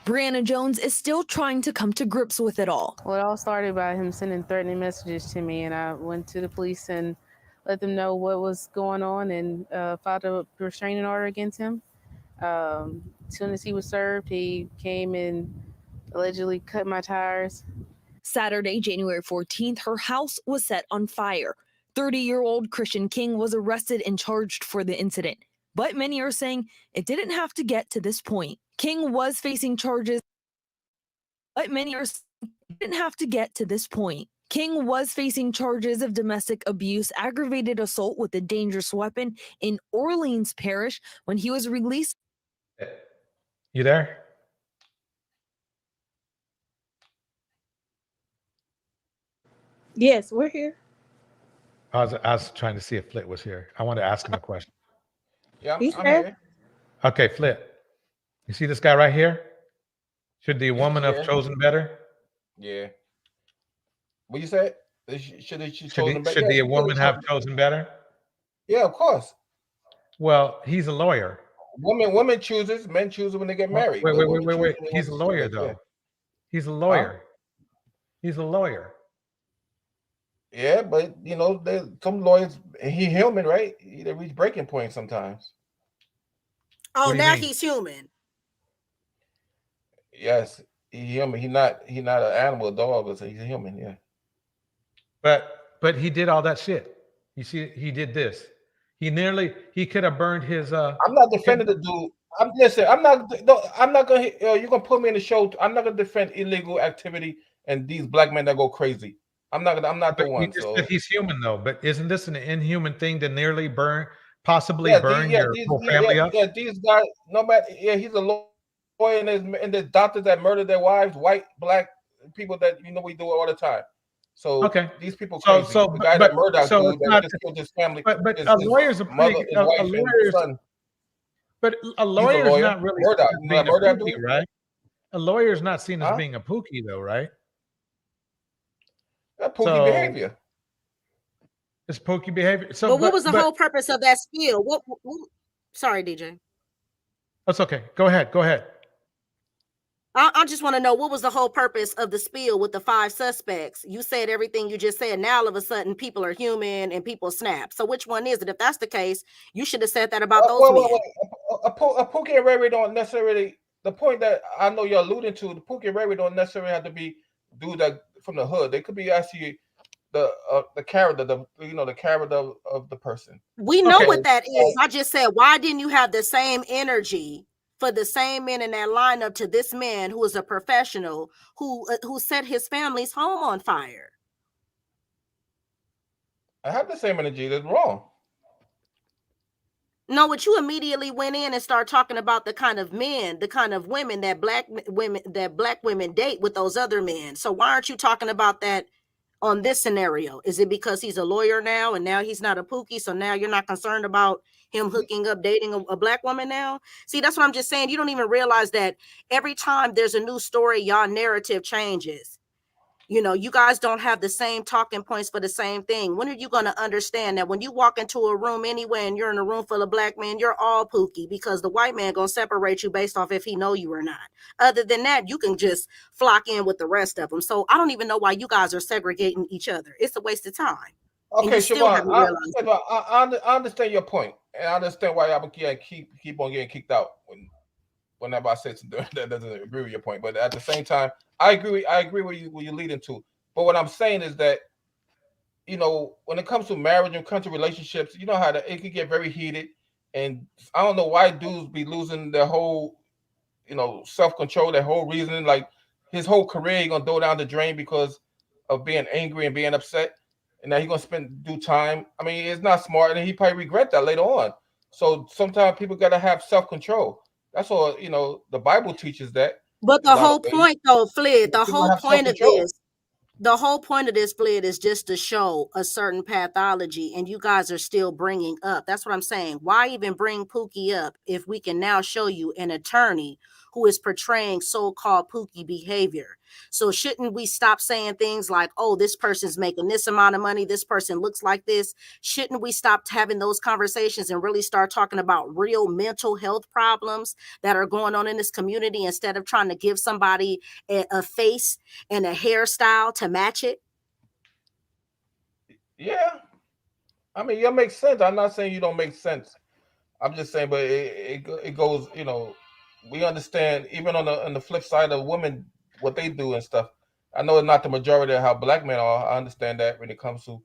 Brianna Jones is still trying to come to grips with it all. Well, it all started by him sending threatening messages to me, and I went to the police and let them know what was going on and filed a restraining order against him. As soon as he was served, he came and allegedly cut my tires. Saturday, January 14th, her house was set on fire. 30-year-old Christian King was arrested and charged for the incident, but many are saying it didn't have to get to this point. King was facing charges, but many are saying it didn't have to get to this point. King was facing charges of domestic abuse, aggravated assault with a dangerous weapon in Orleans Parish when he was released. You there? Yes, we're here. I was trying to see if Flit was here. I want to ask him a question. Yeah, He's I'm there. here. Okay, Flit. You see this guy right here? Should the woman Yeah. have chosen better? Yeah. What you said? Should she chosen better? Should Yeah, the she could woman have chosen- chosen better? Yeah, of course. Well, he's a lawyer. Women chooses, men choose when they get married. Wait, but wait, women wait, choose wait. when they He's a want to lawyer, choose, yeah. though. He's a lawyer. He's a lawyer. Yeah, but you know, some lawyers, he human, right? They reach breaking point sometimes. Oh, What do you now mean? he's human. Yes, he human. He not an animal, a dog, but he's a human. Yeah. But he did all that shit. You see, he did this. He could have burned his I'm not defending the dude. I'm not gonna. You're gonna put me in the show. I'm not gonna defend illegal activity and these black men that go crazy. I'm not the You one. just So said he's human, though. But isn't this an inhuman thing to nearly possibly yeah, burn your whole family up? yeah, these guys. No matter. Yeah, he's a lawyer, and there's doctors that murder their wives, white, black people that we do it all the time. So Okay. these people So- crazy. so, the guy but- that murdered so dude it's that not- just killed his family. But his a lawyer's a mother, pretty his a wife, and lawyer's son. but a lawyer's lawyer. not really Murdoch. seen as You know being that a Murdoch pookie, dude? right? A lawyer's not seen as Huh? being a pookie, though, right? That pookie So- behavior. It's pookie behavior. So, But what was the whole purpose of that spiel? What sorry, DJ. That's okay. Go ahead. Go ahead. I just want to know what was the whole purpose of the spiel with the 5 suspects. You said everything you just said. Now all of a sudden people are human and people snap. So which one is it? If that's the case, you should have said that about those men. A Pookie and Ray don't necessarily. The point that I know you're alluding to, the Pookie and Ray don't necessarily have to be dudes that from the hood. They could be actually the character, the character of the person. We know Okay. what that is. I just said, why didn't you have the same energy for the same men in that lineup to this man who is a professional who set his family's home on fire? I have the same energy. That's wrong. No, what you immediately went in and start talking about the kind of men, the kind of women that black women date with those other men. So why aren't you talking about that on this scenario? Is it because he's a lawyer now and now he's not a Pookie? So now you're not concerned about him hooking up, dating a black woman now? See, that's what I'm just saying. You don't even realize that every time there's a new story, y'all narrative changes. You know, you guys don't have the same talking points for the same thing. When are you going to understand that when you walk into a room anyway and you're in a room full of black men, you're all Pookie, because the white man going to separate you based off if he know you or not. Other than that, you can just flock in with the rest of them. So I don't even know why you guys are segregating each other. It's a waste of time. And Okay, you still Siobhan, haven't realized it. I understand your point, and I understand why y'all keep on getting kicked out whenever I say something that doesn't agree with your point. But at the same time, I agree where you're leading to. But what I'm saying is that, when it comes to marriage and comes to relationships, you know how it can get very heated, and I don't know why dudes be losing their whole, self-control, their whole reasoning. Like his whole career, he gonna throw down the drain because of being angry and being upset, and now he's gonna do time. I mean, it's not smart, and he probably regret that later on. So sometimes people gotta have self-control. That's all, the Bible teaches that. But the whole point, though, Flid, the whole point of self-control. this, the whole point of this, Flid, is just to show a certain pathology, and you guys are still bringing up. That's what I'm saying. Why even bring Pookie up if we can now show you an attorney who is portraying so-called Pookie behavior? So shouldn't we stop saying things like, oh, this person's making this amount of money, this person looks like this? Shouldn't we stop having those conversations and really start talking about real mental health problems that are going on in this community instead of trying to give somebody a face and a hairstyle to match it? Yeah, I mean, you make sense. I'm not saying you don't make sense. I'm just saying, but it goes. We understand even on the flip side of women, what they do and stuff. I know it's not the majority of how black men are. I understand that when it comes to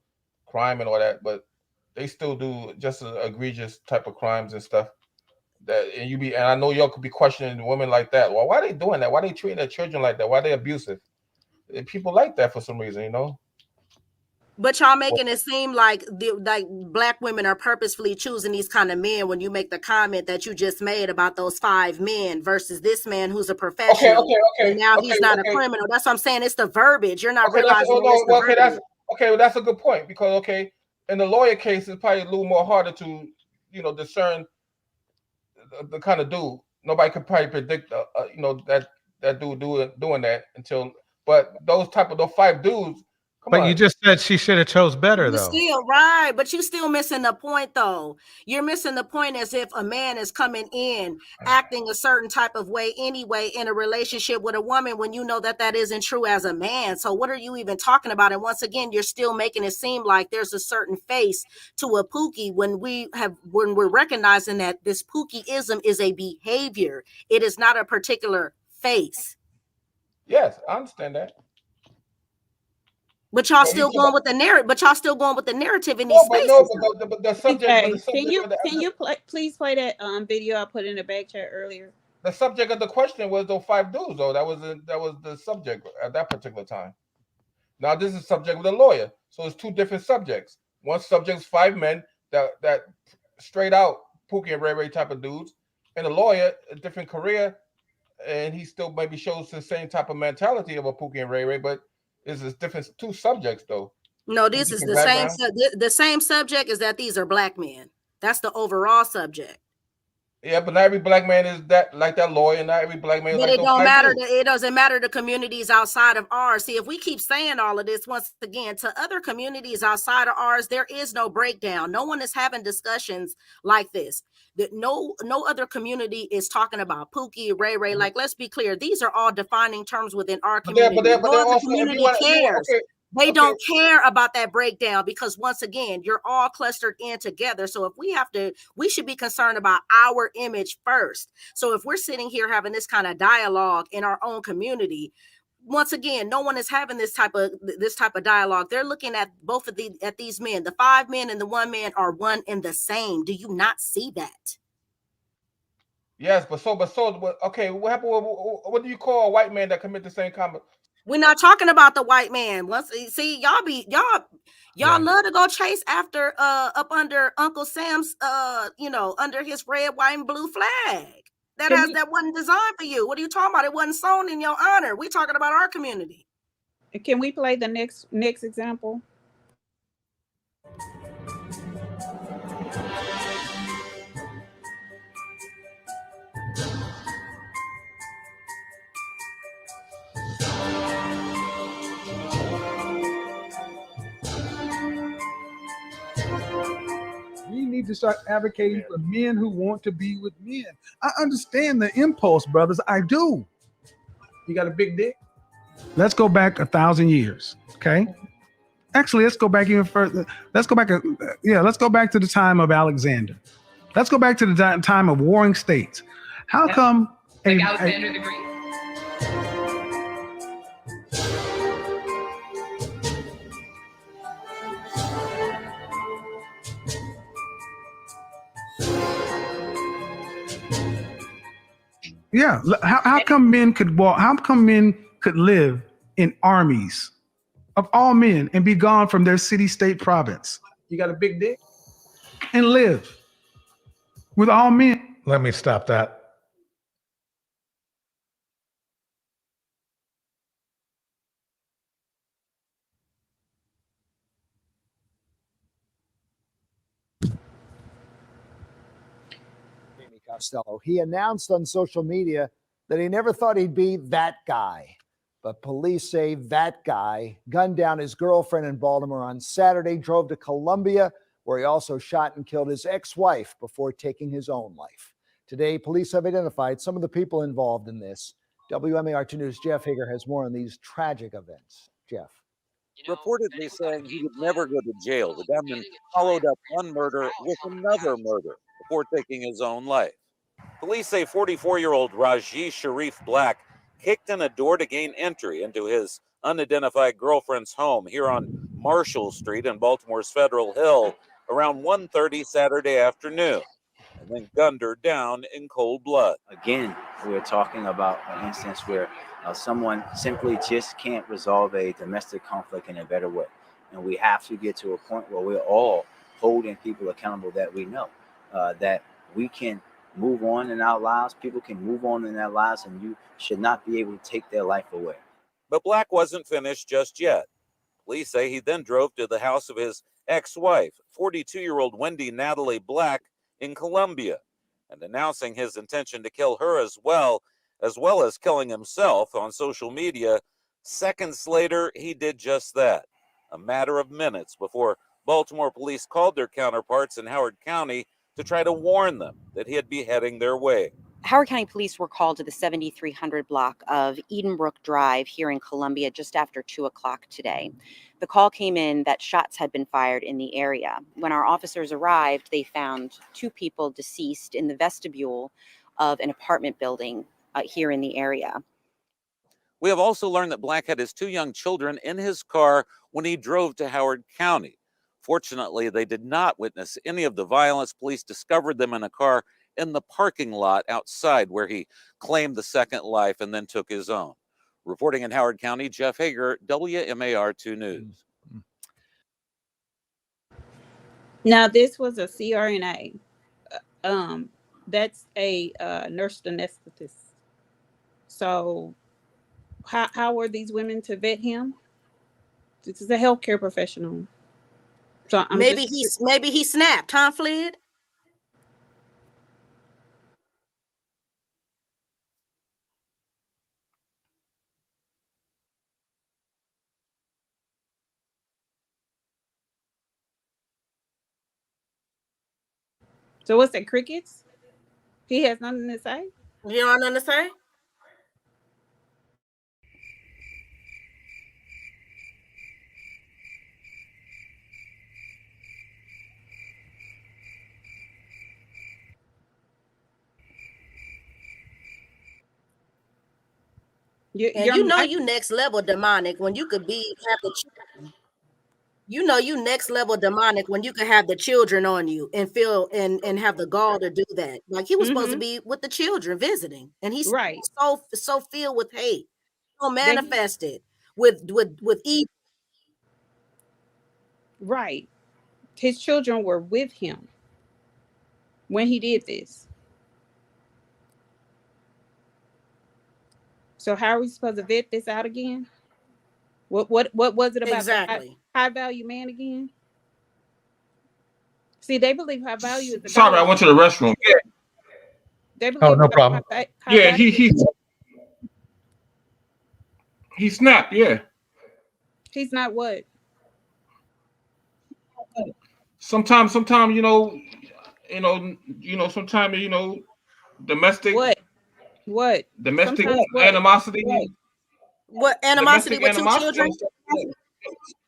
crime and all that, but they still do just as egregious type of crimes and stuff. And I know y'all could be questioning women like that. Well, why are they doing that? Why are they treating their children like that? Why are they abusive? And people like that for some reason, you know. But y'all making it seem like black women are purposefully choosing these kind of men when you make the comment that you just made about those 5 men versus this man who's a professional. And now he's not a criminal. That's what I'm saying. It's the verbiage. You're not realizing that's a good point, because in the lawyer case, it's probably a little more harder to, discern the kind of dude. Nobody could probably predict, that dude doing that until. But those 5 dudes. But you just said she should have chose better, though. Still right, but you still missing the point, though. You're missing the point as if a man is coming in acting a certain type of way anyway in a relationship with a woman when you know that isn't true as a man. So what are you even talking about? And once again, you're still making it seem like there's a certain face to a Pookie when we're recognizing that this Pookieism is a behavior. It is not a particular face. Yes, I understand that. But y'all still going with the narrative. But y'all still going with the narrative in these spaces. But the subject. Okay. Can you please play that video I put in the back chat earlier? The subject of the question was those 5 dudes, though. That was the subject at that particular time. Now this is subject with a lawyer, so it's 2 different subjects. One subject is 5 men that straight out Pookie and Ray Ray type of dudes, and a lawyer, a different career, and he still maybe shows the same type of mentality of a Pookie and Ray Ray, but. Is different 2 subjects though. No, this is the same. The same subject is that these are black men. That's the overall subject. Yeah, but not every black man is that lawyer. Not every black man. But it don't matter. It doesn't matter the communities outside of ours. See, if we keep saying all of this once again to other communities outside of ours, there is no breakdown. No one is having discussions like this. That no other community is talking about Pookie, Ray Ray. Like, let's be clear, these are all defining terms within our community. No other community cares. They don't care about that breakdown because once again, you're all clustered in together. So if we should be concerned about our image first. So if we're sitting here having this kind of dialogue in our own community, once again, no one is having this type of dialogue. They're looking at both of these men. The 5 men and the 1 man are one and the same. Do you not see that? Yes, but okay. What happened? What do you call a white man that commit the same comment? We're not talking about the white man. Y'all love to go chase after up under Uncle Sam's under his red, white, and blue flag. That wasn't designed for you. What are you talking about? It wasn't sewn in your honor. We're talking about our community. Can we play the next example? We need to start advocating for men who want to be with men. I understand the impulse, brothers. I do. You got a big dick? Let's go back 1,000 years. Okay. Actually, let's go back even further. Let's go back to the time of Alexander. Let's go back to the time of warring states. How come Alexander the Great? Yeah. How come men could walk? How come men could live in armies of all men and be gone from their city, state, province? You got a big dick? And live with all men. Let me stop that. Costello. He announced on social media that he never thought he'd be that guy. But police say that guy gunned down his girlfriend in Baltimore on Saturday, drove to Columbia, where he also shot and killed his ex-wife before taking his own life. Today, police have identified some of the people involved in this. WMAR2 News' Jeff Hager has more on these tragic events. Jeff. Reportedly saying he would never go to jail, the gunman followed up one murder with another murder before taking his own life. Police say 44-year-old Raji Sharif Black kicked in a door to gain entry into his unidentified girlfriend's home here on Marshall Street in Baltimore's Federal Hill around 1:30 Saturday afternoon, and then gunned her down in cold blood. Again, we're talking about an instance where someone simply just can't resolve a domestic conflict in a better way. And we have to get to a point where we're all holding people accountable that we know that we can move on in our lives. People can move on in their lives, and you should not be able to take their life away. But Black wasn't finished just yet. Police say he then drove to the house of his ex-wife, 42-year-old Wendy Natalie Black, in Columbia, and announcing his intention to kill her as well as killing himself on social media. Seconds later, he did just that, a matter of minutes before Baltimore police called their counterparts in Howard County to try to warn them that he'd be heading their way. Howard County Police were called to the 7300 block of Edenbrook Drive here in Columbia just after 2 o'clock today. The call came in that shots had been fired in the area. When our officers arrived, they found 2 people deceased in the vestibule of an apartment building here in the area. We have also learned that Black had his 2 young children in his car when he drove to Howard County. Fortunately, they did not witness any of the violence. Police discovered them in a car in the parking lot outside where he claimed the second life and then took his own. Reporting in Howard County, Jeff Hager, WMAR2 News. Now, this was a CRNA. That's a nurse anesthetist. So how were these women to vet him? This is a healthcare professional. So maybe he snapped, huh, Fled? So what's that, crickets? He has nothing to say? You don't have nothing to say? You next level demonic when you could have the children. You next level demonic when you could have the children on you and feel and have the gall to do that. Like he was supposed to be with the children visiting, and he's so filled with hate, so manifested with evil. Right. His children were with him when he did this. So how are we supposed to vet this out again? What was it about exactly high value man again? See, they believe high value is. Sorry, I went to the restroom. Yeah. They believe no problem. Yeah, he snapped. Yeah. He's not what? Sometimes, sometimes domestic. What? Domestic animosity. What animosity with domestic 2 children?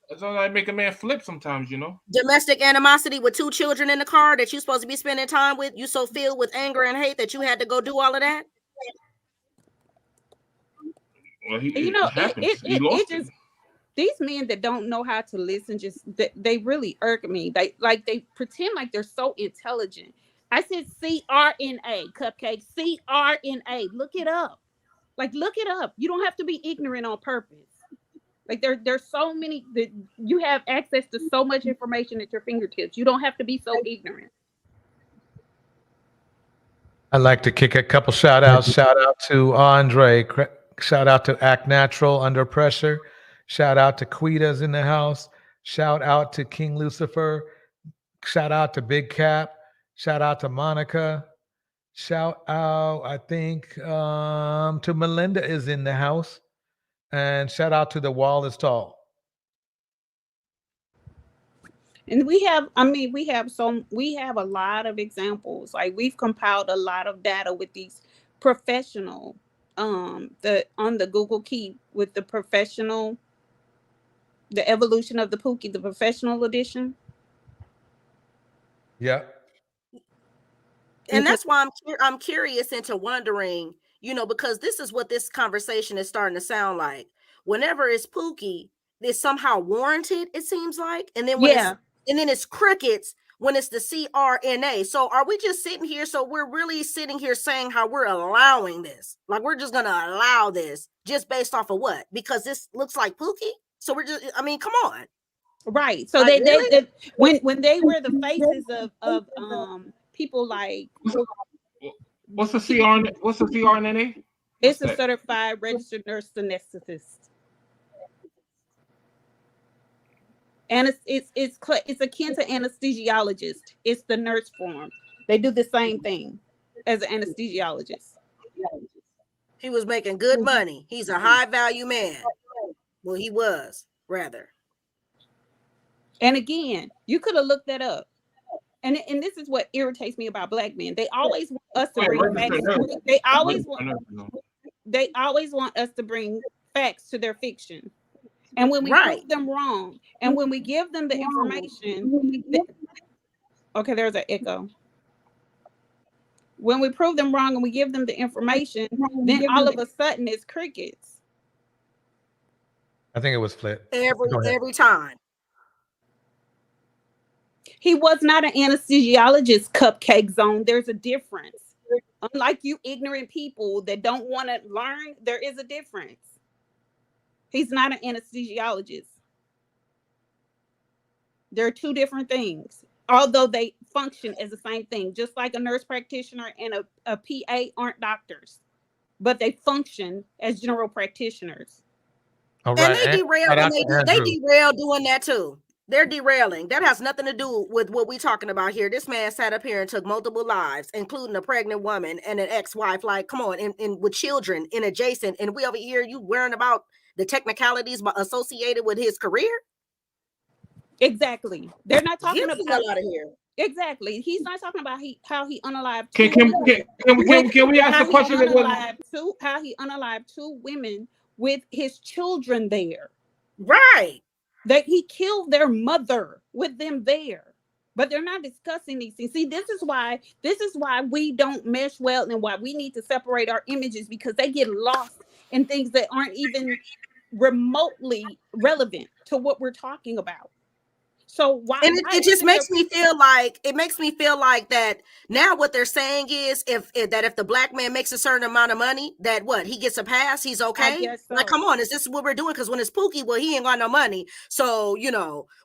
That's all I make a man flip sometimes, Domestic animosity with 2 children in the car that you're supposed to be spending time with. You so filled with anger and hate that you had to go do all of that. Well, it just these men that don't know how to listen, they really irk me. They pretend like they're so intelligent. I said CRNA, Cupcake, CRNA. Look it up. Look it up. You don't have to be ignorant on purpose. There's so many that you have access to so much information at your fingertips. You don't have to be so ignorant. I'd like to kick a couple shout outs. Shout out to Andre. Shout out to Act Natural, Under Pressure. Shout out to Quita's in the house. Shout out to King Lucifer. Shout out to Big Cap. Shout out to Monica. Shout out, I think, to Melinda is in the house. And shout out to The Wall is Tall. And we have a lot of examples. We've compiled a lot of data with these professional, on the Google Keep with the professional, the evolution of the Pookie, the professional edition. Yeah. And that's why I'm curious into wondering, because this is what this conversation is starting to sound like. Whenever it's Pookie, is somehow warranted, it seems like. And then when it's crickets when it's the CRNA. So are we just sitting here? So we're really sitting here saying how we're allowing this. Like we're just gonna allow this just based off of what? Because this looks like Pookie. So we're just, I mean, come on. Right. So Like, they when they were the faces of people like what's the CRNA? What's the CRNA? It's a certified registered nurse anesthetist. And it's akin to anesthesiologist. It's the nurse form. They do the same thing as an anesthesiologist. He was making good money. He's a high value man. Well, he was rather. And again, you could have looked that up. And this is what irritates me about black men. They always want us to bring facts. They always want us to bring facts to their fiction. And when we prove them wrong, and when we give them the information, okay, there's an echo. When we prove them wrong and we give them the information, then all of a sudden it's crickets. I think it was Flip. Every time. He was not an anesthesiologist, Cupcake Zone. There's a difference. Unlike you ignorant people that don't want to learn, there is a difference. He's not an anesthesiologist. They're two different things, although they function as the same thing, just like a nurse practitioner and a PA aren't doctors, but they function as general practitioners. All right. And they derail, they derail doing that too. They're derailing. That has nothing to do with what we're talking about here. This man sat up here and took multiple lives, including a pregnant woman and an ex-wife. Like, come on, and with children in adjacent, and we over here, you worrying about the technicalities associated with his career? Exactly. They're not talking about out of here. Exactly. He's not talking about how he unalived. Can we ask a question? How he unalived two women with his children there. Right. That he killed their mother with them there. But they're not discussing these things. See, this is why we don't mesh well and why we need to separate our images, because they get lost in things that aren't even remotely relevant to what we're talking about. So it just makes me feel like that now what they're saying is if the black man makes a certain amount of money, that what, he gets a pass, he's okay. I guess so. Like, come on, is this what we're doing? Because when it's Pookie, well, he ain't got no money, so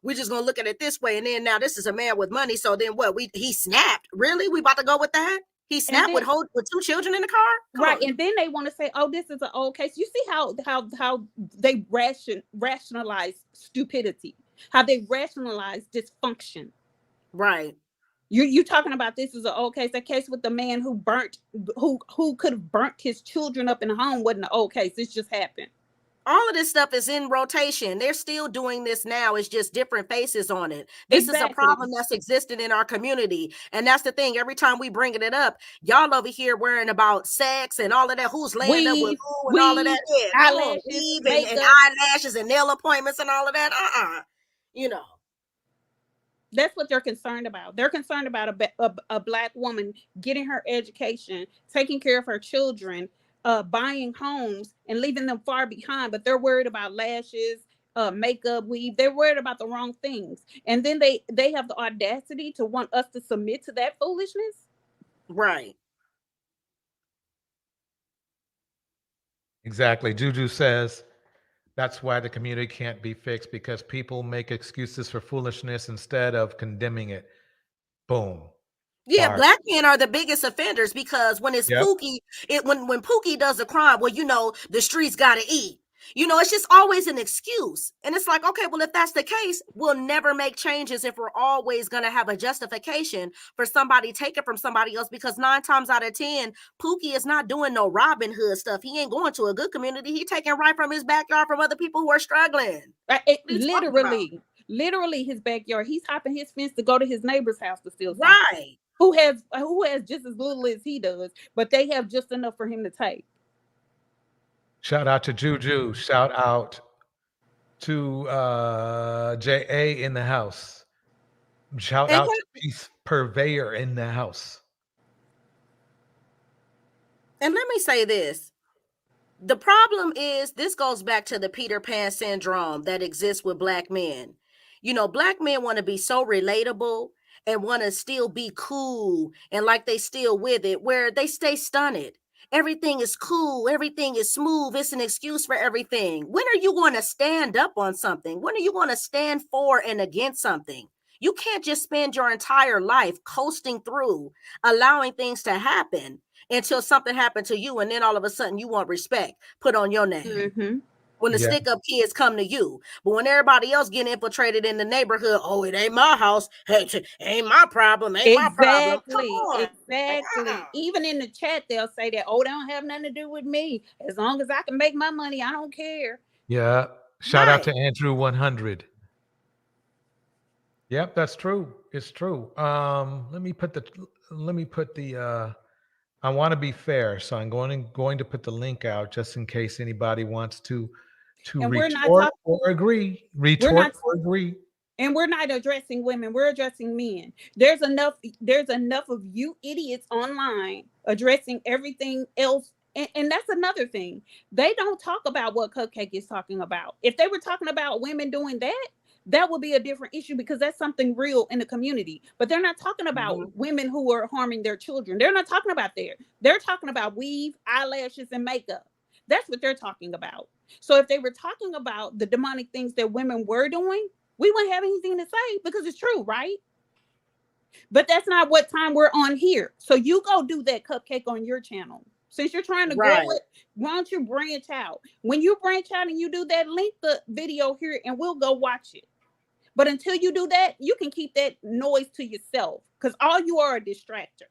we're just gonna look at it this way. And then now this is a man with money, so then what? He snapped. Really, we about to go with that? He snapped with two children in the car, right? And then they want to say, "Oh, this is an old case." You see how they rationalize stupidity. How they rationalize dysfunction. Right. You talking about this is an old case. That case with the man who could have burnt his children up in the home wasn't an old case. This just happened. All of this stuff is in rotation. They're still doing this now. It's just different faces on it. This is a problem that's existed in our community. And that's the thing. Every time we bring it up, y'all over here worrying about sex and all of that. Who's laying up with who and all of that. Yeah, eyelashes, and eyelashes and nail appointments and all of that. That's what they're concerned about. They're concerned about a black woman getting her education, taking care of her children, buying homes and leaving them far behind. But they're worried about lashes, makeup, weave. They're worried about the wrong things. And then they have the audacity to want us to submit to that foolishness. Right. Exactly. Juju says that's why the community can't be fixed, because people make excuses for foolishness instead of condemning it. Boom. Yeah, Bar. black men are the biggest offenders, because when it's Pookie, when Pookie does a crime, well, the streets got to eat. It's just always an excuse. And it's like, okay, well, if that's the case, we'll never make changes if we're always going to have a justification for somebody taking from somebody else, because 9 times out of 10, Pookie is not doing no Robin Hood stuff. He ain't going to a good community. He taking right from his backyard from other people who are struggling. Literally his backyard. He's hopping his fence to go to his neighbor's house to steal something. Right. Who has just as little as he does, but they have just enough for him to take. Shout out to Juju. Shout out to J.A. in the house. Shout out to Peace Purveyor in the house. And let me say this. The problem is this goes back to the Peter Pan syndrome that exists with black men. You know, black men want to be so relatable and want to still be cool and like they still with it, where they stay stunted. Everything is cool, everything is smooth. It's an excuse for everything. When are you going to stand up on something? When are you going to stand for and against something? You can't just spend your entire life coasting through, allowing things to happen until something happened to you, and then all of a sudden you want respect put on your name. When the stick up kids come to you, but when everybody else getting infiltrated in the neighborhood, oh, it ain't my house, hey, ain't my problem, ain't my problem. Come on. Exactly. Even in the chat, they'll say that, oh, they don't have nothing to do with me. As long as I can make my money, I don't care. Yeah. Shout out to Andrew 100. Yep, that's true. It's true. Let me put the I want to be fair, so I'm going to put the link out just in case anybody wants to retort or agree. Retort or agree. And we're not addressing women, we're addressing men. There's enough of you idiots online addressing everything else. And that's another thing. They don't talk about what Cupcake is talking about. If they were talking about women doing that, that would be a different issue because that's something real in the community. But they're not talking about women who are harming their children. They're not talking about that. They're talking about weave, eyelashes, and makeup. That's what they're talking about. So if they were talking about the demonic things that women were doing, we wouldn't have anything to say because it's true, right? But that's not what time we're on here. So you go do that, Cupcake, on your channel. Since you're trying to grow it, why don't you branch out? When you branch out and you do that, link the video here and we'll go watch it. But until you do that, you can keep that noise to yourself because all you are a distractor.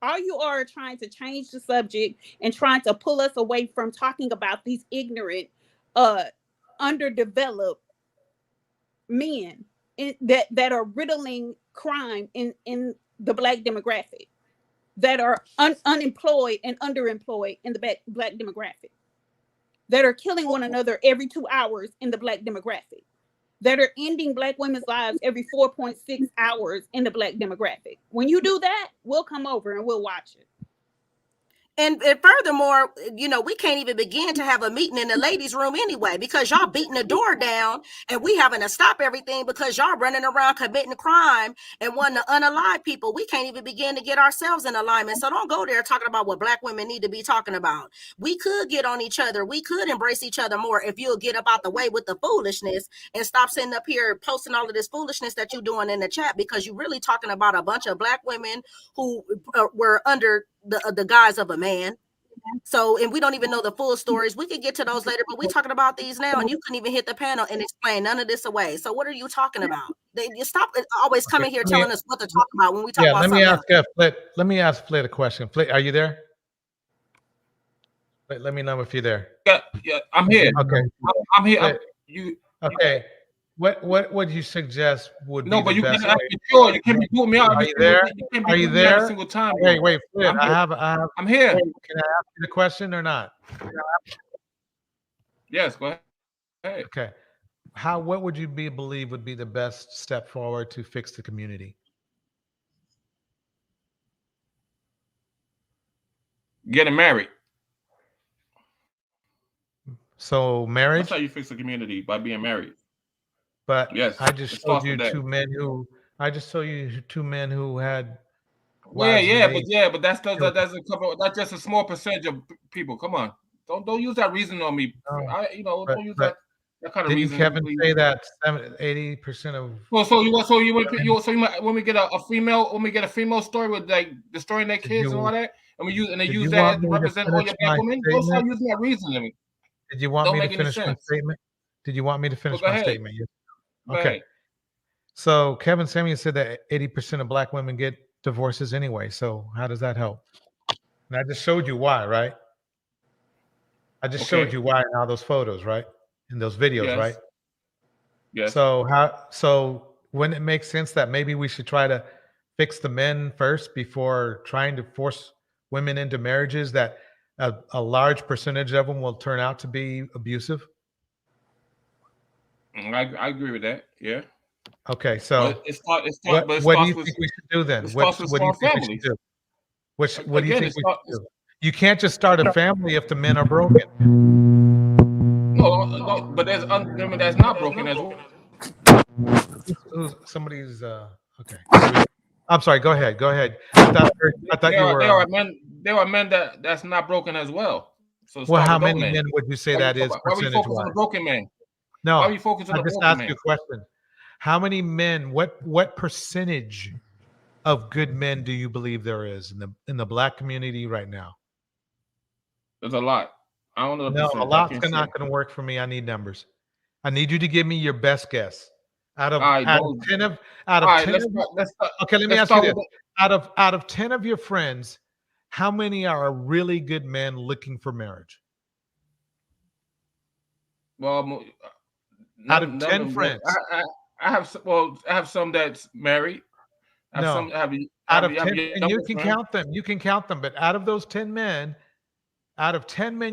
All you are trying to change the subject and trying to pull us away from talking about these ignorant, underdeveloped men that are riddling crime in the Black demographic, that are unemployed and underemployed in the Black demographic, that are killing one another every 2 hours in the Black demographic, that are ending Black women's lives every 4.6 hours in the Black demographic. When you do that, we'll come over and we'll watch it. And furthermore, you know, we can't even begin to have a meeting in the ladies' room anyway, because y'all beating the door down and we having to stop everything because y'all running around committing crime and wanting to unalive people. We can't even begin to get ourselves in alignment. So don't go there talking about what Black women need to be talking about. We could get on each other. We could embrace each other more if you'll get up out the way with the foolishness and stop sitting up here posting all of this foolishness that you're doing in the chat, because you're really talking about a bunch of Black women who were under the guise of a man. So, and we don't even know the full stories. We could get to those later, but we're talking about these now, and you couldn't even hit the panel and explain none of this away. So what are you talking about? You stop always coming here telling us what to talk about when we talk about something else. Let me ask Flit a question. Flit, are you there? Let me know if you're there. Yeah, I'm here. Okay. I'm here. Okay. What would you suggest would be but the you best can't way? sure. You can't be doing me out. Are you there? Are you there? Every single time. Wait, Flit, I'm here. Can I ask you the question or not? Yes, go ahead. Okay. What would you believe would be the best step forward to fix the community? Getting married. So marriage? That's how you fix the community, by being married. But yes, I just showed you two men who had. But that's a couple. That's just a small percentage of people. Come on, don't use that reasoning on me. Don't use that kind of reasoning. Didn't Kevin say that 80% of? Well, when we get a female story with like destroying their kids and all that, and they use that to represent all your Black women, don't start using that reasoning. Did you want me to finish my statement? Did you want me to finish my statement? Yes. Okay. So Kevin Samuel said that 80% of Black women get divorces anyway. So how does that help? And I just showed you why, right? I just showed you why in all those photos, right? In those videos, right? Yes. So wouldn't it make sense that maybe we should try to fix the men first before trying to force women into marriages that a large percentage of them will turn out to be abusive? I agree with that. Yeah. Okay, so what do you think we should do then? What do you think we should do? What do you think we should do? You can't just start a family if the men are broken. No, but there's women that's not broken as well. Somebody's okay. I'm sorry. Go ahead. Go ahead. I thought you were. There are men that's not broken as well. So Well, how with those many men would you say that is why we focus on the broken men? No, why we focus on I the just broken asked men? you a question. How many men? What percentage of good men do you believe there is in the black community right now? There's a lot. I don't know. No, a lot's not going to work for me. I need numbers. I need you to give me your best guess. Out of 10 of okay, let me ask you this. Out of 10 of your friends, how many are really good men looking for marriage? Well, out of 10 friends, I have some that's married. Out of 10, and you can count them. You can count them. But out of those 10 men,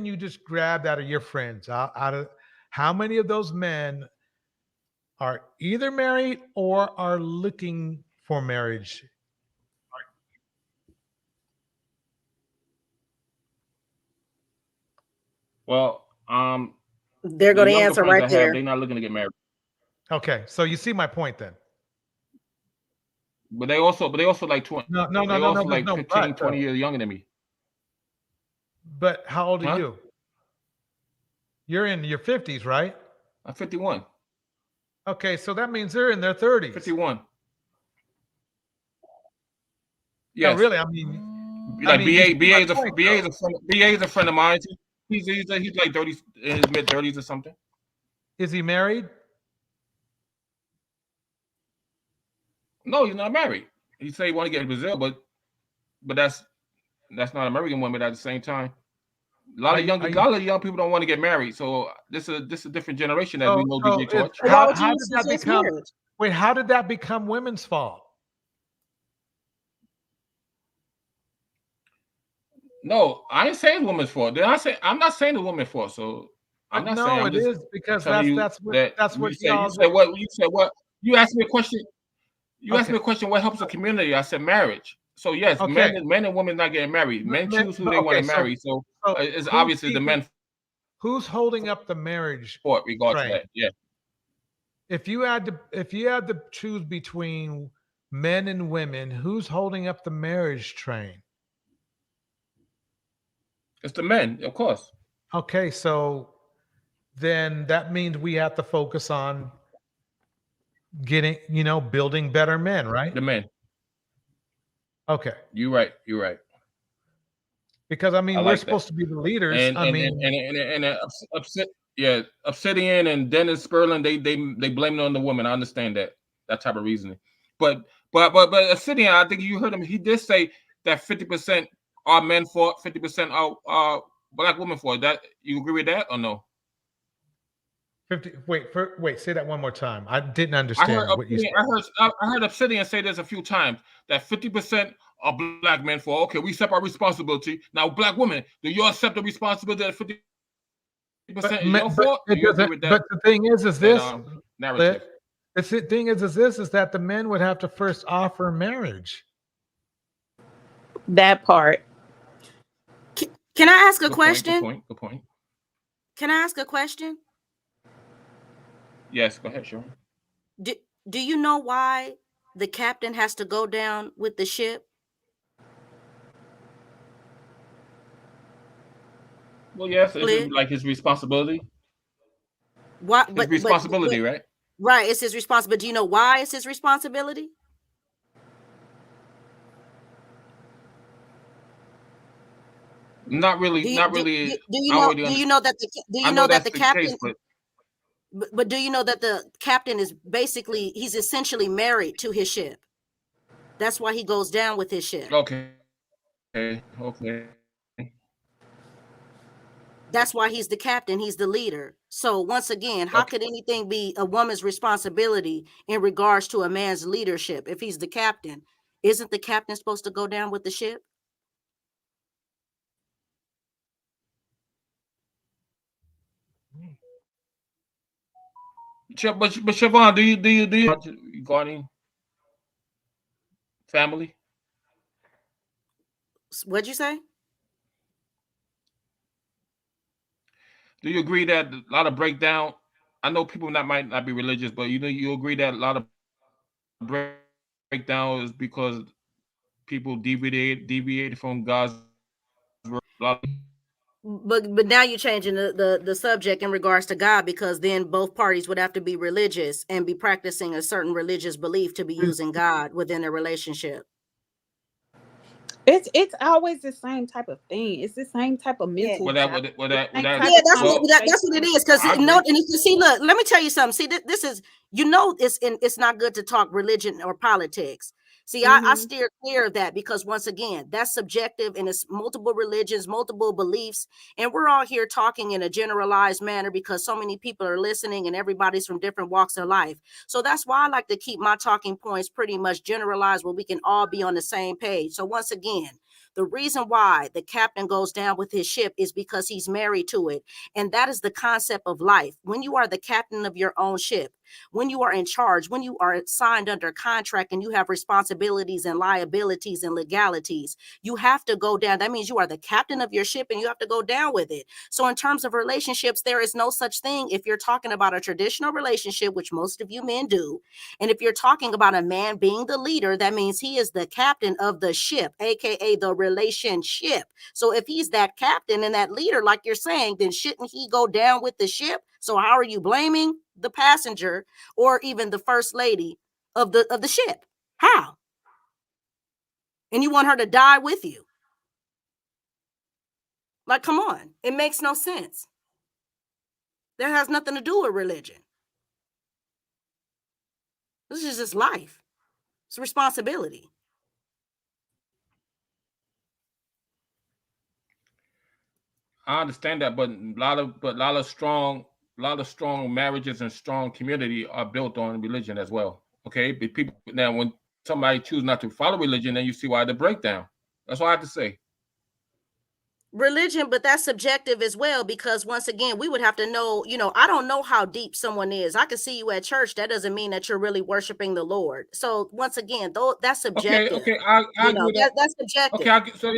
you just grabbed out of your friends, out of how many of those men are either married or are looking for marriage? Well, they're going to answer right there. They're not looking to get married. Okay, so you see my point then. But they also like 20. No, like 15, 20 years younger than me. But how old are you? You're in your 50s, right? I'm 51. Okay, so that means they're in their 30s. 51. Yes. No, really, I mean, like BA is a friend of mine. He's like 30, in his mid 30s or something. Is he married? No, he's not married. He said he want to get to Brazil, but that's not American women at the same time. A lot of young people don't want to get married. So this is a different generation that we know DJ Torch. How did that become? Wait, how did that become women's fault? No, I ain't saying women's fault. I'm not saying the women's fault. So I'm not saying. No, it is because that's what you said. What you said? What you asked me a question? You asked me a question. What helps the community? I said marriage. So yes, men and women not getting married. Men choose who they want to marry. So it's obviously the men. Who's holding up the marriage? Regarding that, yeah. If you had to choose between men and women, who's holding up the marriage train? It's the men, of course. Okay, so then that means we have to focus on getting, building better men, right? The men. Okay. You're right. Because we're supposed to be the leaders. Obsidian and Dennis Sperling, they blame it on the woman. I understand that type of reasoning. But Obsidian, I think you heard him. He did say that 50% are men for, 50% are black women for. That you agree with that or no? 50. Wait. Say that one more time. I didn't understand what you said. I heard Obsidian say this a few times that 50% are black men for. Okay, we accept our responsibility. Now, black women, do you accept the responsibility that 50% is your fault? But the thing is this narrative. The thing is that the men would have to first offer marriage. That part. Can I ask a question? Good point. Can I ask a question? Yes, go ahead, sure. Do you know why the captain has to go down with the ship? Well, yes, it's like his responsibility. What? His responsibility, right? Right, it's his responsibility. Do you know why it's his responsibility? Not really. Do you know that the captain? But do you know that the captain is basically, he's essentially married to his ship? That's why he goes down with his ship. Okay. That's why he's the captain. He's the leader. So once again, how could anything be a woman's responsibility in regards to a man's leadership if he's the captain? Isn't the captain supposed to go down with the ship? But Siobhan, do you regarding family? What'd you say? Do you agree that a lot of breakdown? I know people might not be religious, but you agree that a lot of breakdown is because people deviate from God's word. But now you're changing the subject in regards to God, because then both parties would have to be religious and be practicing a certain religious belief to be using God within a relationship. It's always the same type of thing. It's the same type of Yeah. mental. Yeah, Yeah, that's what it is. Because and if you see, look, let me tell you something. See, this is, it's not good to talk religion or politics. See, I steer clear of that, because once again, that's subjective, and it's multiple religions, multiple beliefs, and we're all here talking in a generalized manner because so many people are listening and everybody's from different walks of life. So that's why I like to keep my talking points pretty much generalized, where we can all be on the same page. So once again, the reason why the captain goes down with his ship is because he's married to it. And that is the concept of life. When you are the captain of your own ship, when you are in charge, when you are signed under contract and you have responsibilities and liabilities and legalities, you have to go down. That means you are the captain of your ship and you have to go down with it. So in terms of relationships, there is no such thing. If you're talking about a traditional relationship, which most of you men do, and if you're talking about a man being the leader, that means he is the captain of the ship, aka the relationship. So if he's that captain and that leader, like you're saying, then shouldn't he go down with the ship? So how are you blaming the passenger or even the first lady of the ship? How? And you want her to die with you? Like, come on. It makes no sense. That has nothing to do with religion. This is just life. It's a responsibility. I understand that, but a lot of strong marriages and strong community are built on religion as well. Okay, but people, now when somebody chooses not to follow religion, then you see why the breakdown. That's all I have to say. Religion, but that's subjective as well, because once again, we would have to know, I don't know how deep someone is. I can see you at church. That doesn't mean that you're really worshiping the Lord. So once again, though, that's subjective. Okay, I agree with that. That's subjective. Okay, so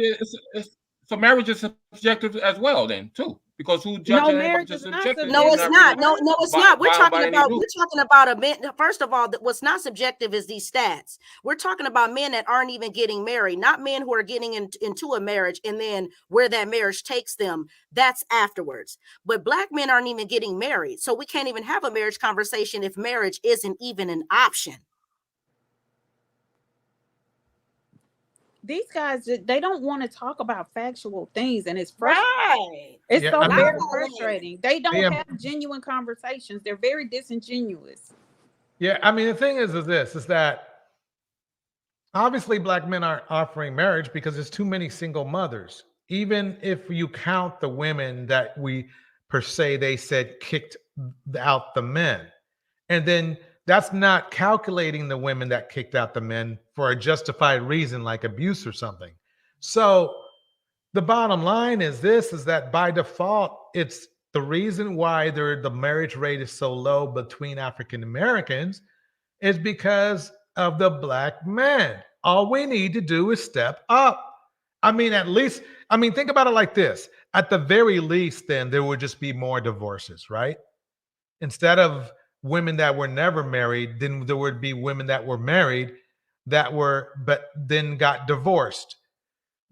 so marriage is subjective as well, then too, because who judges marriage is subjective. No, it's not. No, it's not. We're talking about a man. First of all, what's not subjective is these stats. We're talking about men that aren't even getting married, not men who are getting into a marriage and then where that marriage takes them. That's afterwards. But Black men aren't even getting married, so we can't even have a marriage conversation if marriage isn't even an option. These guys, they don't want to talk about factual things, and it's frustrating. Right. It's very frustrating. They don't have genuine conversations. They're very disingenuous. Yeah, I mean, the thing is that obviously Black men aren't offering marriage because there's too many single mothers. Even if you count the women that per se, they said kicked out the men. And then that's not calculating the women that kicked out the men for a justified reason like abuse or something. So the bottom line is that by default, it's the reason why the marriage rate is so low between African Americans is because of the Black men. All we need to do is step up. I mean, think about it like this. At the very least, then there would just be more divorces, right? Instead of women that were never married, then there would be women that were married but then got divorced.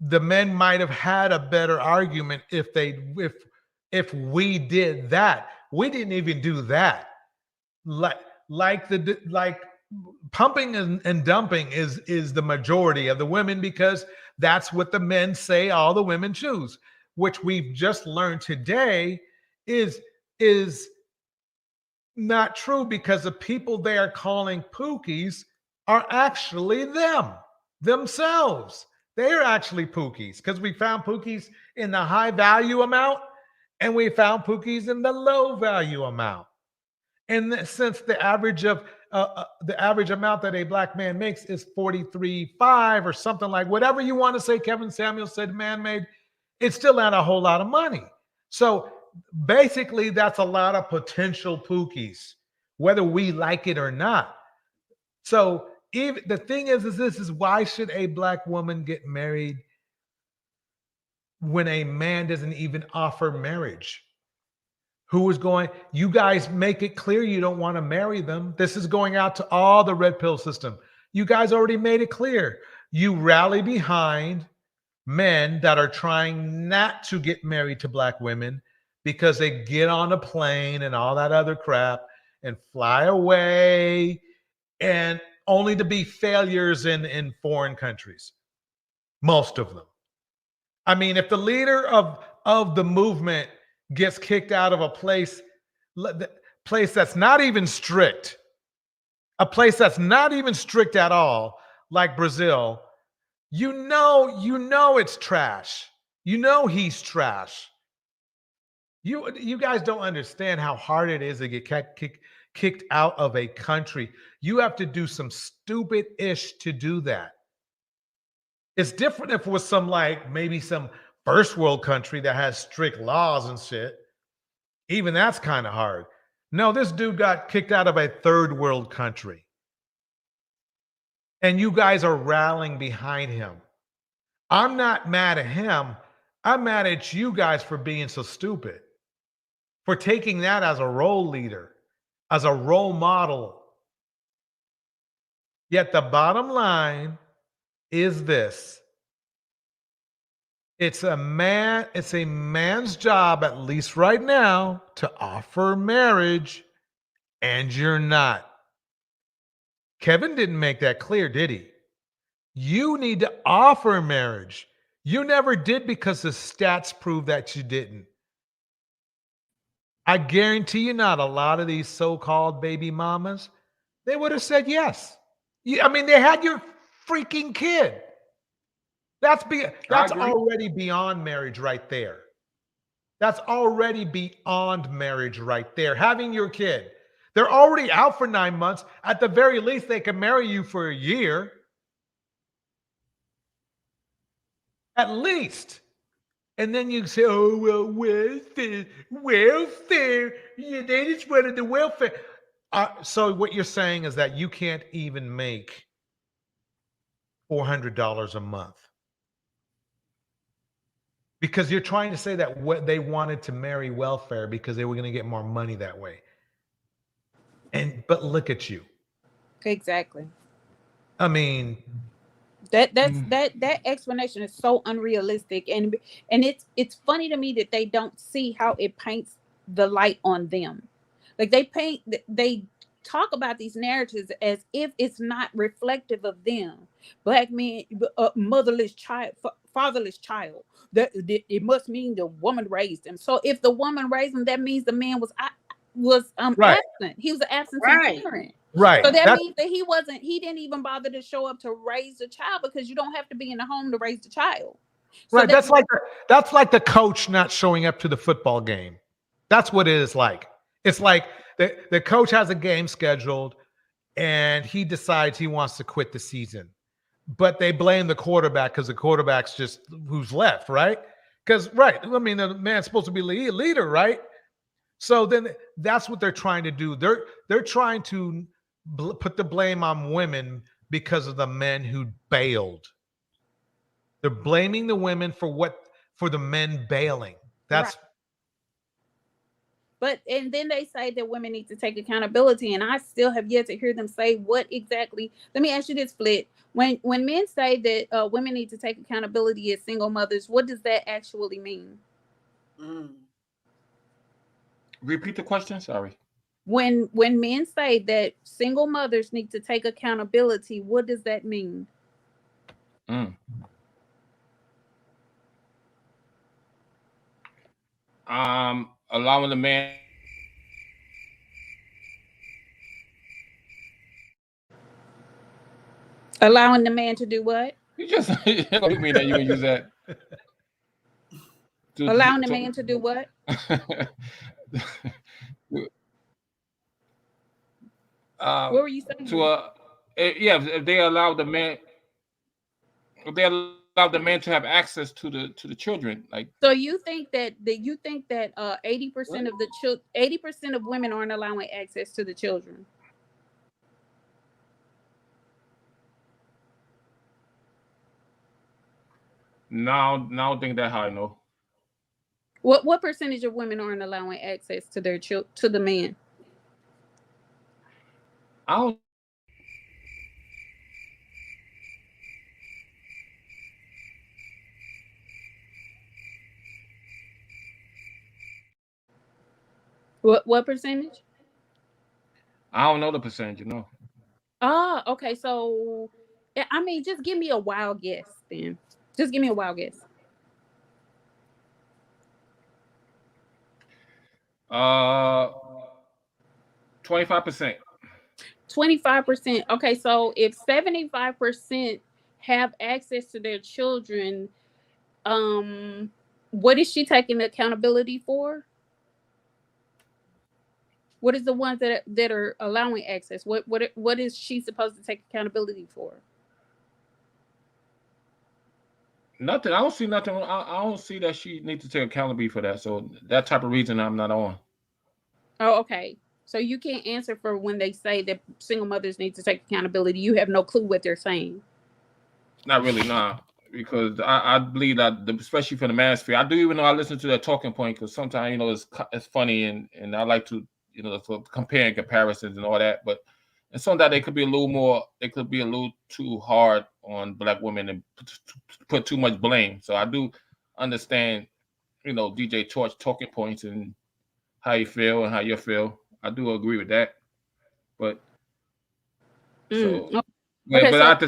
The men might have had a better argument if we did that. We didn't even do that. Like pumping and dumping is the majority of the women, because that's what the men say all the women choose, which we've just learned today is not true, because the people they are calling Pookies are actually themselves. They are actually Pookies, because we found Pookies in the high value amount and we found Pookies in the low value amount. And since the average amount that a Black man makes is 43.5 or something, like whatever you want to say, Kevin Samuel said man-made, it's still not a whole lot of money. So basically, that's a lot of potential Pookies, whether we like it or not. So even the thing is why should a Black woman get married when a man doesn't even offer marriage? who is going, you guys make it clear you don't want to marry them. This is going out to all the red pill system. You guys already made it clear. You rally behind men that are trying not to get married to black women because they get on a plane and all that other crap and fly away, and only to be failures in foreign countries. Most of them. I mean, if the leader of the movement gets kicked out of a place that's not even strict, a place that's not even strict at all, like Brazil, you know it's trash. You know he's trash. You guys don't understand how hard it is to get kicked out of a country. You have to do some stupid-ish to do that. It's different if it was maybe some first world country that has strict laws and shit. Even that's kind of hard. No, this dude got kicked out of a third world country. And you guys are rallying behind him. I'm not mad at him. I'm mad at you guys for being so stupid, for taking that as a role leader, as a role model. Yet the bottom line is this. It's a man's job, at least right now, to offer marriage, and you're not. Kevin didn't make that clear, did he? You need to offer marriage. You never did because the stats prove that you didn't. I guarantee you not. A lot of these so-called baby mamas, they would have said yes. I mean, they had your freaking kid. That's already beyond marriage right there. That's already beyond marriage right there. Having your kid. They're already out for 9 months. At the very least, they can marry you for a year. At least. And then you say, oh, well, welfare. Yeah, they just wanted the welfare. So what you're saying is that you can't even make $400 a month. Because you're trying to say that what they wanted to marry welfare because they were going to get more money that way. But look at you. Exactly. I mean, that explanation is so unrealistic, and it's funny to me that they don't see how it paints the light on them. Like they talk about these narratives as if it's not reflective of them. Black men, motherless child, fatherless child. That it must mean the woman raised him. So if the woman raised him, that means the man was right. absent. He was an absentee parent. Right. So that means that he didn't even bother to show up to raise the child, because you don't have to be in the home to raise the child. So right. That's like the coach not showing up to the football game. That's what it is like. It's like the coach has a game scheduled and he decides he wants to quit the season. But they blame the quarterback because the quarterback's just who's left, right? I mean, the man's supposed to be a leader, right? So then that's what they're trying to do. They're trying to put the blame on women because of the men who bailed. They're blaming the women for the men bailing. That's right. But and then they say that women need to take accountability, and I still have yet to hear them say what exactly. Let me ask you this, Flit. When men say that women need to take accountability as single mothers, what does that actually mean? Repeat the question. Sorry. When men say that single mothers need to take accountability, what does that mean? Allowing the man. Allowing the man to do what? You just you mean that you would use that? Allowing the man to do what? What were you saying? If they allow the man, to have access to the children, like. So you think that 80% of 80% of women aren't allowing access to the children? No, I don't think that how I know. What percentage of women aren't allowing access to their to the man? I don't. What percentage? I don't know the percentage. No. Ah, okay. So, I mean, just give me a wild guess then. Just give me a wild guess. 25%. 25%. Okay, so if 75% have access to their children, what is she taking accountability for? What is the ones that are allowing access? What is she supposed to take accountability for? Nothing. I don't see nothing. I don't see that she needs to take accountability for that. So that type of reason I'm not on. Oh, okay. So you can't answer for when they say that single mothers need to take accountability. You have no clue what they're saying. Not really, nah. Because I believe that, especially for the manosphere, I do even know I listen to that talking point because sometimes it's funny and I like to for comparing comparisons and all that. But and some that they could be a little too hard on Black women and put too much blame. So I do understand DJ Torch talking points and how you feel and how you feel. I do agree with that. But so. Okay, But so at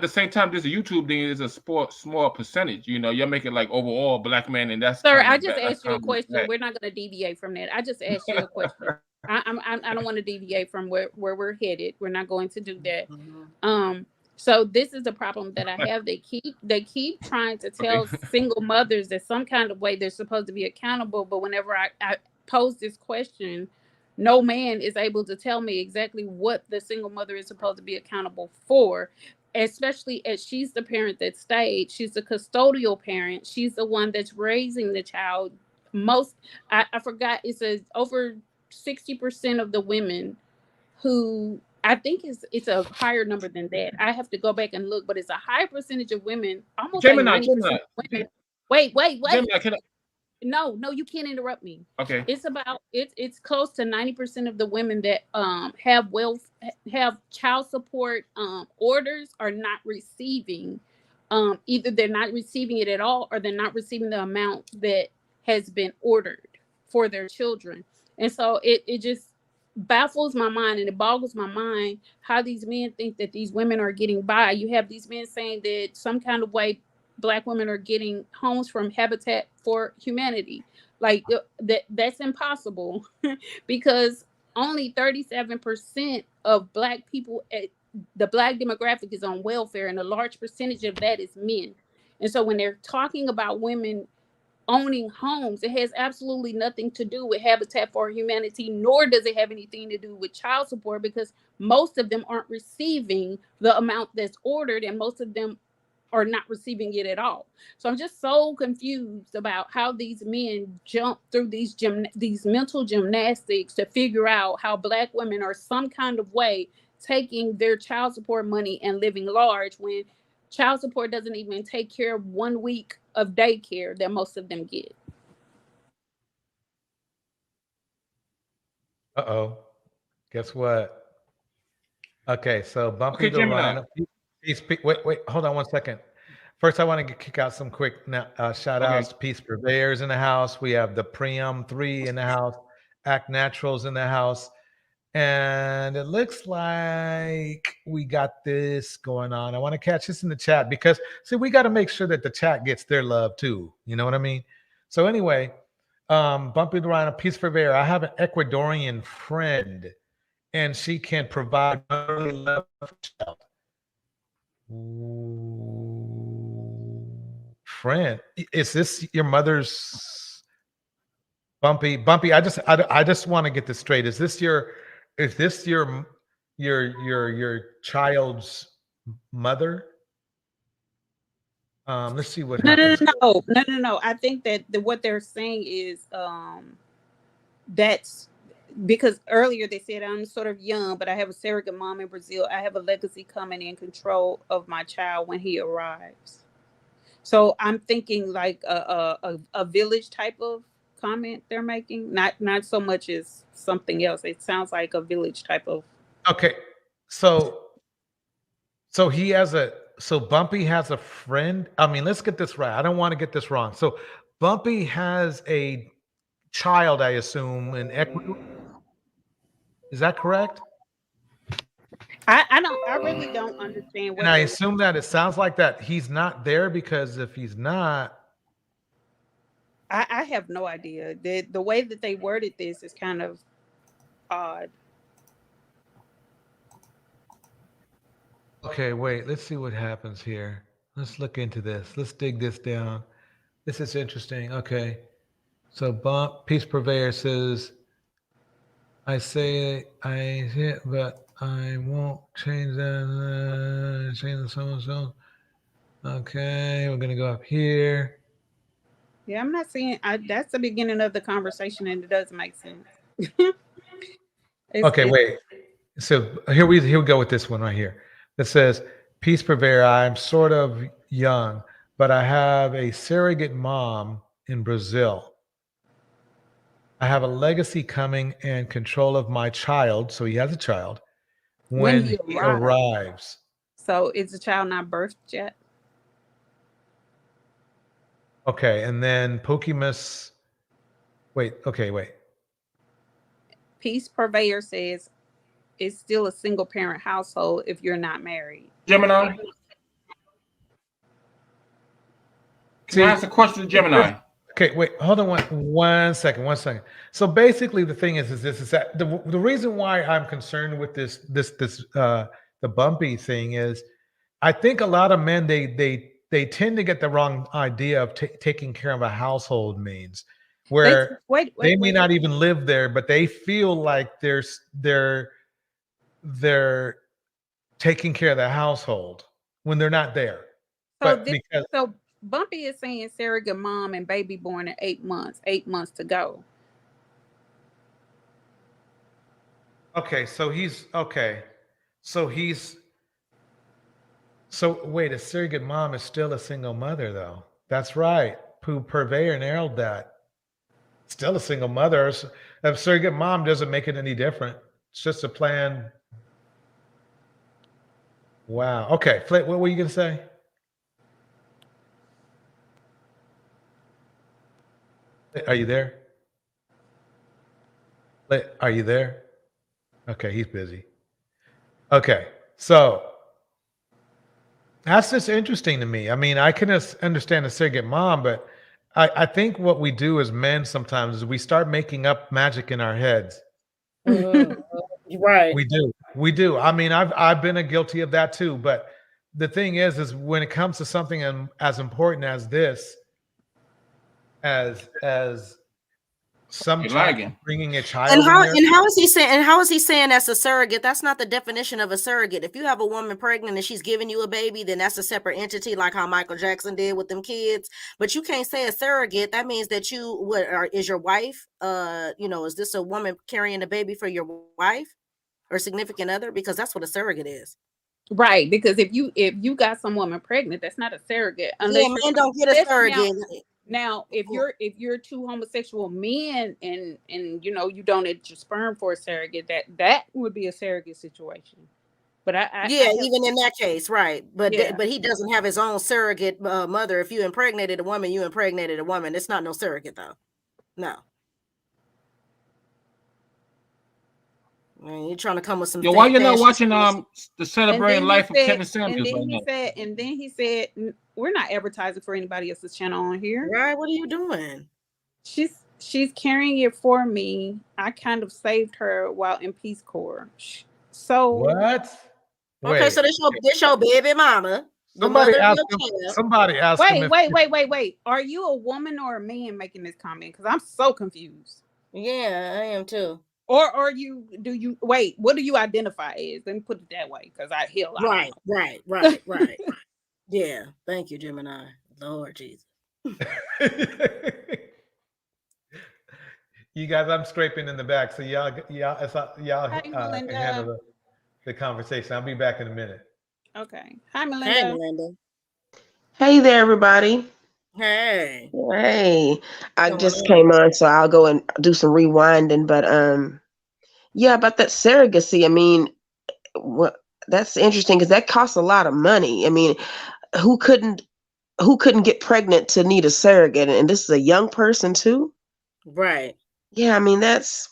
the same time, this YouTube thing is a small percentage. You're making like overall Black men, and that's sir, kind I of just bad. That's asked you a kind of question. bad. We're not going to deviate from that. I just asked you a question. I don't want to deviate from where we're headed. We're not going to do that. So this is the problem that I have. They keep trying to tell single mothers that some kind of way they're supposed to be accountable. But whenever I pose this question, no man is able to tell me exactly what the single mother is supposed to be accountable for, especially as she's the parent that stayed. She's the custodial parent. She's the one that's raising the child. I forgot, it says over 60% of the women who, I think it's a higher number than that. I have to go back and look, but it's a high percentage of women, almost like 90% of women. Wait. Gemini, No, you can't interrupt me. Okay. It's close to 90% of the women that have child support orders are not receiving. Either they're not receiving it at all or they're not receiving the amount that has been ordered for their children. And so it just baffles my mind and it boggles my mind how these men think that these women are getting by. You have these men saying that some kind of way Black women are getting homes from Habitat for Humanity. Like that's impossible because only 37% of Black people, the Black demographic, is on welfare, and a large percentage of that is men. And so when they're talking about women owning homes, it has absolutely nothing to do with Habitat for Humanity, nor does it have anything to do with child support, because most of them aren't receiving the amount that's ordered, and most of them are not receiving it at all. So I'm just so confused about how these men jump through these mental gymnastics to figure out how Black women are some kind of way taking their child support money and living large, when child support doesn't even take care of 1 week of daycare that most of them get. Uh-oh. Guess what? Okay, so Bumpy the Gemini. Rhino. Wait, hold on 1 second. First, I want to kick out some quick shout outs. Peace Purveyors in the house. We have the Priam 3 in the house. Act Naturals in the house. And it looks like we got this going on. I want to catch this in the chat because, see, we got to make sure that the chat gets their love too. You know what I mean? So anyway, Bumpy the Rhino, Peace Purveyor. I have an Ecuadorian friend, and she can provide motherly love for child. Friend, is this your mother's? Bumpy, I just want to get this straight. Is this your child's mother? Let's see what happens. No. I think that what they're saying is that's because earlier they said I'm sort of young, but I have a surrogate mom in Brazil. I have a legacy coming in control of my child when he arrives. So I'm thinking like a village type of comment they're making, not so much as something else. It sounds like a village type of. Okay, so he has a Bumpy has a friend. I mean, let's get this right. I don't want to get this wrong. So Bumpy has a child, I assume, in Ecuador. Is that correct? I really don't understand what And I they're. assume that it sounds like that he's not there, because if he's not, I have no idea. The way that they worded this is kind of odd. okay, wait, let's see what happens here. Let's look into this. Let's dig this down. This is interesting. Okay. So Peace Purveyor says, I say I hit, but I won't change that. Change the so. Okay, we're gonna go up here. Yeah, I'm not seeing. That's the beginning of the conversation, and it doesn't make sense. Okay, wait. So here we go with this one right here. That says, Peace Purveyor, I'm sort of young, but I have a surrogate mom in Brazil. I have a legacy coming and control of my child. So he has a child when he arrives. So is the child not birthed yet? Okay, and then Pookie Miss. Wait. Peace Purveyor says it's still a single parent household if you're not married. Gemini. Can I ask a question to Gemini? Okay, wait, hold on one second. So basically, the thing is that the reason why I'm concerned with this the Bumpy thing is, I think a lot of men they tend to get the wrong idea of taking care of a household means, where they may not even live there, but they feel like they're taking care of the household when they're not there. So Bumpy is saying surrogate mom and baby born in 8 months, 8 months to go. Okay, so wait, a surrogate mom is still a single mother, though. That's right. Purveyor nailed that. Still a single mother. A surrogate mom doesn't make it any different. It's just a plan. Wow. Okay, Flint, what were you gonna say? Are you there? Are you there? Okay, he's busy. Okay, so that's just interesting to me. I mean, I can understand a surrogate mom, but I think what we do as men sometimes is we start making up magic in our heads. Right. We do. I mean, I've been guilty of that too. But the thing is when it comes to something as important as this, as some child, bringing a child And how in there. how is he saying that's a surrogate? That's not the definition of a surrogate. If you have a woman pregnant and she's giving you a baby, then that's a separate entity, like how Michael Jackson did with them kids. But you can't say a surrogate. That means that is your wife? Is this a woman carrying a baby for your wife or significant other? Because that's what a surrogate is. Right, because if you got some woman pregnant, that's not a surrogate. Unless men don't get a surrogate. Now, if you're two homosexual men and you donate your sperm for a surrogate, that would be a surrogate situation. But even in that case, right? But but he doesn't have his own surrogate mother. If you impregnated a woman, you impregnated a woman. It's not no surrogate though. No. I mean, you're trying to come with some. Why you're not watching the Celebrating Life of Kevin Samuels? And then he said, we're not advertising for anybody else's channel on here. Right? What are you doing? She's carrying it for me. I kind of saved her while in Peace Corps. So what? Okay, so this your baby mama. Somebody asked him. Wait. Are you a woman or a man making this comment? Because I'm so confused. Yeah, I am too. Or what do you identify as? Let me put it that way, because Right. Yeah, thank you, Gemini. Lord Jesus. You guys, I'm scraping in the back, so y'all can handle the conversation. I'll be back in a minute. Okay. Hi, Melinda. Hey, Melinda. Hey there, everybody. Hey. Hey, I Going just on? came on, so I'll go and do some rewinding. But yeah, about that surrogacy. I mean, what that's interesting because that costs a lot of money. I mean, who couldn't who couldn't get pregnant to need a surrogate? And this is a young person too. Right. Yeah, I mean that's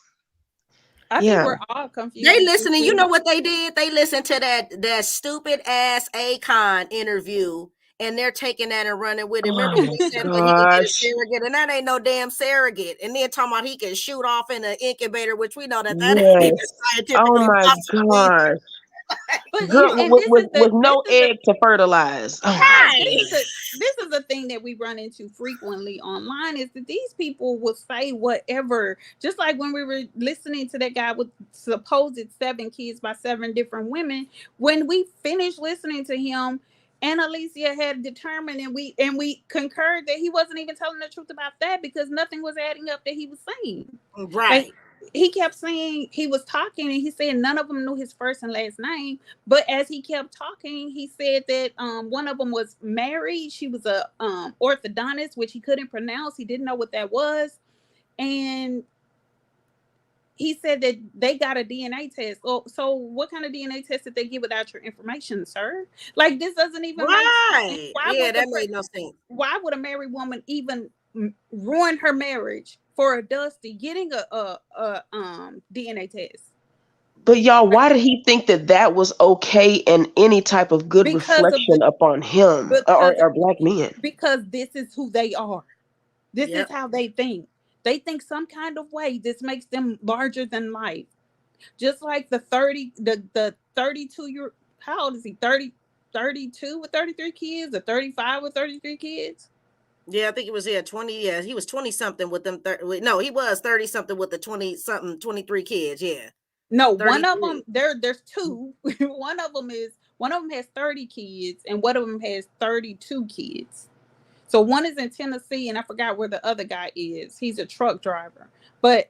I think yeah. we're all confused. They listening. You too. know what they did? They listened to that stupid ass Akon interview, and they're taking that and running with it. Remember Oh when my they said, "Well, he can get a gosh. surrogate," and that ain't no damn surrogate. And then talking about he can shoot off in an incubator, which we know that ain't even Yes. Oh scientifically my possible either. gosh. But Girl, and this is with no egg to fertilize. Oh my right. goodness. This is a thing that we run into frequently online is that these people will say whatever. Just like when we were listening to that guy with supposed 7 kids by 7 different women, when we finished listening to him, and Alicia had determined and we concurred that he wasn't even telling the truth about that because nothing was adding up that he was saying. Right. Like, he kept saying he was talking and he said none of them knew his first and last name. But as he kept talking, he said that one of them was married. She was a orthodontist, which he couldn't pronounce. He didn't know what that was. And he said that they got a DNA test. So what kind of DNA test did they get without your information, sir? Like, this doesn't even make sense. Right. Yeah, that made no sense. Why would a married woman even ruin her marriage for a Dusty getting a DNA test? But y'all, why did he think that that was okay and any type of good reflection upon him or black men? Because this is who they are. This Yep. is how they think. They think some kind of way this makes them larger than life. Just like the 32-year, how old is he? 32 with 33 kids, or 35 with 33 kids? Yeah, I think it was 20. Yeah, he was 20 something with them. No, he was 30 something with the 20 something 23 kids. Yeah. No, one 33. of them there's two. one of them has 30 kids and one of them has 32 kids. So one is in Tennessee and I forgot where the other guy is. He's a truck driver. But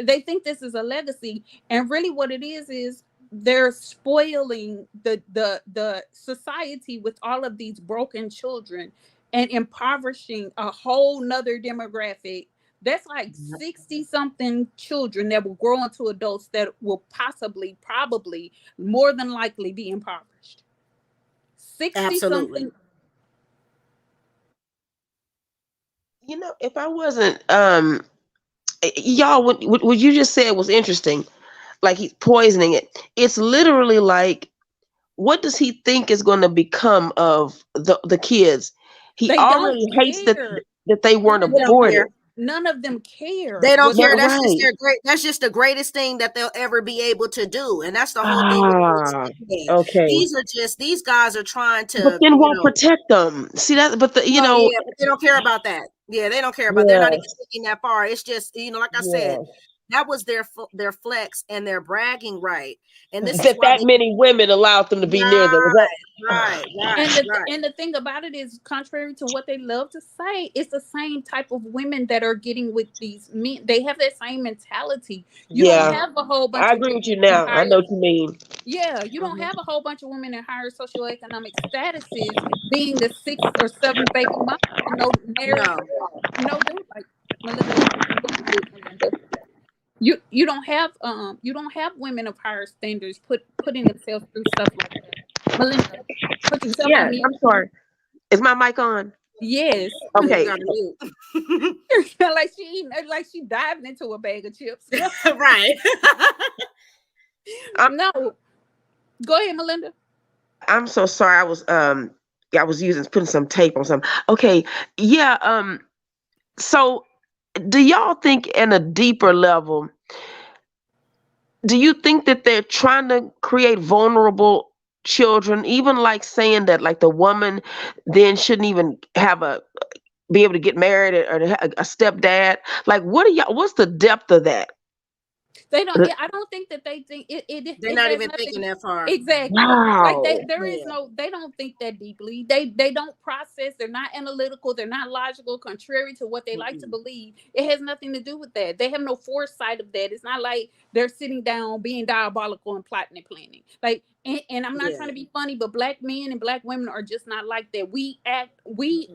they think this is a legacy, and really what it is they're spoiling the society with all of these broken children and impoverishing a whole nother demographic. That's like 60 something children that will grow into adults that will probably more than likely be impoverished. 60 something. You know, if I wasn't y'all, what you just said was interesting. Like he's poisoning it. It's literally like, what does he think is going to become of the kids? He They already don't hates care. that they weren't They don't aborted. care. None of them care. They don't care. That's Right. just their great. That's just the greatest thing that they'll ever be able to do, and that's the whole thing. Okay. These guys are trying to. But then won't protect them. See that? But Yeah, but they don't care about that. Yeah, they don't care about. They're not even thinking that far. It's just like I said, that was their flex and their bragging right. And this is why that many women allowed them to be near them. Right. And the thing about it is, contrary to what they love to say, it's the same type of women that are getting with these men. They have that same mentality. You don't have a whole bunch I of agree women with you now. I know what you mean. Yeah, you don't have a whole bunch of women in higher socioeconomic statuses being the 6th or 7th baby mama and no married, no dude like Melinda. You don't have women of higher standards putting themselves through stuff like that. Melinda, put yourself on mute. I'm sorry. Is my mic on? Yes. Okay. like she diving into a bag of chips. Right. No. Go ahead, Melinda. I'm so sorry. I was putting some tape on something. Okay. Yeah. So do y'all think in a deeper level, do you think that they're trying to create vulnerable children, even like saying that like the woman then shouldn't even be able to get married or a stepdad? Like what's the depth of that? They don't. I don't think that they think it. They're not even thinking that far. Exactly. Like there is no. They don't think that deeply. They don't process. They're not analytical. They're not logical. Contrary to what they like to believe, it has nothing to do with that. They have no foresight of that. It's not like they're sitting down being diabolical and plotting and planning. Like, and I'm not trying to be funny, but black men and black women are just not like that. We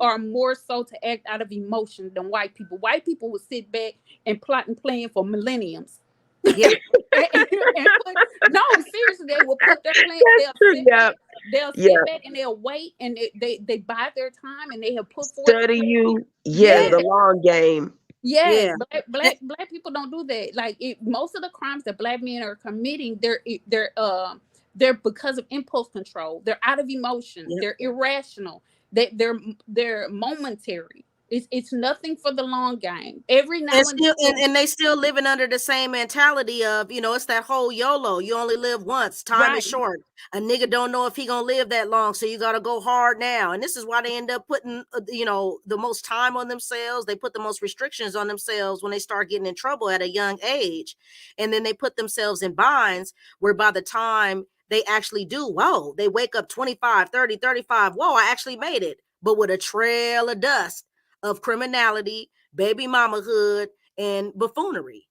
are more so to act out of emotion than white people. White people will sit back and plot and plan for millenniums. Yeah. No, seriously, they will put their plan. They'll sit back and they'll wait, and they buy their time, and they have put forth Study you. The long game. Yeah. Black people don't do that. Like most of the crimes that black men are committing, they're because of impulse control. They're out of emotion. They're irrational. They're momentary. It's nothing for the long game. Every now and then, and they still living under the same mentality of, it's that whole YOLO. You only live once. Time is short. A nigga don't know if he gonna live that long, so you gotta go hard now. And this is why they end up putting, the most time on themselves. They put the most restrictions on themselves when they start getting in trouble at a young age, and then they put themselves in binds where by the time they actually do, they wake up 25, 30, 35. Whoa, I actually made it, but with a trail of dust of criminality, baby mamahood, and buffoonery.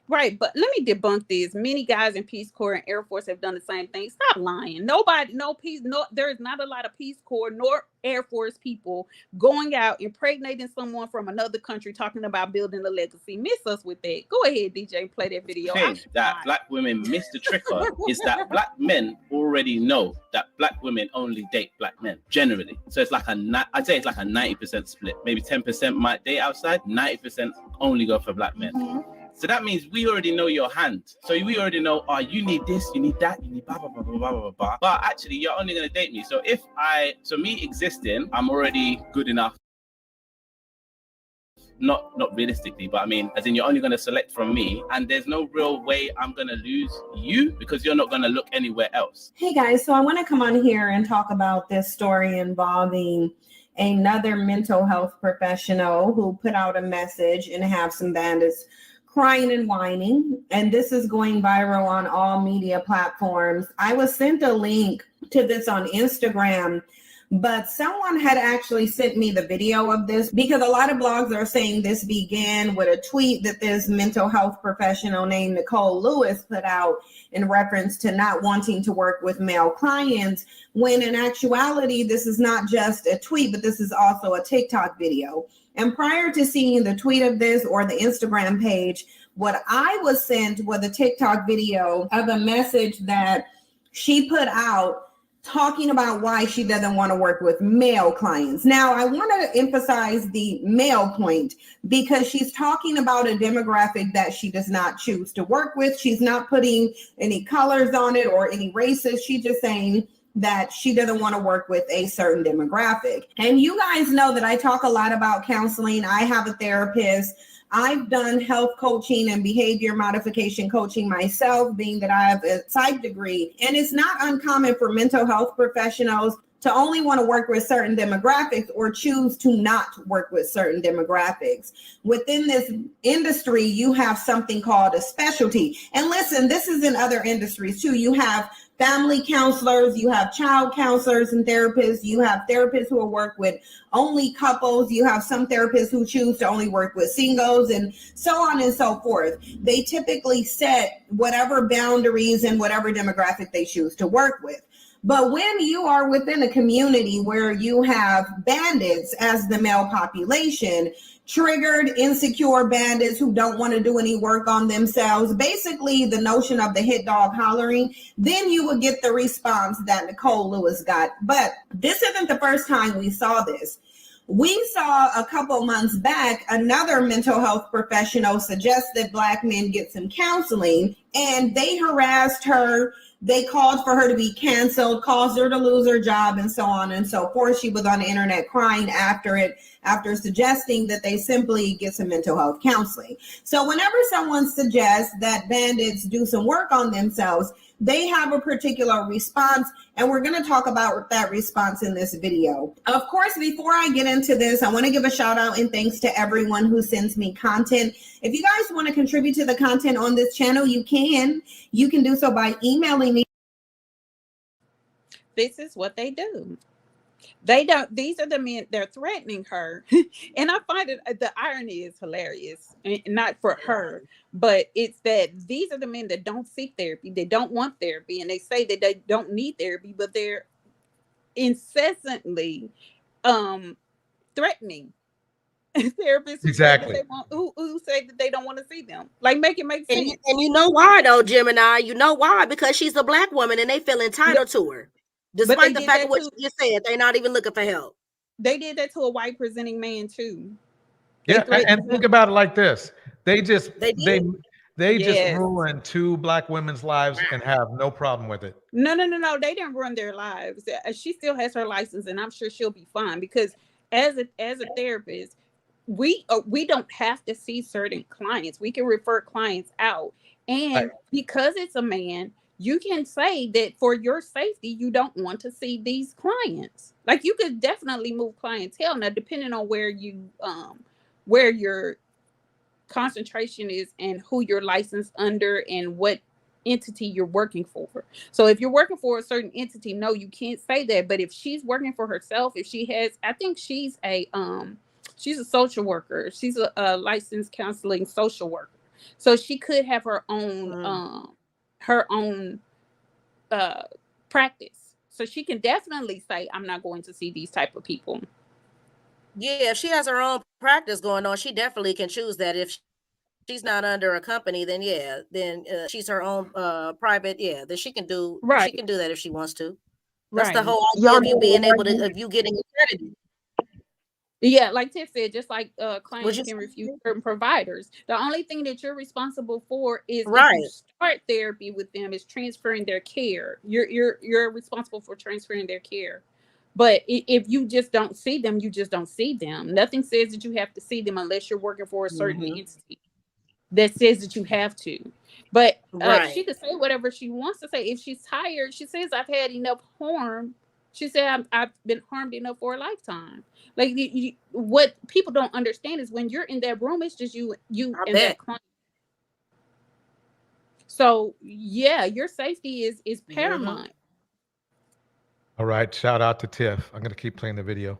Right, but let me debunk this. Many guys in Peace Corps and Air Force have done the same thing. Stop lying. There is not a lot of Peace Corps nor Air Force people going out impregnating someone from another country talking about building a legacy. Miss us with that. Go ahead, DJ, and play that video. Thing that black women miss the trick on is that black men already know that black women only date black men generally. So it's like I'd say it's like a 90% split. Maybe 10% might date outside. 90% only go for black men. So that means we already know your hand. So we already know, you need this, you need that, you need blah, blah, blah, blah, blah, blah, blah. But actually, you're only going to date me. So me existing, I'm already good enough. Not realistically, but I mean, as in you're only going to select from me, and there's no real way I'm going to lose you because you're not going to look anywhere else. Hey guys, so I want to come on here and talk about this story involving another mental health professional who put out a message and have some bandits crying and whining, and this is going viral on all media platforms. I was sent a link to this on Instagram, but someone had actually sent me the video of this because a lot of blogs are saying this began with a tweet that this mental health professional named Nicole Lewis put out in reference to not wanting to work with male clients, when in actuality, this is not just a tweet, but this is also a TikTok video. And prior to seeing the tweet of this or the Instagram page, what I was sent was a TikTok video of a message that she put out talking about why she doesn't want to work with male clients. Now, I want to emphasize the male point because she's talking about a demographic that she does not choose to work with. She's not putting any colors on it or any races. She's just saying that she doesn't want to work with a certain demographic. And you guys know that I talk a lot about counseling. I have a therapist. I've done health coaching and behavior modification coaching myself, being that I have a psych degree. And it's not uncommon for mental health professionals to only want to work with certain demographics or choose to not work with certain demographics. Within this industry, you have something called a specialty. And listen, this is in other industries too. You have family counselors, you have child counselors and therapists, you have therapists who will work with only couples, you have some therapists who choose to only work with singles, and so on and so forth. They typically set whatever boundaries and whatever demographic they choose to work with. But when you are within a community where you have bandits as the male population, triggered, insecure bandits who don't want to do any work on themselves, basically the notion of the hit dog hollering, then you would get the response that Nicole Lewis got. But this isn't the first time we saw this. We saw a couple months back another mental health professional suggest that Black men get some counseling, and they harassed her. They called for her to be canceled, caused her to lose her job, and so on and so forth. She was on the internet crying after suggesting that they simply get some mental health counseling. So whenever someone suggests that bandits do some work on themselves, they have a particular response, and we're going to talk about that response in this video. Of course, before I get into this, I want to give a shout out and thanks to everyone who sends me content. If you guys want to contribute to the content on this channel, you can. You can do so by emailing me. This is what they do. They don't, these are the men, they're threatening her. And I find it, the irony is hilarious. Not for her, but it's that these are the men that don't seek therapy. They don't want therapy. And they say that they don't need therapy, but they're incessantly threatening therapists Exactly. who say that they don't want to see them. Like, make it make sense. And you know why though, Gemini? You know why? Because she's a black woman and they feel entitled to her. Despite the fact of what you just said, they're not even looking for help. They did that to a white presenting man too. Yeah, and think about it like this: they just Yes. ruined 2 black women's lives and have no problem with it. No. They didn't ruin their lives. She still has her license, and I'm sure she'll be fine because as a therapist, we don't have to see certain clients. We can refer clients out, and because it's a man, you can say that for your safety, you don't want to see these clients. Like, you could definitely move clientele. Now, depending on where your concentration is and who you're licensed under and what entity you're working for. So if you're working for a certain entity, no, you can't say that. But if she's working for herself, if she has, I think she's a social worker. She's a licensed counseling social worker. So she could have her own practice. So she can definitely say, I'm not going to see these type of people. Yeah, if she has her own practice going on, she definitely can choose that. If she's not under a company, then she's her own private. Yeah, then she can do She can do that if she wants to. That's the whole idea of you being able to, of you getting accredited. Yeah, like Tiff said, just like clients can refuse certain providers. The only thing that you're responsible for is if you start therapy with them is transferring their care. You're responsible for transferring their care. But if you just don't see them, you just don't see them. Nothing says that you have to see them unless you're working for a certain entity that says that you have to. But she could say whatever she wants to say. If she's tired, she says, I've had enough harm. She said, I've been harmed enough for a lifetime. Like, what people don't understand is when you're in that room, it's just you and that client. So yeah, your safety is paramount. All right, shout out to Tiff. I'm going to keep playing the video.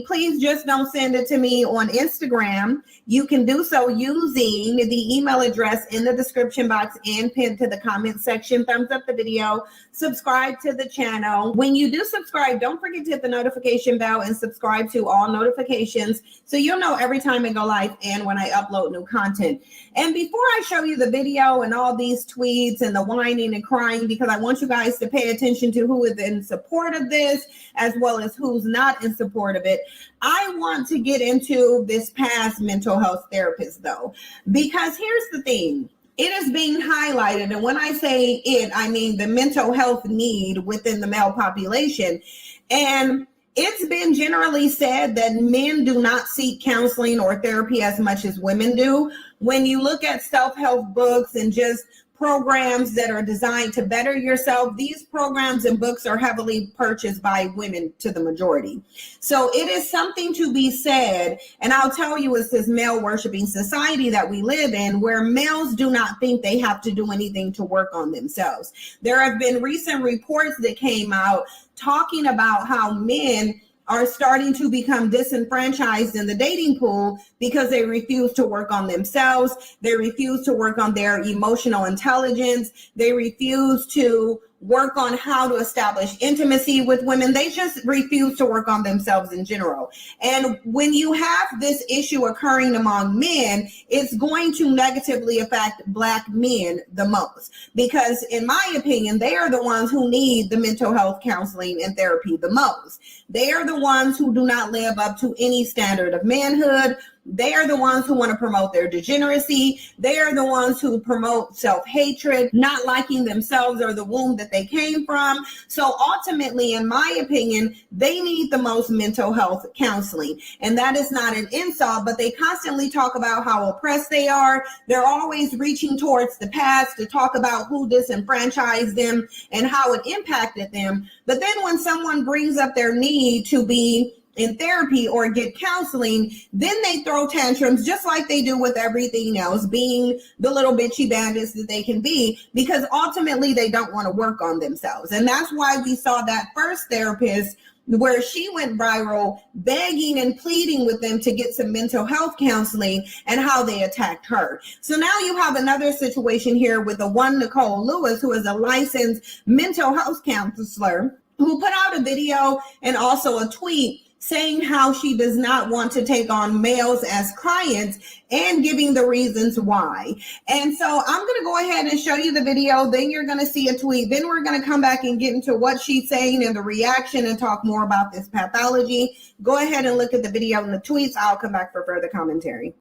Please just don't send it to me on Instagram. You can do so using the email address in the description box and pinned to the comment section. Thumbs up the video, subscribe to the channel. When you do subscribe, don't forget to hit the notification bell and subscribe to all notifications so you'll know every time I go live and when I upload new content. And before I show you the video and all these tweets and the whining and crying, because I want you guys to pay attention to who is in support of this as well as who's not in support of it, I want to get into this past mental health therapist though, because here's the thing. It is being highlighted. And when I say it, I mean the mental health need within the male population. And it's been generally said that men do not seek counseling or therapy as much as women do. When you look at self-help books and just programs that are designed to better yourself, these programs and books are heavily purchased by women to the majority. So it is something to be said, and I'll tell you, it's this male worshiping society that we live in where males do not think they have to do anything to work on themselves. There have been recent reports that came out talking about how men are starting to become disenfranchised in the dating pool because they refuse to work on themselves. They refuse to work on their emotional intelligence. They refuse to work on how to establish intimacy with women. They just refuse to work on themselves in general. And when you have this issue occurring among men, it's going to negatively affect Black men the most, because in my opinion, they are the ones who need the mental health counseling and therapy the most. They are the ones who do not live up to any standard of manhood. They are the ones who want to promote their degeneracy. They are the ones who promote self-hatred, not liking themselves or the womb that they came from. So ultimately, in my opinion, they need the most mental health counseling. And that is not an insult, but they constantly talk about how oppressed they are. They're always reaching towards the past to talk about who disenfranchised them and how it impacted them. But then when someone brings up their need to be in therapy or get counseling, then they throw tantrums just like they do with everything else, being the little bitchy bandits that they can be, because ultimately they don't want to work on themselves. And that's why we saw that first therapist where she went viral begging and pleading with them to get some mental health counseling and how they attacked her. So now you have another situation here with the one Nicole Lewis, who is a licensed mental health counselor, who put out a video and also a tweet saying how she does not want to take on males as clients and giving the reasons why. And so I'm going to go ahead and show you the video. Then you're going to see a tweet. Then we're going to come back and get into what she's saying and the reaction and talk more about this pathology. Go ahead and look at the video and the tweets. I'll come back for further commentary.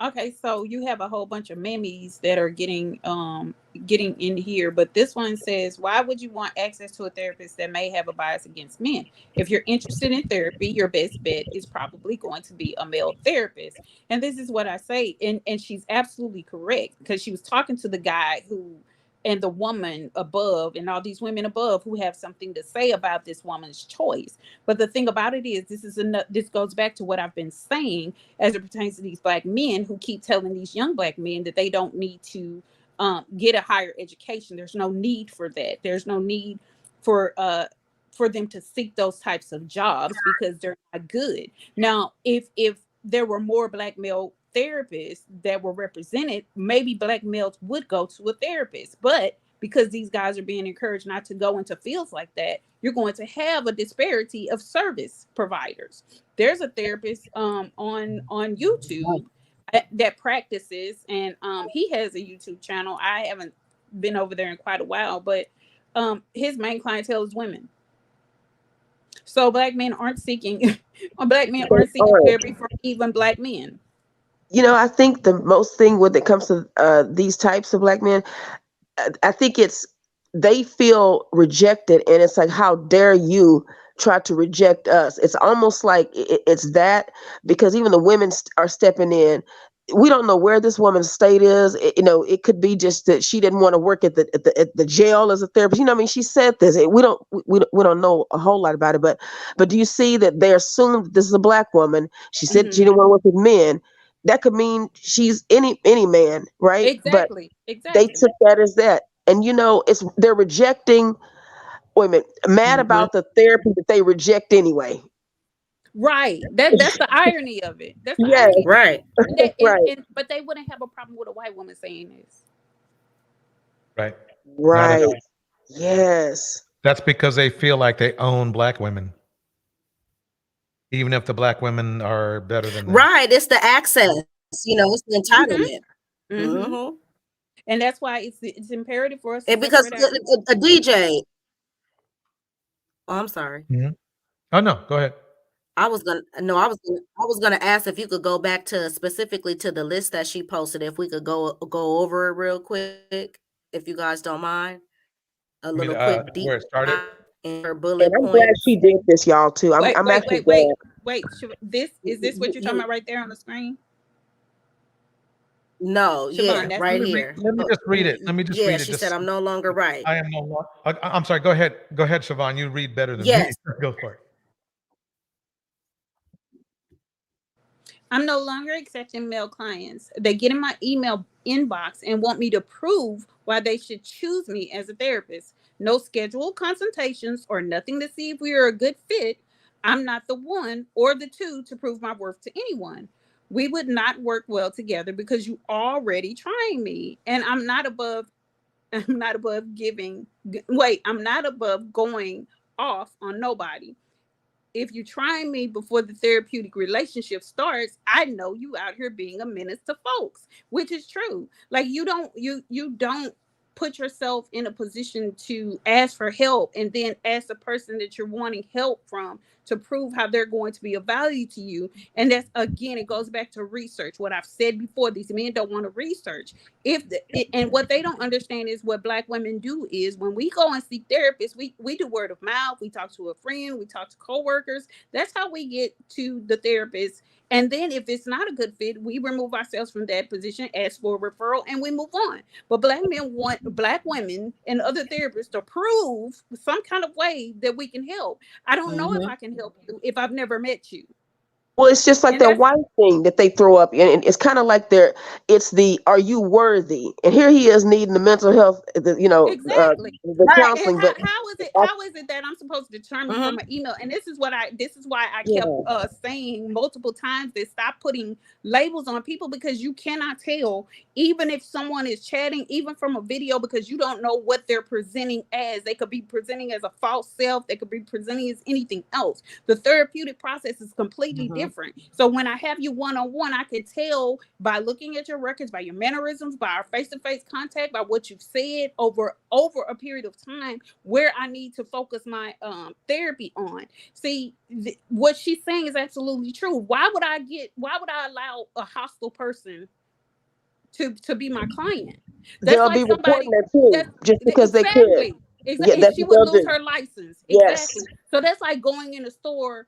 Okay, so you have a whole bunch of memes that are getting in here, but this one says, why would you want access to a therapist that may have a bias against men? If you're interested in therapy, your best bet is probably going to be a male therapist. And this is what I say, and she's absolutely correct, because she was talking to the guy who, and the woman above, and all these women above who have something to say about this woman's choice. But the thing about it is, this goes back to what I've been saying as it pertains to these Black men who keep telling these young Black men that they don't need to get a higher education. There's no need for that. There's no need for them to seek those types of jobs because they're not good. Now, if there were more Black male therapists that were represented, maybe Black males would go to a therapist. But because these guys are being encouraged not to go into fields like that, you're going to have a disparity of service providers. There's a therapist on YouTube that practices, and he has a YouTube channel. I haven't been over there in quite a while, but his main clientele is women. So Black men aren't seeking therapy for even Black men. You know, I think the most thing when it comes to these types of Black men, I think they feel rejected, and it's like, how dare you try to reject us? It's almost like it's that, because even the women are stepping in. We don't know where this woman's state is. It could be just that she didn't want to work at the jail as a therapist. You know, I mean, she said this. We don't know a whole lot about it, but do you see that they assume that this is a Black woman? She said she didn't want to work with men. That could mean she's any man, right? Exactly. They took that as that. And they're rejecting, mad about the therapy that they reject anyway. Right. That's the irony of it. That's the Yes, irony. right. Right. But they wouldn't have a problem with a white woman saying this. Right. Right. Yes. That's because they feel like they own Black women, even if the Black women are better than them. Right. It's the access. It's the entitlement. Mm-hmm. And that's why it's imperative for us. And because a DJ. Oh, I'm sorry. Mm-hmm. Oh no, go ahead. I was gonna ask if you could go back to specifically to the list that she posted. If we could go over it real quick, if you guys don't mind, a little quick deep where it started in her bullet I'm glad points. she did this, y'all. Too. I'm actually glad. Wait. Is this what you're talking about right there on the screen? No, Siobhan, right here. Let me just read it. Yeah, she said, "I'm no longer right." I am no longer. I'm sorry. Go ahead, Siobhan. You read better than Yes. me. Go for it. I'm no longer accepting male clients. They get in my email inbox and want me to prove why they should choose me as a therapist. No scheduled consultations or nothing to see if we are a good fit. I'm not the one or the two to prove my worth to anyone. We would not work well together because you already trying me, and I'm not above going off on nobody. If you try me before the therapeutic relationship starts, I know you out here being a menace to folks, which is true. Like you don't put yourself in a position to ask for help and then ask the person that you're wanting help from to prove how they're going to be of value to you. And that's, again, it goes back to research. What I've said before, these men don't want to research. And what they don't understand is what Black women do is when we go and seek therapists, we do word of mouth, we talk to a friend, we talk to coworkers. That's how we get to the therapist. And then if it's not a good fit, we remove ourselves from that position, ask for a referral, and we move on. But Black men want Black women and other therapists to prove some kind of way that we can help. I don't know if I can help you if I've never met you. Well, it's just like that white thing that they throw up, and it's kind of like it's the "Are you worthy?" And here he is needing the mental health, Exactly. the counseling. And how is it that I'm supposed to determine from an email? And this is why I kept saying multiple times that stop putting labels on people, because you cannot tell, even if someone is chatting, even from a video, because you don't know what they're presenting as. They could be presenting as a false self. They could be presenting as anything else. The therapeutic process is completely different. So when I have you one-on-one, I can tell by looking at your records, by your mannerisms, by our face-to-face contact, by what you've said over a period of time, where I need to focus my therapy on. See, what she's saying is absolutely true. Why would I allow a hostile person to be my client? That's They'll like be somebody reporting that too, just because they can. Exactly. That's She what would they'll lose do. her license. Yes. Exactly. So that's like going in a store,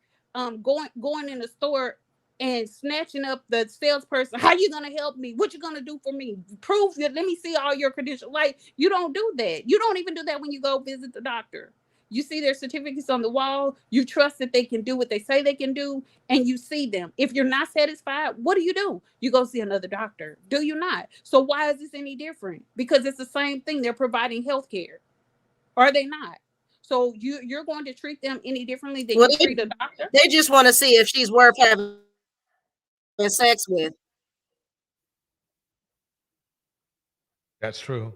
going in a store and snatching up the salesperson. How you gonna help me? What you gonna do for me? Prove it. Let me see all your credentials. Like, you don't do that. You don't even do that when you go visit the doctor. You see their certificates on the wall. You trust that they can do what they say they can do, and you see them. If you're not satisfied, what do? You go see another doctor. Do you not? So why is this any different? Because it's the same thing. They're providing health care. Are they not? So you're going to treat them any differently than you treat a doctor? They just want to see if she's worth having sex with. That's true.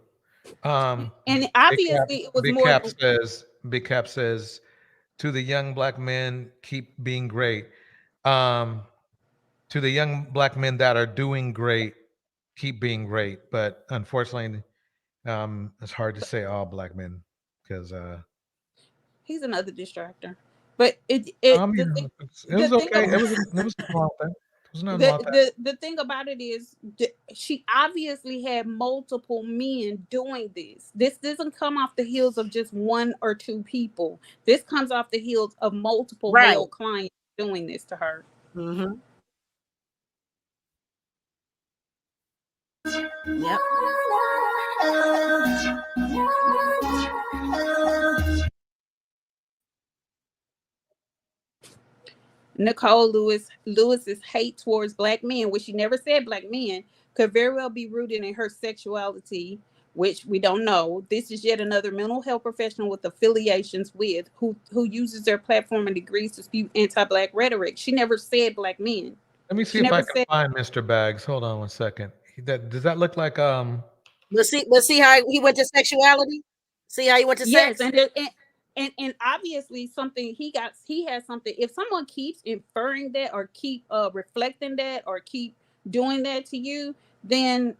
And obviously it was Big more. Cap says, to the young Black men, keep being great. To the young Black men that are doing great, keep being great. But unfortunately, it's hard to say all Black men, because he's another distractor. But it was okay. It was a small thing. The thing about it is, she obviously had multiple men doing this. This doesn't come off the heels of just one or two people. This comes off the heels of multiple male clients doing this to her. Yep. Nicole Lewis's hate towards Black men, which she never said Black men, could very well be rooted in her sexuality, which we don't know. This is yet another mental health professional with affiliations with who uses their platform and degrees to spew anti-Black rhetoric. She never said Black men. Let me see if I can find Mr. Baggs. Hold on one second. Does that look like Let's see how he went to sexuality. See how he went to sex. And obviously something he has something. If someone keeps inferring that or keep reflecting that or keep doing that to you, then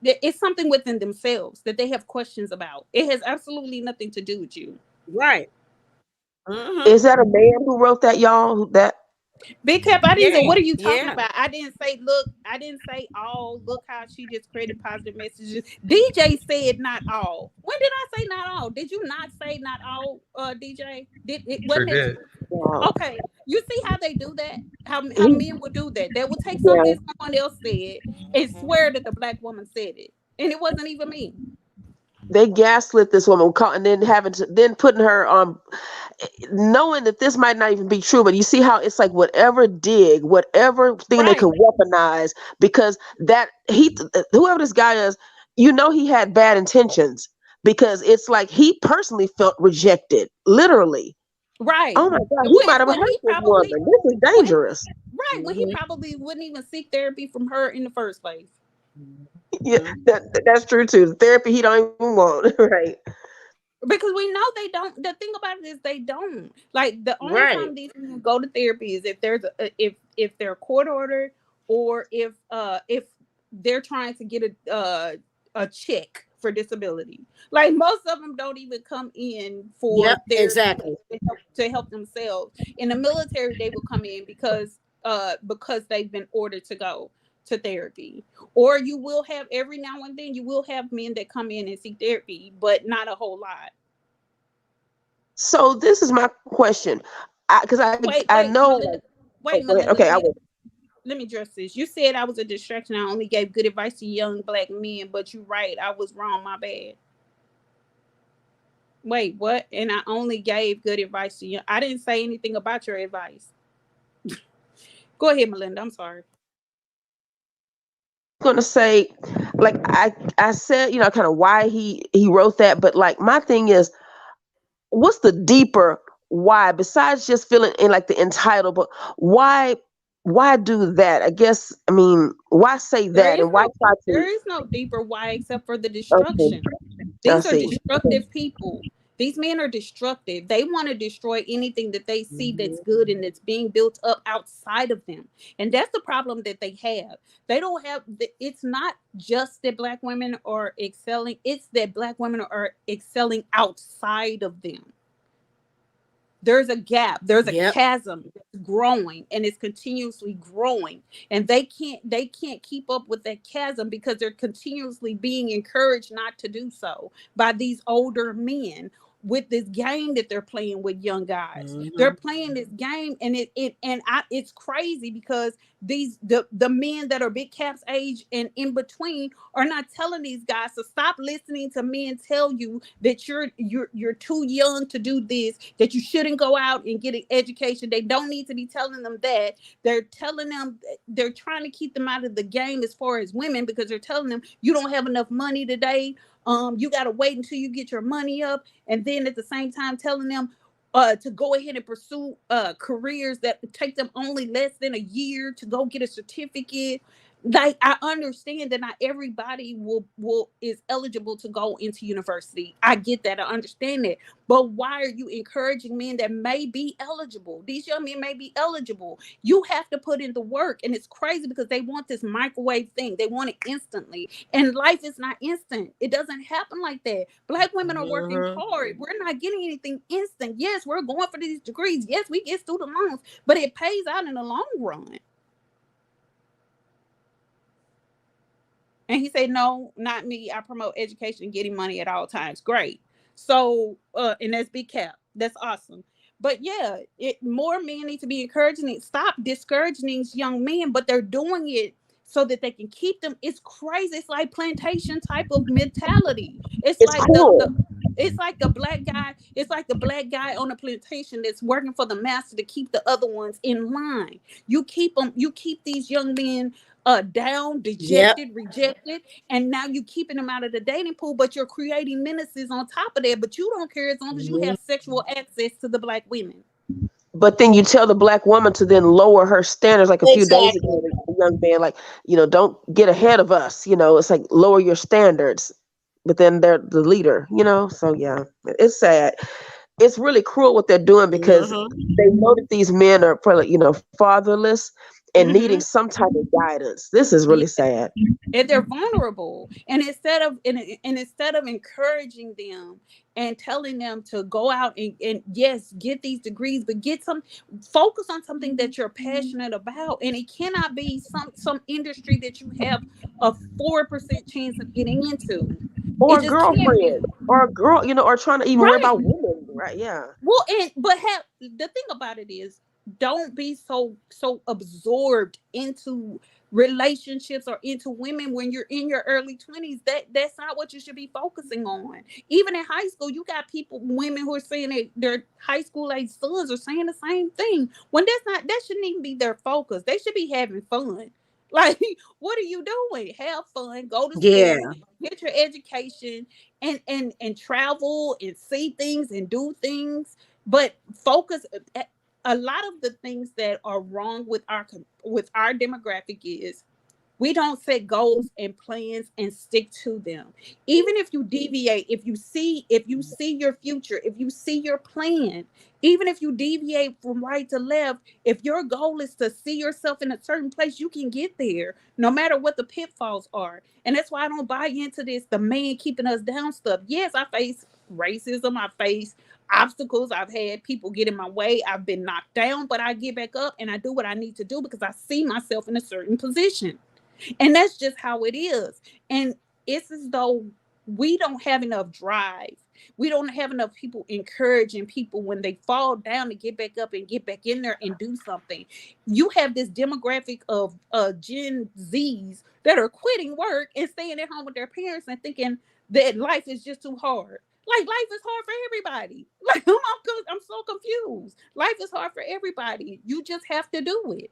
it's something within themselves that they have questions about. It has absolutely nothing to do with you. Right. Is that a man who wrote that, y'all? Big Cap, I didn't say, what are you talking about? I didn't say, look how she just created positive messages. DJ said not all. When did I say not all? Did you not say not all, DJ? Sure did. Okay. You see how they do that? How men will do that. They will take something someone else said and swear that the Black woman said it. And it wasn't even me. they gaslit this woman, and then putting her on, knowing that this might not even be true. But you see how it's like whatever thing they could weaponize, because whoever this guy is, he had bad intentions, because it's like he personally felt rejected, literally. Right. Oh my God, he might have hurt this woman. This is dangerous. Right. Well, he probably wouldn't even seek therapy from her in the first place. Yeah, that's true too. The therapy he don't even want, right? Because we know they don't. The thing about it is they don't. Like, the only time these people go to therapy is if there's if they're court ordered, or if they're trying to get a check for disability. Like, most of them don't even come in for therapy to help themselves. In the military, they will come in because they've been ordered to go to therapy. Or you will have, every now and then, you will have men that come in and seek therapy, but not a whole lot. So this is my question, because I know. Melinda, okay, I will. Let me address this. You said I was a distraction. I only gave good advice to young Black men, but you're right. I was wrong. My bad. Wait, what? And I only gave good advice to you. I didn't say anything about your advice. Go ahead, Melinda. I'm sorry. Going to say, like I said, kind of why he wrote that, but like my thing is, what's the deeper why, besides just feeling like the entitled, but why do that? I guess, I mean, why say that, and why try to? There is no deeper why except for the destruction. These are destructive people. These men are destructive. They want to destroy anything that they see that's good and that's being built up outside of them. And that's the problem that they have. They don't have, it's not just that Black women are excelling, it's that Black women are excelling outside of them. There's a gap, there's a chasm that's growing, and it's continuously growing, and they can't keep up with that chasm because they're continuously being encouraged not to do so by these older men with this game that they're playing with young guys. They're playing this game, and it's crazy because the men that are big caps age and in between are not telling these guys to stop listening to men tell you that you're too young to do this, that you shouldn't go out and get an education. They don't need to be telling them that. They're telling them, they're trying to keep them out of the game as far as women, because they're telling them you don't have enough money today. You got to wait until you get your money up, and then at the same time telling them to go ahead and pursue careers that take them only less than a year to go get a certificate. Like, I understand that not everybody is eligible to go into university. I get that. I understand that. But why are you encouraging men that may be eligible? These young men may be eligible. You have to put in the work. And it's crazy because they want this microwave thing. They want it instantly. And life is not instant. It doesn't happen like that. Black women are working hard. We're not getting anything instant. Yes, we're going for these degrees. Yes, we get student loans, but it pays out in the long run. And he said, no, not me. I promote education and getting money at all times. Great. So, and that's big cap. That's awesome. But yeah, more men need to be encouraging it. Stop discouraging these young men, but they're doing it so that they can keep them. It's crazy. It's like plantation type of mentality. It's like cool. It's like the black guy. It's like the black guy on a plantation that's working for the master to keep the other ones in line. You keep them. You keep these young men down, dejected, rejected, and now you keeping them out of the dating pool, but you're creating menaces on top of that. But you don't care as long as you have sexual access to the Black women. But then you tell the Black woman to then lower her standards. Like a few days ago, a young man, like, don't get ahead of us. It's like lower your standards. But then they're the leader. So yeah, it's sad. It's really cruel what they're doing, because they know that these men are probably, fatherless and needing some type of guidance. This is really sad. And they're vulnerable. And instead of encouraging them and telling them to go out and yes, get these degrees, but focus on something that you're passionate about. And it cannot be some industry that you have a 4% chance of getting into. Or a girlfriend, or a girl, or trying to even worry about women, right? Yeah. Well, but the thing about it is, don't be so absorbed into relationships or into women when you're in your early 20s. That's not what you should be focusing on. Even in high school, you got women who are saying their high school age sons are saying the same thing, when that shouldn't even be their focus. They should be having fun. Like, what are you doing? Have fun, go to Yeah. school, get your education, and travel and see things and do things, but focus. A lot of the things that are wrong with our demographic is we don't set goals and plans and stick to them. Even if you deviate, if you see your future, if you see your plan, even if you deviate from right to left, if your goal is to see yourself in a certain place, you can get there no matter what the pitfalls are. And that's why I don't buy into this, the man keeping us down stuff. Yes, I face racism, I face obstacles, I've had people get in my way, I've been knocked down, but I get back up and I do what I need to do because I see myself in a certain position. And that's just how it is. And it's as though we don't have enough drive. We don't have enough people encouraging people when they fall down to get back up and get back in there and do something. You have this demographic of Gen Zs that are quitting work and staying at home with their parents and thinking that life is just too hard. Like, life is hard for everybody. Like, I'm so confused. Life is hard for everybody. You just have to do it.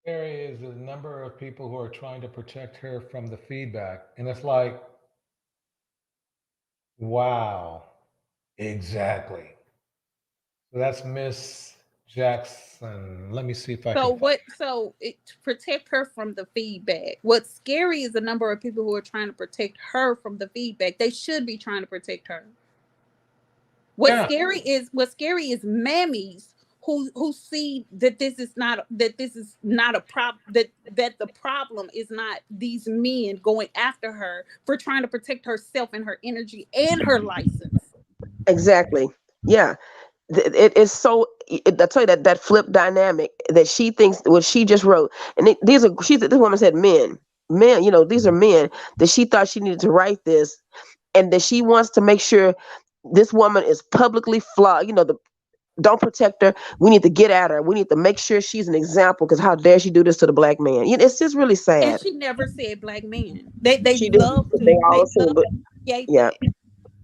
There is a number of people who are trying to protect her from the feedback. And it's like, wow, exactly. So that's Miss Jackson. Let me see if I can find. Protect her from the feedback. What's scary is the number of people who are trying to protect her from the feedback. They should be trying to protect her. What's scary is mammies who see that this is not a problem, that the problem is not these men going after her for trying to protect herself and her energy and her license. Exactly. Yeah. It is so. I tell you that flip dynamic that she thinks what she just wrote, and this woman said men. You know, these are men that she thought she needed to write this, and that she wants to make sure this woman is publicly flawed. You know, don't protect her. We need to get at her. We need to make sure she's an example, because how dare she do this to the black man? It's just really sad. And she never said black men. They she love did, to. they all said, but yeah.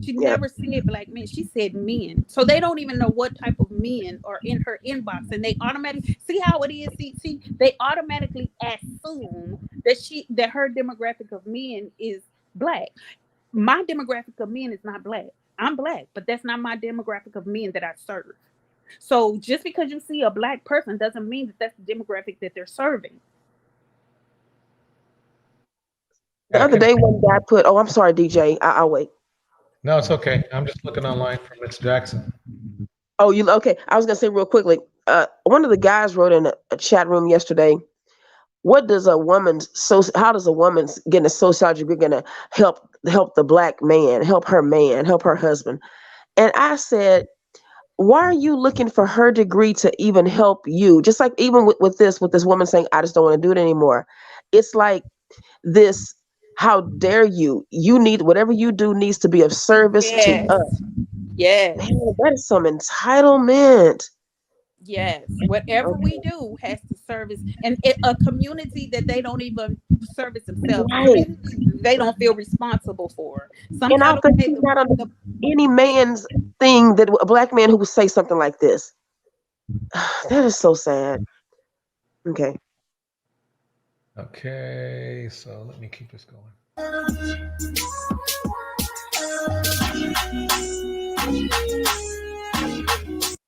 She never said black men. She said men. So they don't even know what type of men are in her inbox, and they automatically see how it is. See, they automatically assume that her demographic of men is black. My demographic of men is not black. I'm black, but that's not my demographic of men that I serve. So just because you see a black person doesn't mean that that's the demographic that they're serving. The other day, one guy put, "Oh, I'm sorry, DJ. I'll wait." No, it's okay. I'm just looking online for Miss Jackson. Oh, you okay? I was gonna say real quickly. One of the guys wrote in a chat room yesterday. How does a woman's getting a sociology degree gonna help the black man, help her husband? And I said, why are you looking for her degree to even help you? Just like even with this woman saying, I just don't want to do it anymore. It's like this, how dare you? You need, whatever you do needs to be of service to us. Yes. Man, that is some entitlement. Yes, whatever we do has to service and a community that they don't even service themselves. Right. They don't feel responsible for. And I think she's not under any man's thing that a black man who would say something like this. That is so sad. Okay. Okay, so let me keep this going.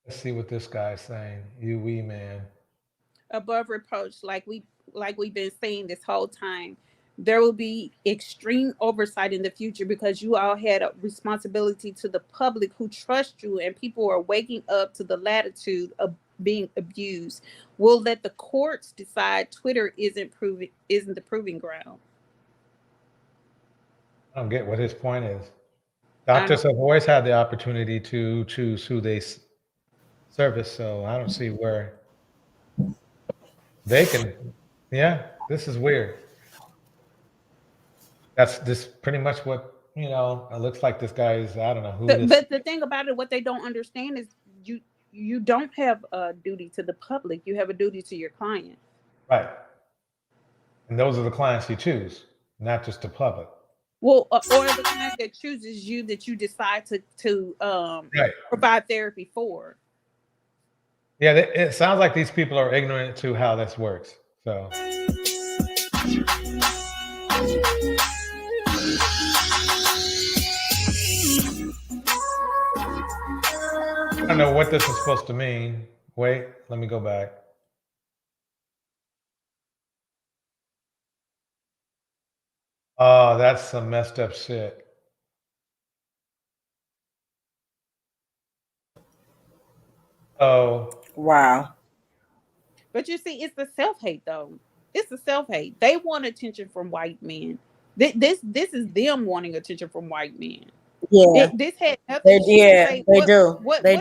Let's see what this guy's saying. You wee man. Above reproach, like we've been saying this whole time, there will be extreme oversight in the future because you all had a responsibility to the public who trust you, and people are waking up to the latitude of being abused. We'll let the courts decide. Twitter isn't the proving ground. I don't get what his point is. Doctors have always had the opportunity to choose who they service, so I don't see where they can. Yeah, this is weird. That's this pretty much what it looks like. This guy is. I don't know who this. But the thing about it, what they don't understand is you don't have a duty to the public. You have a duty to your client. Right. And those are the clients you choose, not just the public. Well, or the client that chooses you, that you decide to Right. provide therapy for. Yeah, it sounds like these people are ignorant to how this works. So. I don't know what this is supposed to mean. Wait, let me go back. Oh, that's some messed up shit. Oh. Wow. But you see, it's the self-hate though. It's the self-hate. They want attention from white men. This is them wanting attention from white men. Yeah. This had nothing. They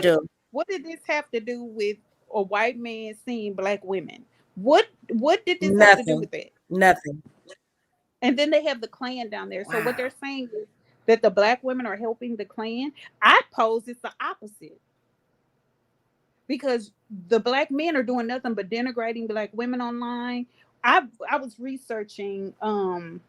do. What did this have to do with a white man seeing black women? What did this have to do with that? Nothing. And then they have the Klan down there. So what they're saying is that the black women are helping the Klan. I pose it's the opposite. Because the black men are doing nothing but denigrating black women online. I was researching, can't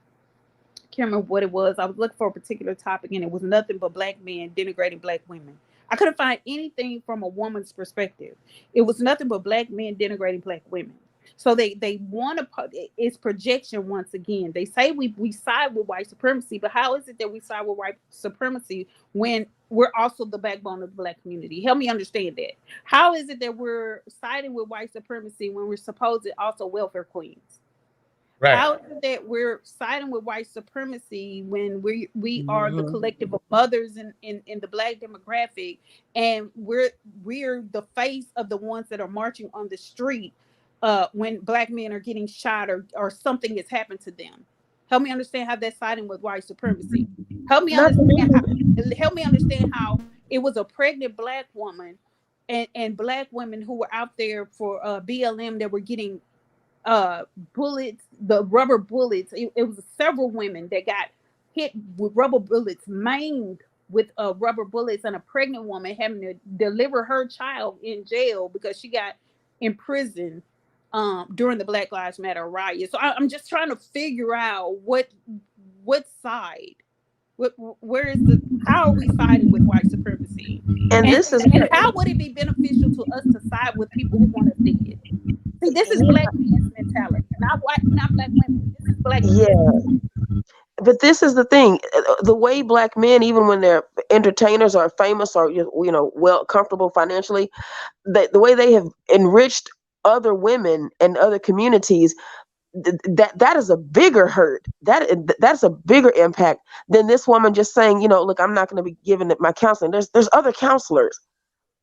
remember what it was. I was looking for a particular topic, and it was nothing but black men denigrating black women. I couldn't find anything from a woman's perspective. It was nothing but black men denigrating black women. So they want to, it's projection once again. They say we side with white supremacy, but how is it that we side with white supremacy when we're also the backbone of the black community? Help me understand that. How is it that we're siding with white supremacy when we're supposed also welfare queens? Right. How is it that we're siding with white supremacy when we are the collective of mothers in the black demographic, and we're the face of the ones that are marching on the street when black men are getting shot or something has happened to them? Help me understand how that's siding with white supremacy. Help me understand how it was a pregnant black woman and black women who were out there for BLM that were getting bullets, the rubber bullets. It was several women that got hit with rubber bullets, maimed with rubber bullets, and a pregnant woman having to deliver her child in jail because she got imprisoned during the Black Lives Matter riot. So I'm just trying to figure out what side, how are we siding with white supremacy? And how would it be beneficial to us to side with people who want us dead? See, this is black men's mentality, not black women. This is black men. Yeah. But this is the thing, the way black men, even when they're entertainers or famous or well comfortable financially, the way they have enriched other women and other communities, that is a bigger hurt. That's a bigger impact than this woman just saying, look, I'm not going to be giving it my counseling. There's other counselors,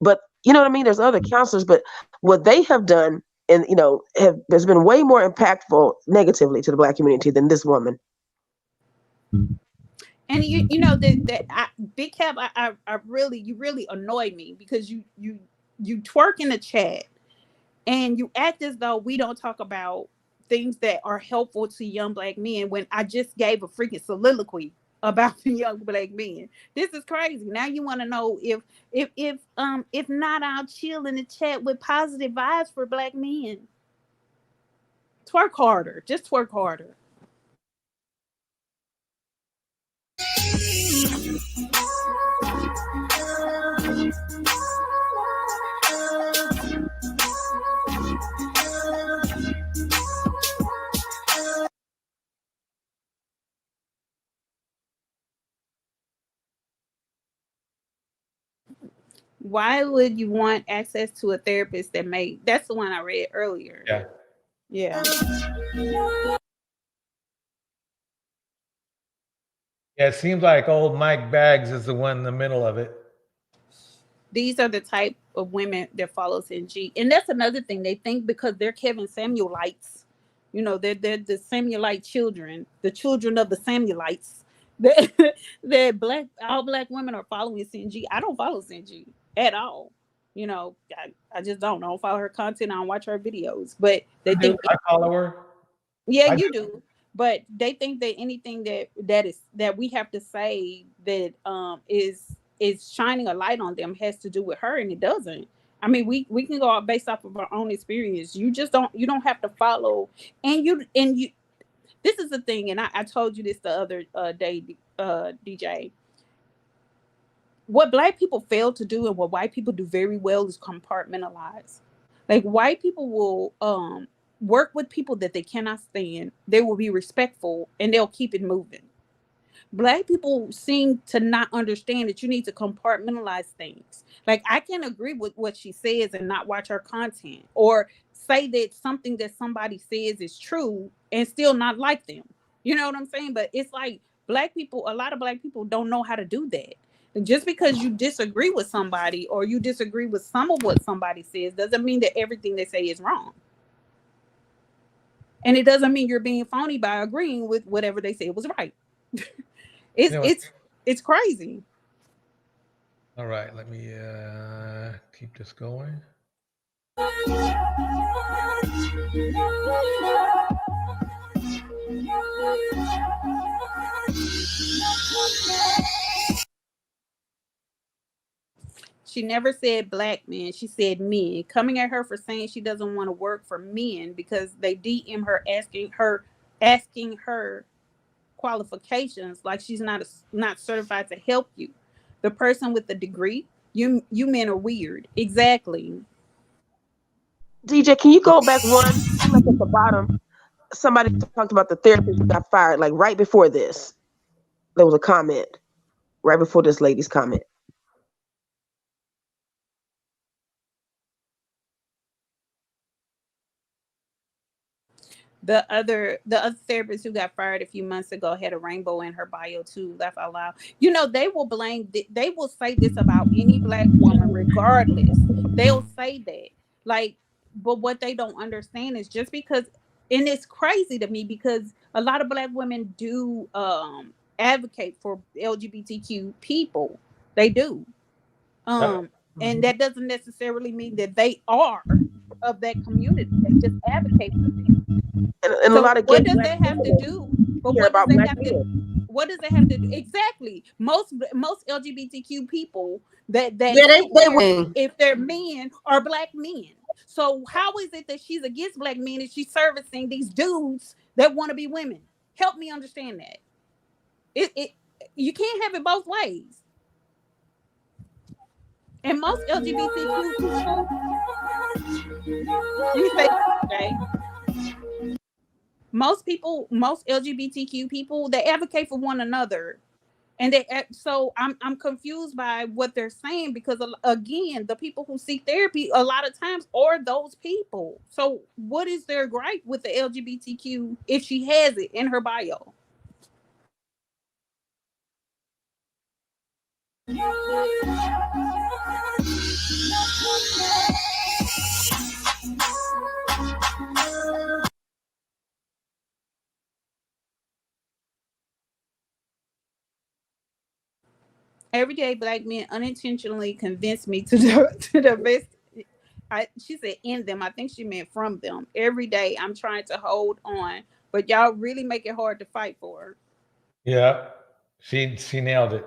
but you know what I mean? There's other counselors, but what they have done and has been way more impactful negatively to the black community than this woman. And that Big Cap, you really annoy me because you twerk in the chat and you act as though we don't talk about things that are helpful to young black men when I just gave a freaking soliloquy about the young black men. This is crazy. Now you want to know if not, I'll chill in the chat with positive vibes for black men. Twerk harder. Just twerk harder. Why would you want access to a therapist that's the one I read earlier. Yeah. Yeah, it seems like old Mike Baggs is the one in the middle of it. These are the type of women that follows NG. And that's another thing. They think because they're Kevin Samuelites, they're the Samuelite children, the children of the Samuelites, that all black women are following Sinji. I don't follow Sinji at all. You know, I just don't. I don't follow her content. I don't watch her videos. But they think, I follow her. yeah, I you do. But they think that anything that we have to say that is shining a light on them has to do with her, and it doesn't. I mean, we can go out based off of our own experience. You don't have to follow, and you. This is the thing, and I told you this the other day, DJ. What black people fail to do and what white people do very well is compartmentalize. Like, white people will work with people that they cannot stand. They will be respectful and they'll keep it moving. Black people seem to not understand that you need to compartmentalize things. Like, I can agree with what she says and not watch her content, or say that something that somebody says is true and still not like them. You know what I'm saying? But it's like, black people, a lot of black people don't know how to do that. And just because you disagree with somebody or you disagree with some of what somebody says doesn't mean that everything they say is wrong. And it doesn't mean you're being phony by agreeing with whatever they say was right. It's crazy. All right, let me keep this going. She never said black men. She said men. Coming at her for saying she doesn't want to work for men because they DM her asking her qualifications, like she's not certified to help you. The person with the degree, you men are weird. Exactly. DJ, can you go back one? Like at the bottom, somebody talked about the therapist who got fired. Like right before this, there was a comment. Right before this lady's comment. The other therapist who got fired a few months ago had a rainbow in her bio too. Laugh out loud. You know, they will say this about any black woman regardless. They'll say that. Like, but what they don't understand is just because, and it's crazy to me because a lot of black women do advocate for LGBTQ people. They do. And that doesn't necessarily mean that they are of that community. They just advocate for them. And so a lot of what does that have to do? But what does that have to? What does that have to do? Exactly. Most LGBTQ people that they win. if they're men are black men. So how is it that she's against black men and she's servicing these dudes that want to be women? Help me understand that. It you can't have it both ways. And most LGBTQ people, let me say, okay, most LGBTQ people, they advocate for one another, and so I'm confused by what they're saying because again, the people who seek therapy a lot of times are those people. So what is their gripe with the LGBTQ if she has it in her bio? Everyday black men unintentionally convinced me to the best. She said in them. I think she meant from them. Every day I'm trying to hold on, but y'all really make it hard to fight for her. Yeah, she nailed it.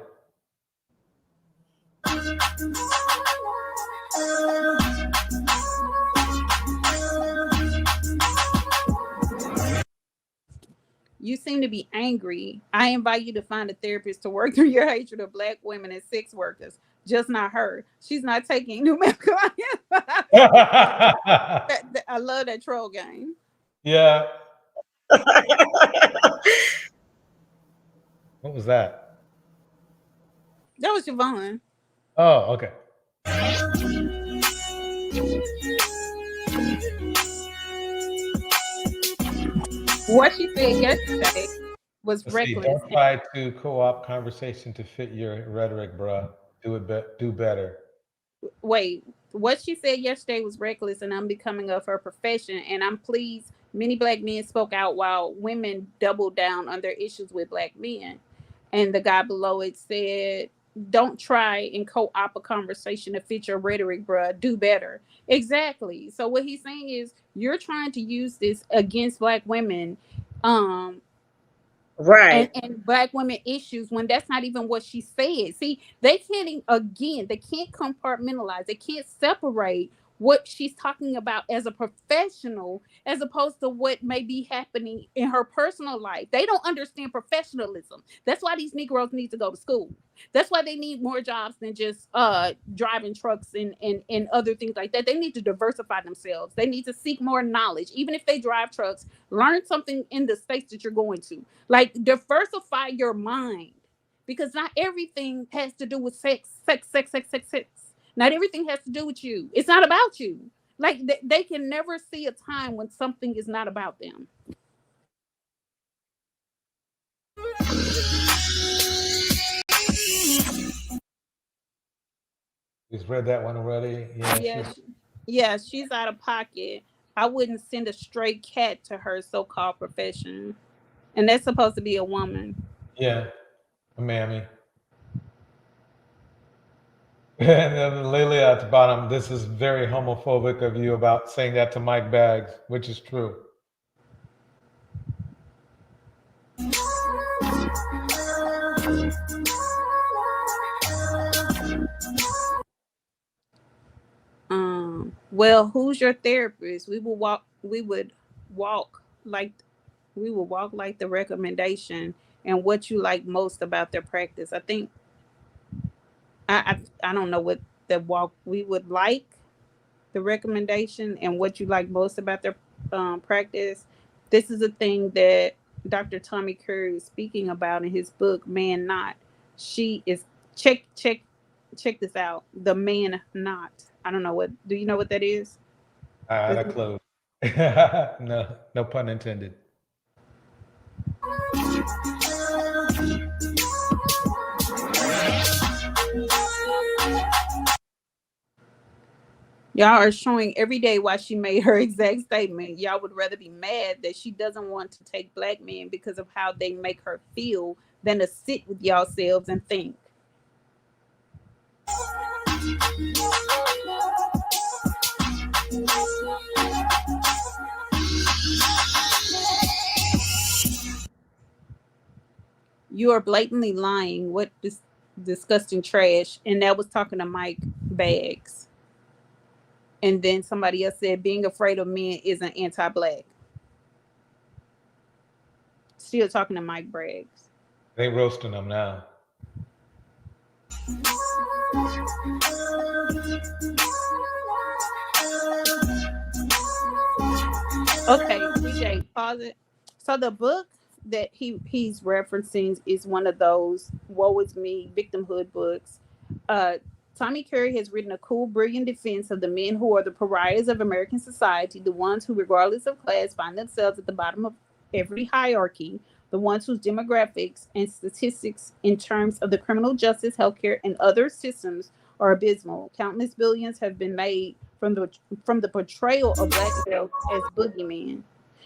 You seem to be angry. I invite you to find a therapist to work through your hatred of black women and sex workers. Just not her. She's not taking new male clients. I love that troll game. Yeah. What was that? That was Siobhan. Oh, okay. What she said yesterday was reckless. Don't try to co-opt conversation to fit your rhetoric, bruh. Do better. Wait, what she said yesterday was reckless and unbecoming of her profession, and I'm pleased many black men spoke out while women doubled down on their issues with black men. And the guy below it said, don't try and co-opt a conversation to fit your rhetoric, bruh. Do better. Exactly. So what he's saying is you're trying to use this against Black women, Right. and Black women issues when that's not even what she said. See, they can't they can't compartmentalize. They can't separate what she's talking about as a professional as opposed to what may be happening in her personal life. They don't understand professionalism. That's why these Negroes need to go to school. That's why they need more jobs than just driving trucks and other things like that. They need to diversify themselves. They need to seek more knowledge. Even if they drive trucks, learn something in the states that you're going to. Like, diversify your mind, because not everything has to do with sex. Not everything has to do with you. It's not about you. Like, they can never see a time when something is not about them. He's read that one already. Yeah, she's out of pocket. I wouldn't send a stray cat to her so-called profession. And that's supposed to be a woman. Yeah, a mammy. And then Lily at the bottom, this is very homophobic of you about saying that to Mike Baggs, which is true. Well, who's your therapist? We would walk like the recommendation and what you like most about their practice. I think I don't know what the walk we would like the recommendation and what you like most about their practice. This is a thing that Dr. Tommy Curry is speaking about in his book, Man Not. She is check this out. The Man Not. I don't know what. Do you know what that is? I had a clue. No pun intended. Y'all are showing every day why she made her exact statement. Y'all would rather be mad that she doesn't want to take Black men because of how they make her feel than to sit with yourselves and think. You are blatantly lying. What disgusting trash. And that was talking to Mike Baggs. And then somebody else said being afraid of men isn't anti-Black. Still talking to Mike Baggs. They roasting them now. Okay, DJ, pause it. So the book that he's referencing is one of those woe is me victimhood books. Tommy Curry has written a cool, brilliant defense of the men who are the pariahs of American society, the ones who, regardless of class, find themselves at the bottom of every hierarchy, the ones whose demographics and statistics in terms of the criminal justice, healthcare, and other systems are abysmal. Countless billions have been made from the portrayal of Black males as boogeymen.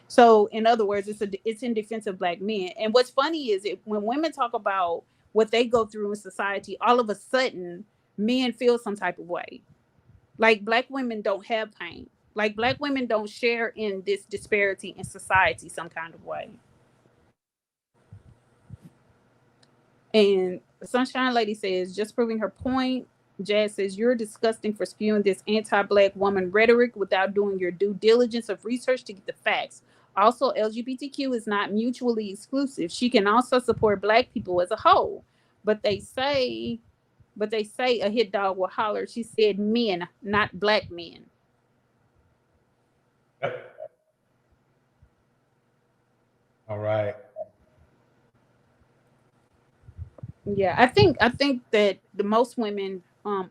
So, in other words, it's in defense of Black men. And what's funny is when women talk about what they go through in society, all of a sudden, men feel some type of way. Like, Black women don't have pain. Like, Black women don't share in this disparity in society some kind of way. And Sunshine Lady says, just proving her point. Jazz says, you're disgusting for spewing this anti-Black woman rhetoric without doing your due diligence of research to get the facts. Also, LGBTQ is not mutually exclusive. She can also support Black people as a whole. But they say a hit dog will holler. She said men, not Black men. All right. Yeah, I think that the most women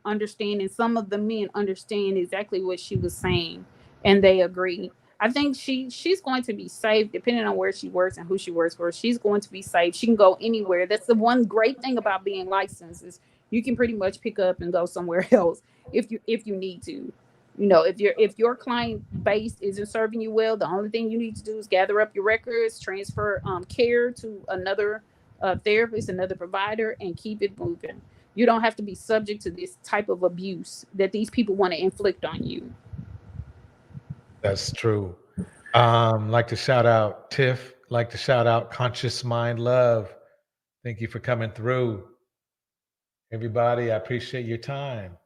understand, and some of the men understand exactly what she was saying, and they agree. I think she's going to be safe depending on where she works and who she works for. She's going to be safe. She can go anywhere. That's the one great thing about being licensed is you can pretty much pick up and go somewhere else if you need to. You know, if your client base isn't serving you well, the only thing you need to do is gather up your records, transfer care to another therapist, another provider, and keep it moving. You don't have to be subject to this type of abuse that these people want to inflict on you. That's true. Like to shout out Tiff, like to shout out Conscious Mind Love. Thank you for coming through. Everybody, I appreciate your time.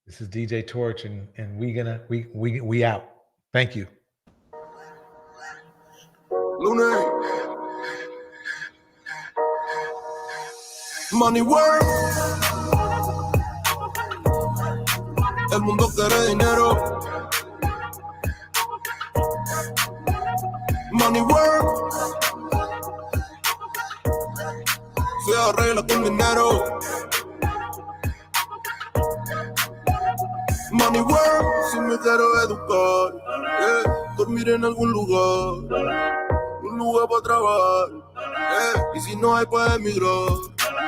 This is DJ Torch, and we out. Thank you. Money work. El mundo quiere dinero. Money work. Se arregla con dinero. Money work. Si me quiero educar, dormir en algún lugar, un lugar para trabajar, y si no hay pues emigrar.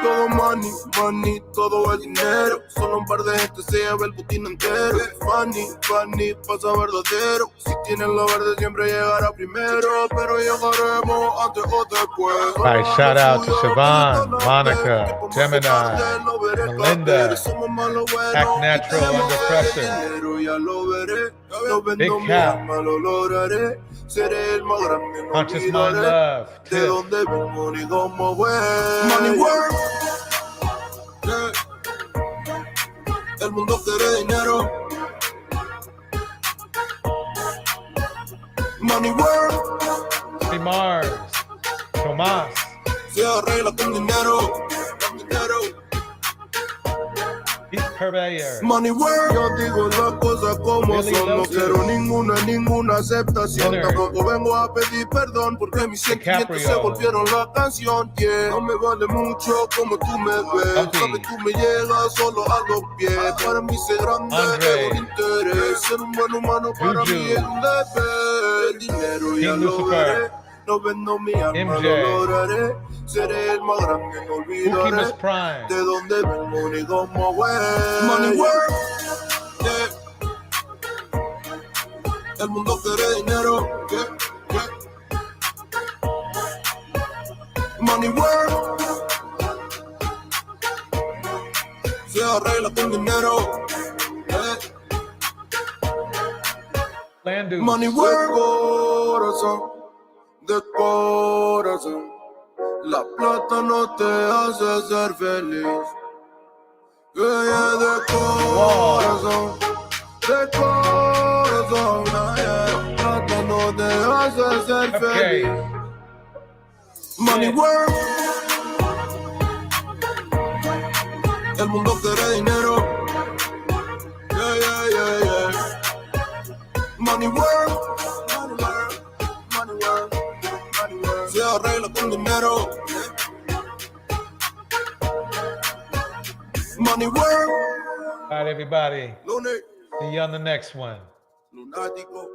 Todo money, money, todo el dinero. Solo un par de gente se lleva el botín entero. Funny, funny, pasa verdadero. Si tienen lo verde siempre llegará primero. Pero llegaremos antes o después. All right, shout out to Siobhan, Monica, Gemini, Melinda, Act Natural Under Pressure, Big Cap, Conscious Mind Love, de donde vengo ni cómo voy. Money work. El mundo quiere dinero. Money work. Hey Mars, Tomás. Se arregla con dinero. Money work. Yo digo las cosas como son. No quiero ninguna aceptación. Tampoco vengo a pedir perdón porque mis sentimientos se volvieron la canción. Yeah. No me vale mucho como tú me ves. Sabes, tú me llegas solo a los pies. Para mí ser grande es un interés. Ser un buen humano para mí es un deber. El dinero ya lo veré. No vendo mi alma, lo lograré. Seré el más grande, no olvidaré de dónde vengo ni cómo voy. Money work, yeah. El mundo quiere dinero, yeah, yeah. Money work. Se arregla con dinero, yeah. Money work, corazón, de corazón. La plata no te hace ser feliz. Yeah, de corazón, de corazón. La plata no te hace ser feliz. Money work. El mundo quiere dinero. Yeah, yeah, yeah, yeah. Money work. Money work. Se arregla con dinero. Money work. All right, everybody. See you on the next one. Lunático.